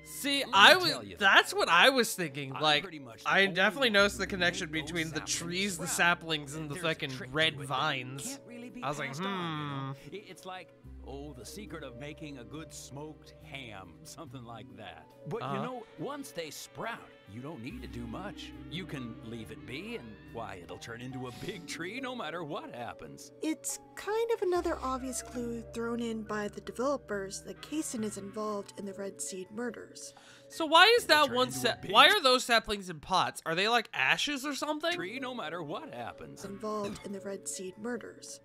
See, me I tell was. you, That's what I was thinking. I'm Like, pretty much the I only definitely one noticed who the connection knows between the saplings trees, the sprout. saplings, and the There's a fucking trick red to it that vines. can't really be I was like, passed on, you know? It's like, oh, the secret of making a good smoked ham, something like that. But you know, once they sprout, you don't need to do much. You can leave it be, and why, it'll turn into a big tree no matter what happens. It's kind of another obvious clue thrown in by the developers that Kaysen is involved in the Red Seed murders. So why is that turn one into a set? big Why are those saplings in pots? Are they like ashes or something? Tree no matter what happens. Involved in the Red Seed murders.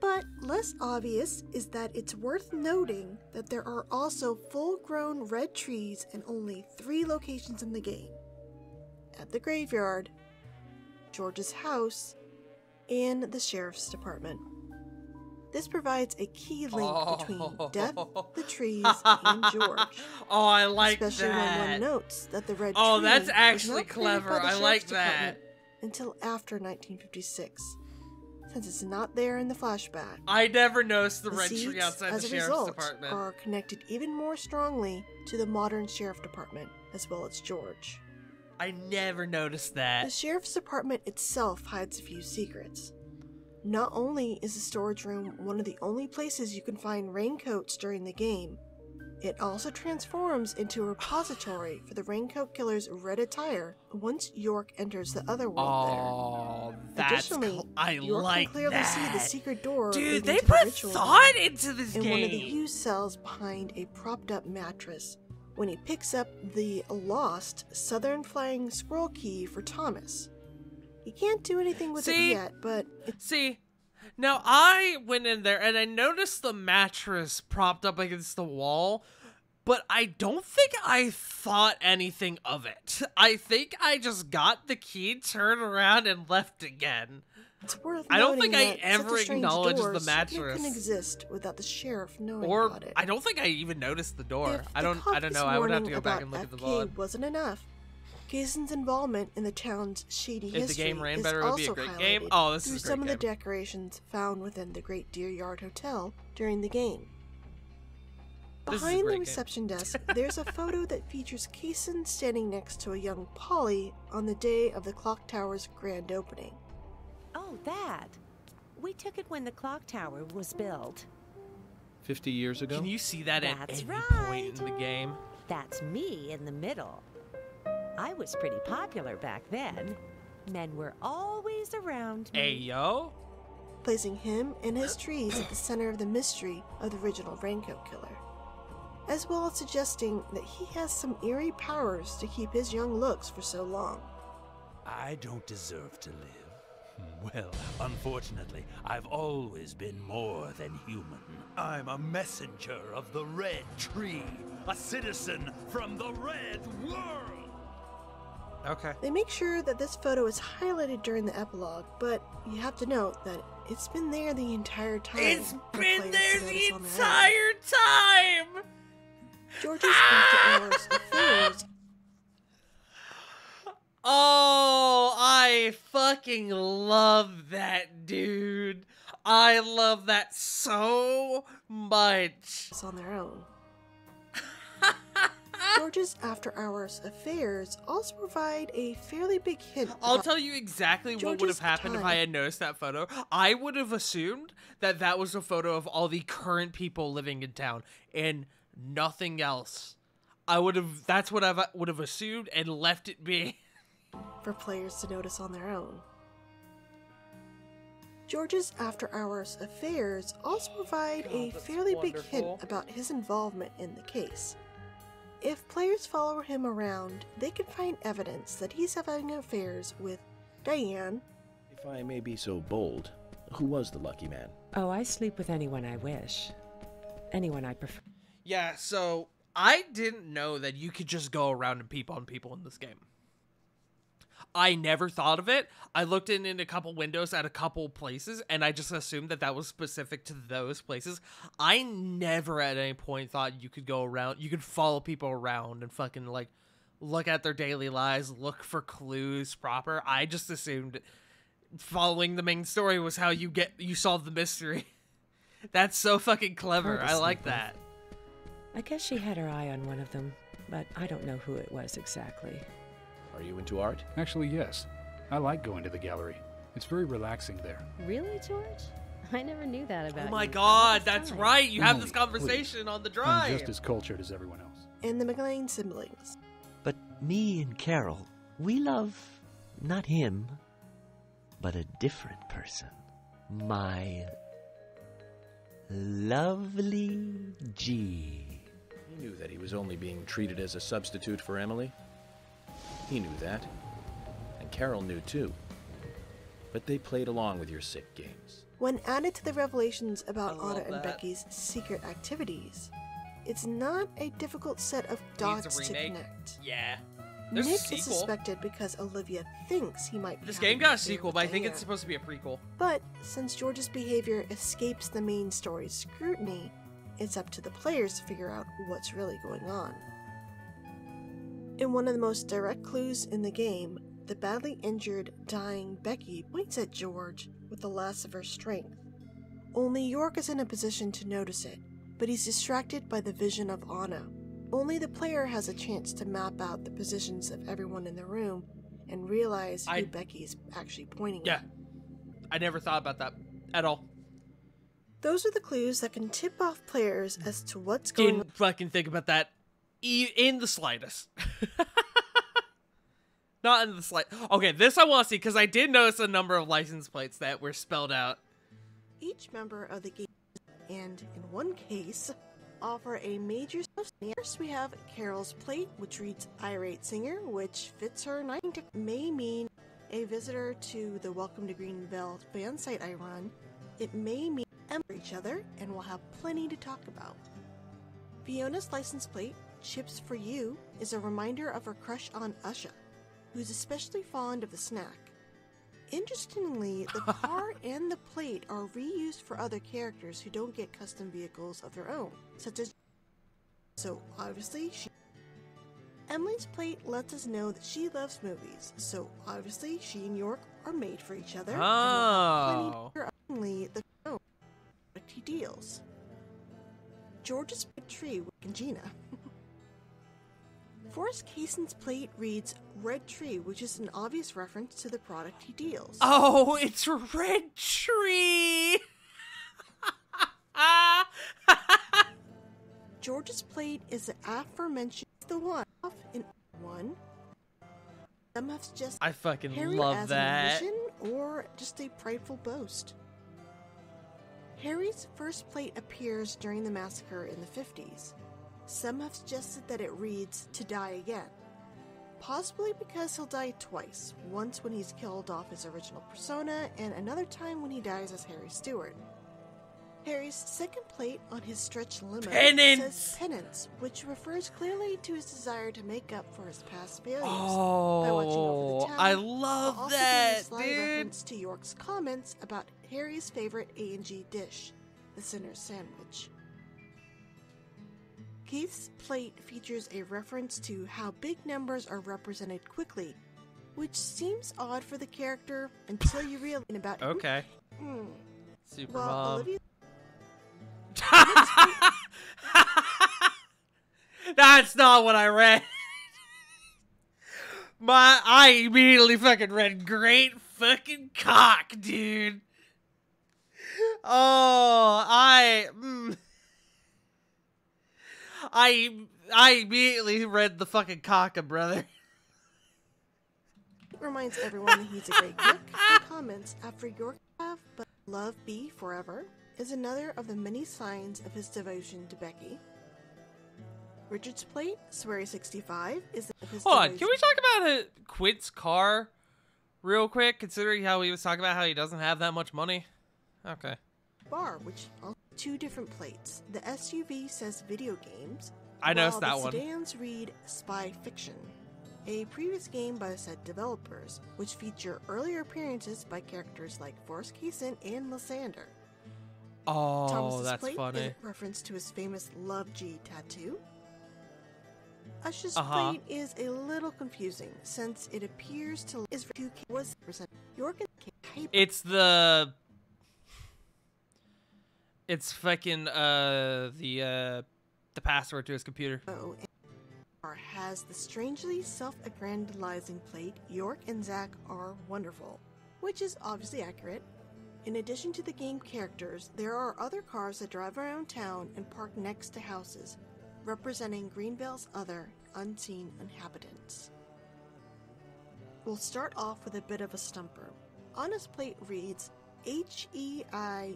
But less obvious is that it's worth noting that there are also full-grown red trees in only 3 locations in the game. At the graveyard, George's house, and the sheriff's department. This provides a key link between Death, the trees, and George. Oh, I like Especially that. when one notes that the red Oh, tree that's was actually not planted by clever. the I like sheriff's department that. until after 1956, since it's not there in the flashback. I never noticed the red seeds, tree outside the as a sheriff's result, department. are connected even more strongly to the modern sheriff department, as well as George. I never noticed The that. sheriff's department itself hides a few secrets. Not only is the storage room one of the only places you can find raincoats during the game, It also transforms into a repository for the Raincoat Killer's red attire once York enters the otherworld there. Additionally, York can clearly see the secret door Dude, leading they to the put ritual thought room into this in game. one of the used cells behind a propped-up mattress when he picks up the lost Southern Flying Squirrel key for Thomas. He can't do anything with it yet, but... Now, I went in there and I noticed the mattress propped up against the wall, but I don't think I thought anything of it. I think I just got the key, turned around, and left again. It's worth I don't think noting I that ever such a strange acknowledged door the mattress. couldn't exist without the sheriff knowing Or about it. I don't think I even noticed the door. If I don't know. I would have to go back and look at the FK VOD. wasn't enough. Kaysen's involvement in the town's shady If the history game ran is better, it would be a also great game. highlighted Oh, this through is a some of great the decorations found within the Great Deer Yard Hotel during the game. This is a Behind the great game. reception desk, there's a photo that features Kaysen standing next to a young Polly on the day of the clock tower's grand opening. Oh, that. We took it when the clock tower was built. 50 years ago? Can you see that at That's any right. point in the game? That's me in the middle. I was pretty popular back then. Men were always around me. Ayo. Placing him and his trees at the center of the mystery of the original Raincoat Killer, as well as suggesting that he has some eerie powers to keep his young looks for so long. I don't deserve to live. Well, unfortunately, I've always been more than human. I'm a messenger of the Red Tree, a citizen from the Red World. Okay. They make sure that this photo is highlighted during the epilogue, but you have to note that it's been there the entire time. It's for been players there to the notice on their entire time! own. George's after-hours affairs. Oh, I fucking love that, dude. I love that so much. On their own. George's after-hours affairs also provide a fairly big hint. I'll tell you exactly what would have George's happened if I had noticed that photo. I would have assumed that that was a photo of all the current people living in town and nothing else. That's what I would have assumed and left it be. For players to notice on their own. George's after-hours affairs also provide a fairly big hint about his involvement in the case. If players follow him around, they can find evidence that he's having affairs with Diane. If I may be so bold, who was the lucky man? Oh, I sleep with anyone I wish. Anyone I prefer. Yeah, so I didn't know that you could just go around and peep on people in this game. I never thought of it. I looked in a couple windows at a couple places, and I just assumed that that was specific to those places. I never at any point thought you could go around, you could follow people around and fucking, like, look at their daily lives, look for clues proper. I just assumed following the main story was how you solve the mystery. That's so fucking clever. I like that. I guess she had her eye on one of them, but I don't know who it was exactly. Are you into art? Actually, yes. I like going to the gallery. It's very relaxing there. Really, George? I never knew that about you. Oh my god, that's right. You have this conversation on the drive. I'm just as cultured as everyone else. And the McLean siblings. But me and Carol, we love not him, but a different person. My lovely G. He knew that he was only being treated as a substitute for Emily. He knew that. And Carol knew too. But they played along with your sick games. When added to the revelations about Anna and Becky's secret activities, it's not a difficult set of dots to connect. Yeah. There's Nick a sequel. is suspected because Olivia thinks he might be This having game an got a affair sequel, with but I think Diane. it's supposed to be a prequel. But since George's behavior escapes the main story's scrutiny, it's up to the players to figure out what's really going on. In one of the most direct clues in the game, the badly injured, dying Becky points at George with the last of her strength. Only York is in a position to notice it, but he's distracted by the vision of Anna. Only the player has a chance to map out the positions of everyone in the room and realize who Becky's actually pointing at. I never thought about that at all. Those are the clues that can tip off players as to what's going on. Didn't fucking think about that in the slightest. Not in the slightest. Okay, this I want to see, because I did notice a number of license plates that were spelled out. Each member of the game, and in one case, offer a major substance. First, we have Carol's plate, which reads Irate Singer, which fits her 90 may mean a visitor to the Welcome to Greenville fan site I run. It may mean each other, and we'll have plenty to talk about. Fiona's license plate, Chips for You, is a reminder of her crush on Usha, who's especially fond of the snack. Interestingly, the car and the plate are reused for other characters who don't get custom vehicles of their own, such as... So, obviously, Emily's plate lets us know that she loves movies, so obviously she and York are made for each other. Oh. And only the he deals. George's tree with Gina. Forrest Cason's plate reads Red Tree, which is an obvious reference to the product he deals. Oh, it's Red Tree! George's plate is the aforementioned the one in one. Some have just I fucking Harry love as that. An ambition or just a prideful boast. Harry's first plate appears during the massacre in the 50s. Some have suggested that it reads to die again. Possibly because he'll die twice, once when he's killed off his original persona, and another time when he dies as Harry Stewart. Harry's second plate on his stretch limo says Penance, which refers clearly to his desire to make up for his past failures. By watching Over the Town, I love also that, being a sly dude. reference to York's comments about Harry's favorite A&G dish, the Sinner's Sandwich. Keith's plate features a reference to how big numbers are represented quickly, which seems odd for the character until you realize about it. Okay. Super Well, Mom. Olivia... That's not what I read. I immediately fucking read great fucking cock, dude. Oh, I immediately read the fucking cocka, brother. reminds everyone that he's a great cook. He comments after York have but love be forever is another of the many signs of his devotion to Becky. Richard's plate, Swery 65, is of his Hold on, devotion. can we talk about Quint's car real quick, considering how he was talking about how he doesn't have that much money? Okay. Bar, which also two different plates. The SUV says video games. I noticed that while one. the sedans read Spy Fiction, a previous game by the said developers, which feature earlier appearances by characters like Forrest Cason and Lysander. Oh, Thomas's that's plate funny. is a reference to his famous Love G tattoo. Usha's Uh-huh. plate is a little confusing since it appears to is two was present. York and It's fucking the password to his computer. Has the strangely self-aggrandizing plate York and Zack are wonderful, which is obviously accurate. In addition to the game characters, there are other cars that drive around town and park next to houses, representing Greenville's other unseen inhabitants. We'll start off with a bit of a stumper. Anna's plate reads HEITA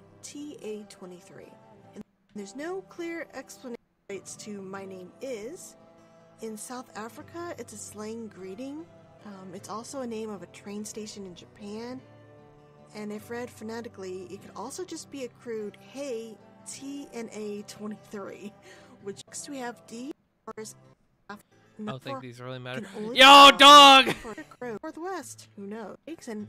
23, and there's no clear explanation to my name is. In South Africa, it's a slang greeting. It's also a name of a train station in Japan. And if read phonetically, it could also just be a crude, hey, TNA 23, which next we have D. I don't think these really matter. can only Yo, be dog! for the Northwest, who knows? And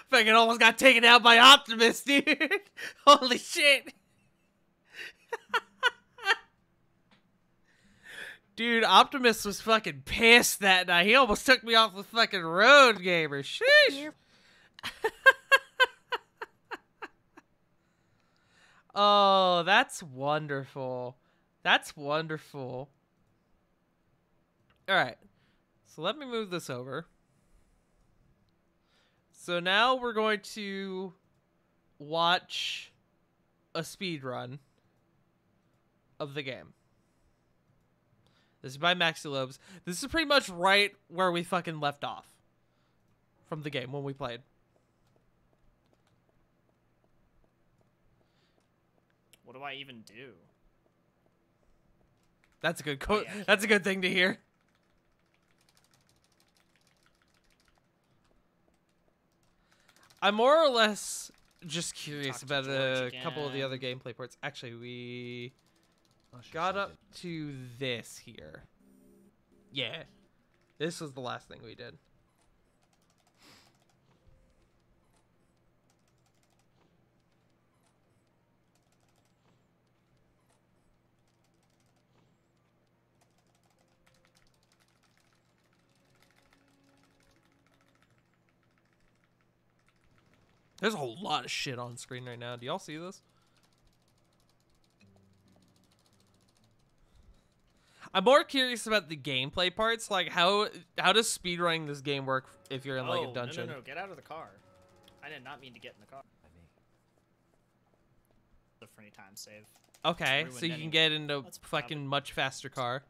Fucking almost got taken out by Optimus, dude. Holy shit. Dude, Optimus was fucking pissed that night. He almost took me off the fucking road, gamer. Sheesh. Oh, that's wonderful. That's wonderful. All right. So let me move this over. So now we're going to watch a speed run of the game. This is by Maxi Lobes. This is pretty much right where we fucking left off from the game when we played. What do I even do? That's a good that's a good thing to hear. I'm more or less just curious about a couple of the other gameplay parts. Actually, we got up to this here. Yeah. This was the last thing we did. There's a whole lot of shit on screen right now. Do y'all see this? I'm more curious about the gameplay parts. Like, how does speedrunning this game work if you're in, like, a dungeon? No, get out of the car. I did not mean to get in the car. The free time save. Okay, so you can get into fucking much faster car.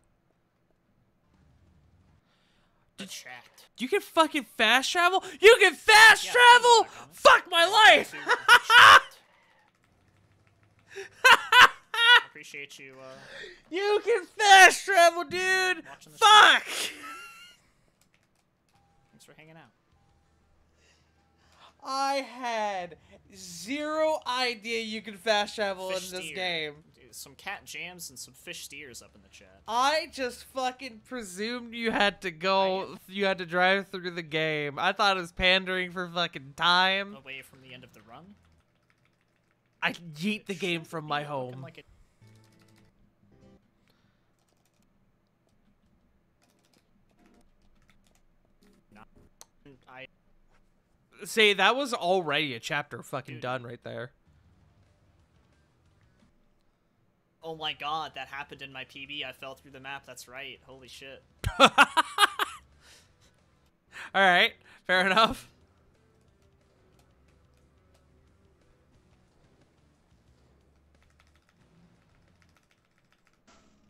You can fucking fast travel? You can fast travel? Fuck my life! Appreciate you, You can fast travel, dude! Fuck! Thanks for hanging out. I had zero idea you could fast travel in this game. Dude, some cat jams and some fish steers up in the chat. I just fucking presumed you had to go, you had to drive through the game. I thought it was pandering for fucking time. Away from the end of the run? I yeet the game from my home. Like See, that was already a chapter fucking done right there. Oh my god, that happened in my PB. I fell through the map. That's right. Holy shit. Alright, fair enough.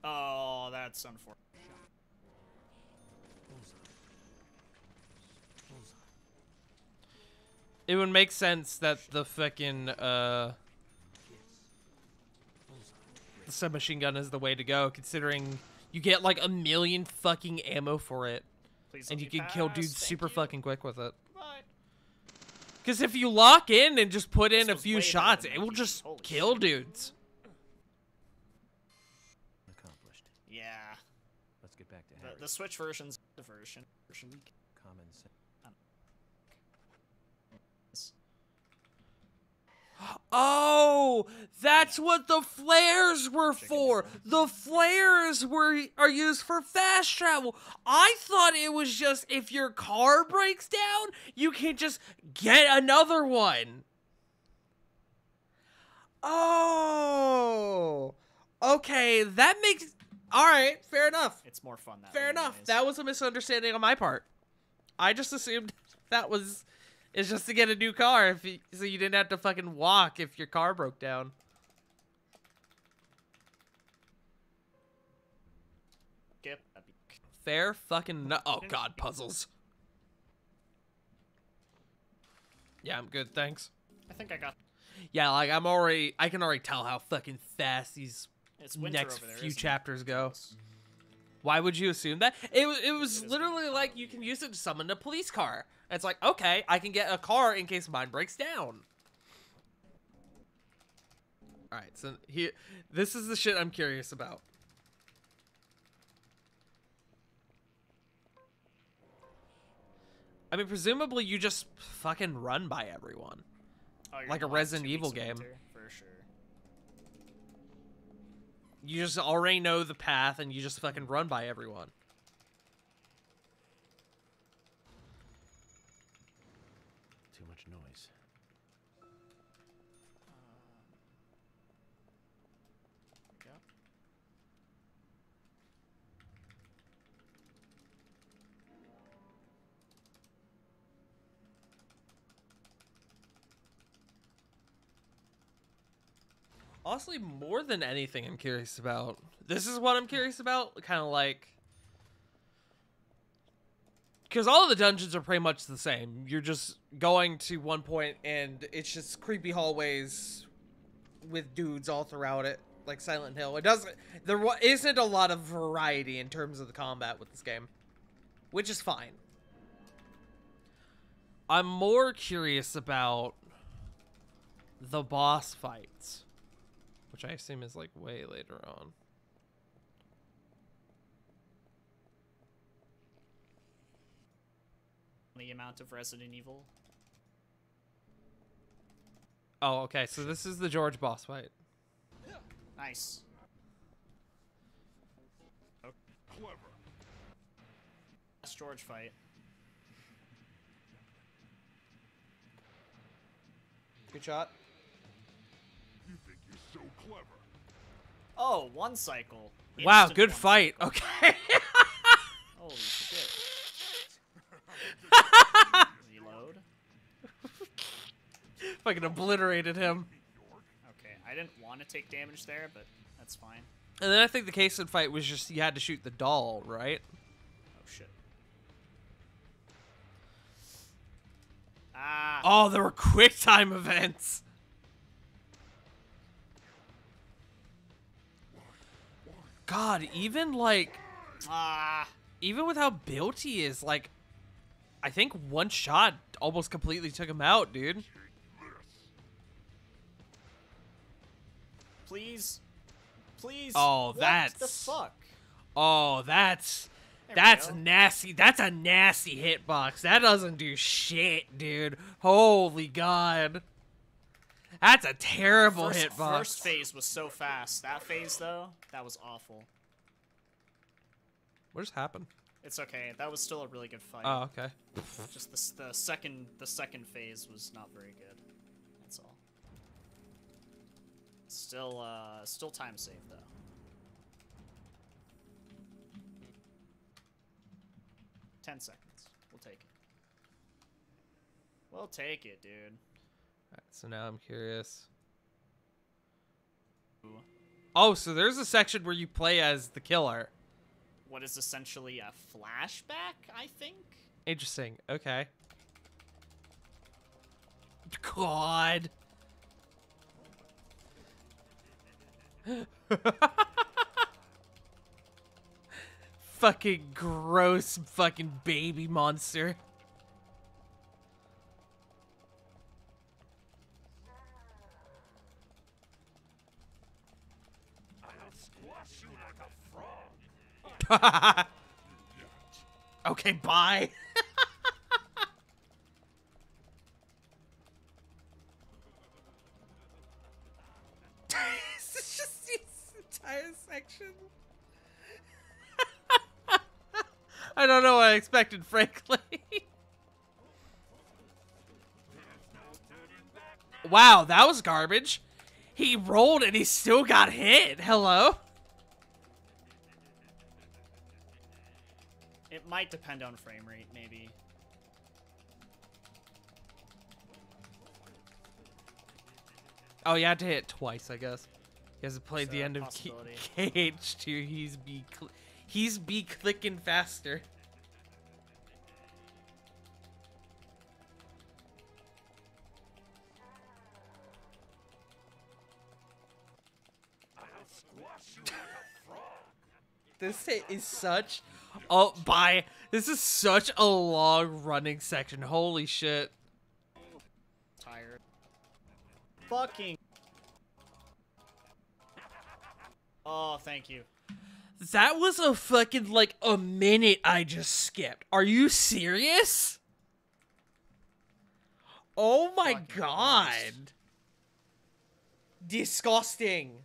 Oh, that's unfortunate. It would make sense that the fucking, the submachine gun is the way to go, considering you get like 1 million fucking ammo for it. And you can kill dudes super fucking quick with it. Because if you lock in and just put in a few shots, it will just kill dudes. Accomplished. Yeah. Let's get back to Harry. The Switch version's the version. Common sense. Oh, that's what the flares were for. The flares are used for fast travel. I thought it was just if your car breaks down, you can just get another one. Oh, okay, that makes... All right, fair enough. It's more fun that Fair way enough. anyways. That was a misunderstanding on my part. I just assumed that was... It's just to get a new car, so you didn't have to fucking walk if your car broke down. Skip. Fair fucking no. Oh god, puzzles. Yeah, I'm good, thanks. I think I got... Yeah, like I can already tell how fucking fast these next few chapters go. Why would you assume that? It was literally like you can use it to summon a police car. It's like, okay, I can get a car in case mine breaks down. Alright, so here, this is the shit I'm curious about. I mean, presumably you just fucking run by everyone. Oh, like a Resident Evil game. For sure. You just already know the path and you just fucking run by everyone. Too much noise. Honestly, more than anything I'm curious about. This is what I'm curious about. Kind of like... Because all of the dungeons are pretty much the same. You're just going to one point and it's just creepy hallways with dudes all throughout it, like Silent Hill. There isn't a lot of variety in terms of the combat with this game, which is fine. I'm more curious about the boss fights, which I assume is like way later on. The amount of Resident Evil. Oh, okay. So this is the George boss fight. Nice. Okay. Clever. Last George fight. Good shot. You think you're so clever. Oh, one cycle. Wow, Instant good one fight. cycle. Okay. Holy shit. Reload. Fucking obliterated him. Okay, I didn't want to take damage there, but that's fine. And then I think the Kason fight was just you had to shoot the doll, right? Oh shit. Ah. Oh, there were quick time events. God, even like, even with how built he is, like, I think one shot almost completely took him out, dude. Please. Please. Oh, what that's the fuck? Oh, that's There we go. nasty. That's a nasty hitbox. That doesn't do shit, dude. Holy God. That's a terrible hitbox. First phase was so fast. That phase, though, that was awful. What just happened? It's okay. That was still a really good fight. Oh, okay. Just the second phase was not very good. That's all. Still time save though. $10 seconds. We'll take it. We'll take it, dude. Alright, so now I'm curious. Oh, so there's a section where you play as the killer. What is essentially a flashback, I think? Interesting. Okay. God. Fucking gross fucking baby monster. I'll squash you like a frog. Okay, bye. This is just this entire section. I don't know what I expected, frankly. Wow, that was garbage. He rolled and he still got hit. Hello? It might depend on frame rate, maybe. Oh, you had to hit twice, I guess. He hasn't played So, the end of possibility. KH2. He's be clicking faster. I'll squash you like a frog. This hit is such this is such a long running section. Holy shit. Tired. Fucking. Oh, thank you. That was a fucking like a minute I just skipped. Are you serious? Oh my Fucking God. Christ. Disgusting.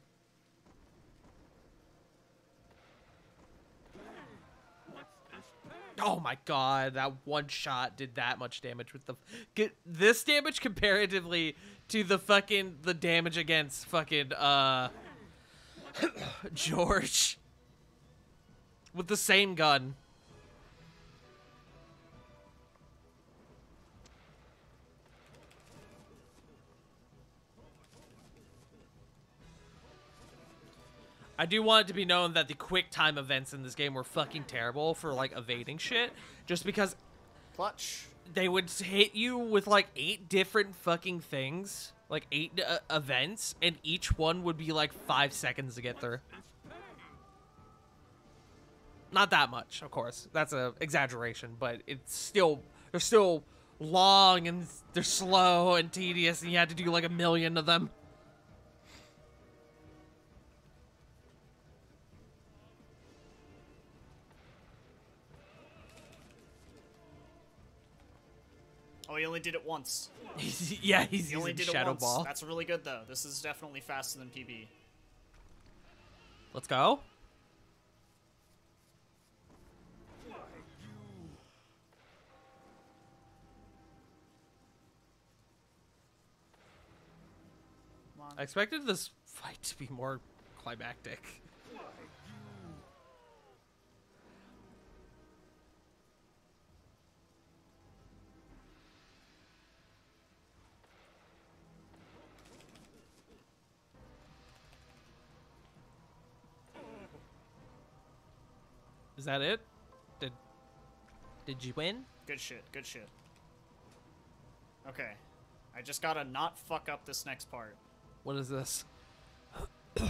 Oh my God, that one shot did that much damage with this damage comparatively to the damage against fucking George with the same gun. I do want it to be known that the quick time events in this game were fucking terrible for, like, evading shit. Just because... Clutch. They would hit you with, like, 8 different fucking things. Like, 8 events. And each one would be, like, 5 seconds to get through. Not that much, of course. That's an exaggeration. But it's still... They're still long and they're slow and tedious. And you had to do, like, 1,000,000 of them. Oh, he only did it once. Yeah, he's he only using did Shadow it once. Ball. That's really good, though. This is definitely faster than PB. Let's go. I expected this fight to be more climactic. Is that it? Did you win? Good shit, good shit. Okay. I just gotta not fuck up this next part. What is this? You're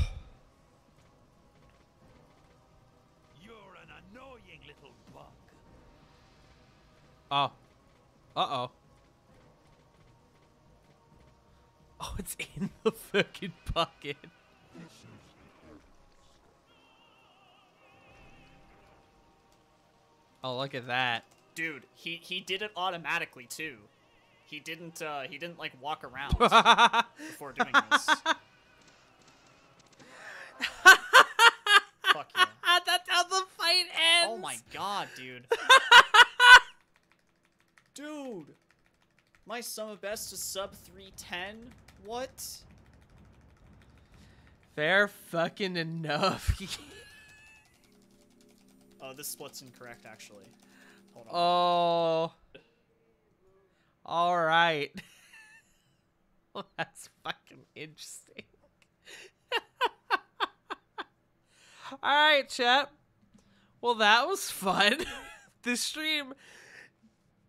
an annoying little bug. Oh. Uh-oh. Oh, it's in the fucking bucket. Oh, look at that. Dude, he did it automatically too. He didn't like walk around before doing this. Fuck yeah. That's how the fight ends. Oh my god, dude. Dude. My sum of best is sub 310? What? Fair fucking enough. Oh, this split's incorrect, actually. Hold on. Oh. All right. Well, that's fucking interesting. All right, chat. Well, that was fun. This stream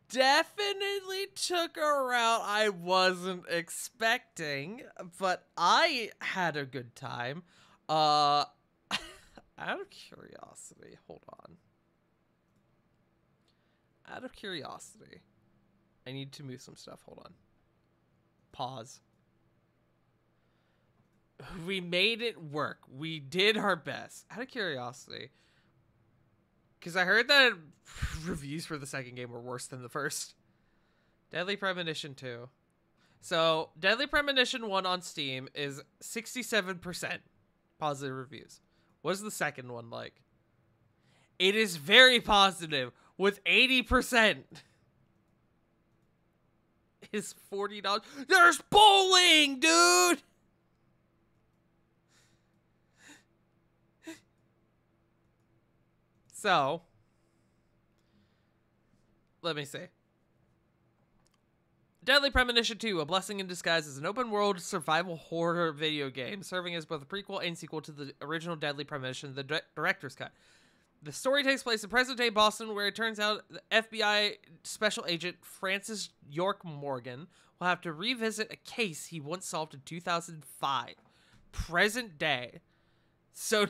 definitely took a route I wasn't expecting, but I had a good time. Out of curiosity, hold on. Out of curiosity, I need to move some stuff. Hold on. Pause. We made it work. We did our best. Out of curiosity, because I heard that reviews for the second game were worse than the first. Deadly Premonition 2. So, Deadly Premonition 1 on Steam is 67% positive reviews. What's the second one like? It is very positive with 80%. It's $40. There's bowling, dude! So, let me see. Deadly Premonition 2, A Blessing in Disguise, is an open-world survival horror video game, serving as both a prequel and sequel to the original Deadly Premonition, the director's cut. The story takes place in present-day Boston, where it turns out the FBI special agent Francis York Morgan will have to revisit a case he once solved in 2005. Present day. So,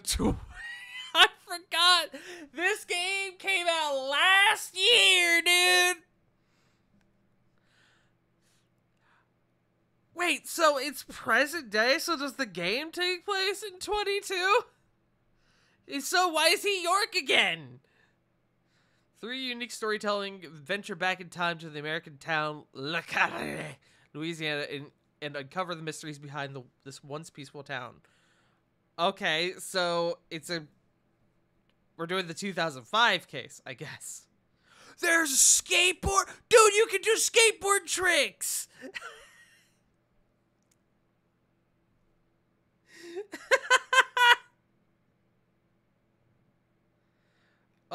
I forgot! This game came out last year, dude! Wait, so it's present day, so does the game take place in 22? So why is he York again? 3 unique storytelling venture back in time to the American town Le Carré, Louisiana, and uncover the mysteries behind this once peaceful town. Okay, so we're doing the 2005 case, I guess. There's a skateboard! Dude, you can do skateboard tricks!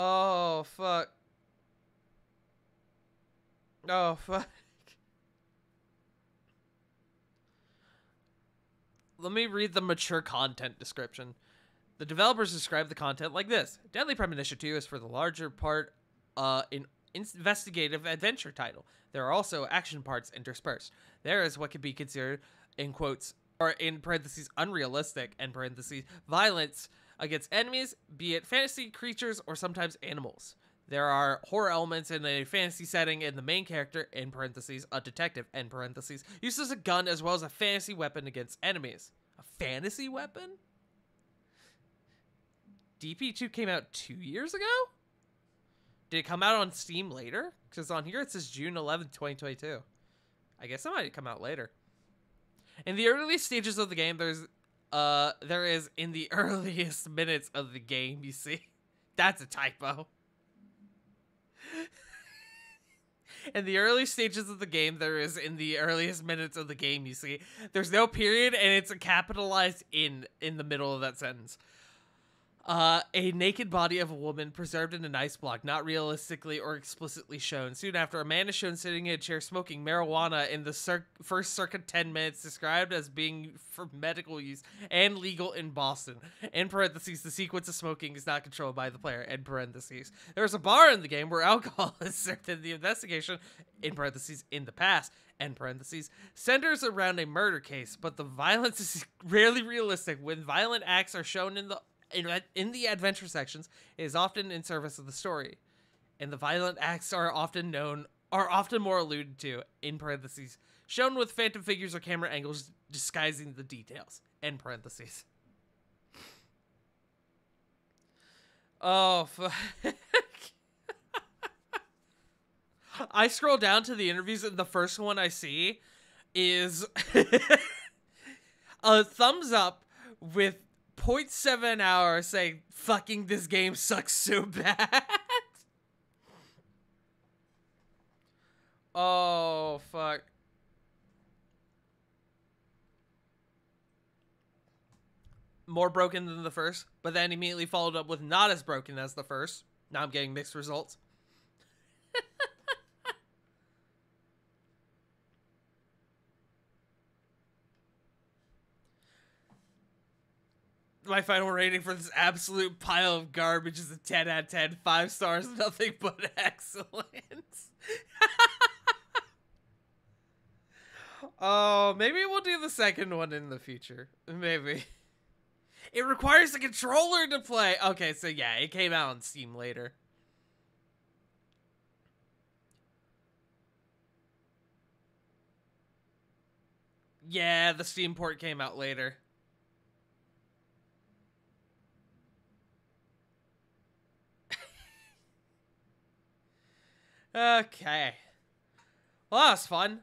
Oh, fuck. Oh, fuck. Let me read the mature content description. The developers describe the content like this. Deadly Premonition 2 is for the larger part an investigative adventure title. There are also action parts interspersed. There is what could be considered, in quotes, or in parentheses, unrealistic, end parentheses, violence against enemies, be it fantasy creatures or sometimes animals. There are horror elements in a fantasy setting, and the main character, in parentheses, a detective, end parentheses, uses a gun as well as a fantasy weapon against enemies. A fantasy weapon? DP2 came out 2 years ago? Did it come out on Steam later? Because on here it says June 11th, 2022. I guess it might come out later. In the early stages of the game, there is in the earliest minutes of the game, you see. That's a typo. In the early stages of the game, there is in the earliest minutes of the game, you see. There's no period, and it's capitalized in the middle of that sentence. A naked body of a woman preserved in an ice block, not realistically or explicitly shown. Soon after, a man is shown sitting in a chair smoking marijuana in the first circa 10 minutes, described as being for medical use and legal in Boston. In parentheses, the sequence of smoking is not controlled by the player, end parentheses. There's a bar in the game where alcohol is served in the investigation, in parentheses, in the past, end parentheses, centers around a murder case, but the violence is rarely realistic. When violent acts are shown in the adventure sections, it is often in service of the story, and the violent acts are often more alluded to, in parentheses, shown with phantom figures or camera angles disguising the details, end parentheses. Oh, fuck. I scroll down to the interviews, and the first one I see is a thumbs up with 0.7 hours saying, fucking this game sucks so bad. Oh, fuck. More broken than the first, but then immediately followed up with not as broken as the first. Now I'm getting mixed results. My final rating for this absolute pile of garbage is a 10 out of 10. 5 stars, nothing but excellent. Oh, maybe we'll do the second one in the future. Maybe. It requires a controller to play. Okay, so yeah, it came out on Steam later. Yeah, the Steam port came out later. Okay. Well, that was fun.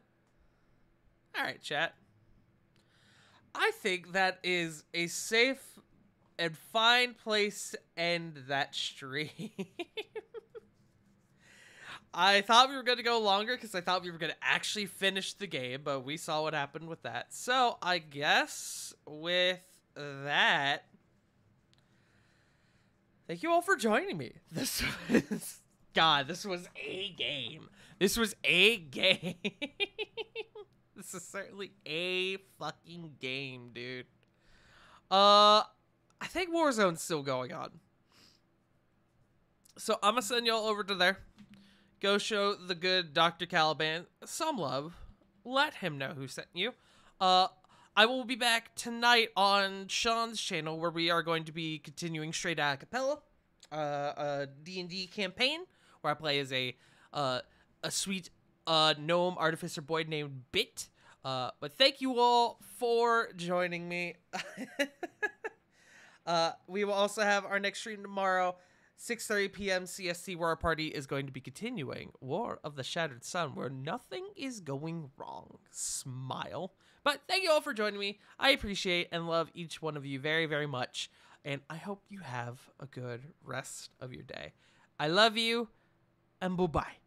Alright, chat. I think that is a safe and fine place to end that stream. I thought we were going to go longer because I thought we were going to actually finish the game, but we saw what happened with that. So, I guess with that, thank you all for joining me. This was... God, this was a game. This was a game. This is certainly a fucking game, dude. I think Warzone's still going on. So I'm gonna send y'all over to there. Go show the good Dr. Caliban some love. Let him know who sent you. I will be back tonight on Sean's channel, where we are going to be continuing straight a cappella, a D&D campaign, where I play as a sweet gnome artificer boy named Bit. But thank you all for joining me. We will also have our next stream tomorrow, 6:30 p.m. CST, where our party is going to be continuing War of the Shattered Sun, where nothing is going wrong. Smile. But thank you all for joining me. I appreciate and love each one of you very, very much. And I hope you have a good rest of your day. I love you. And bye-bye.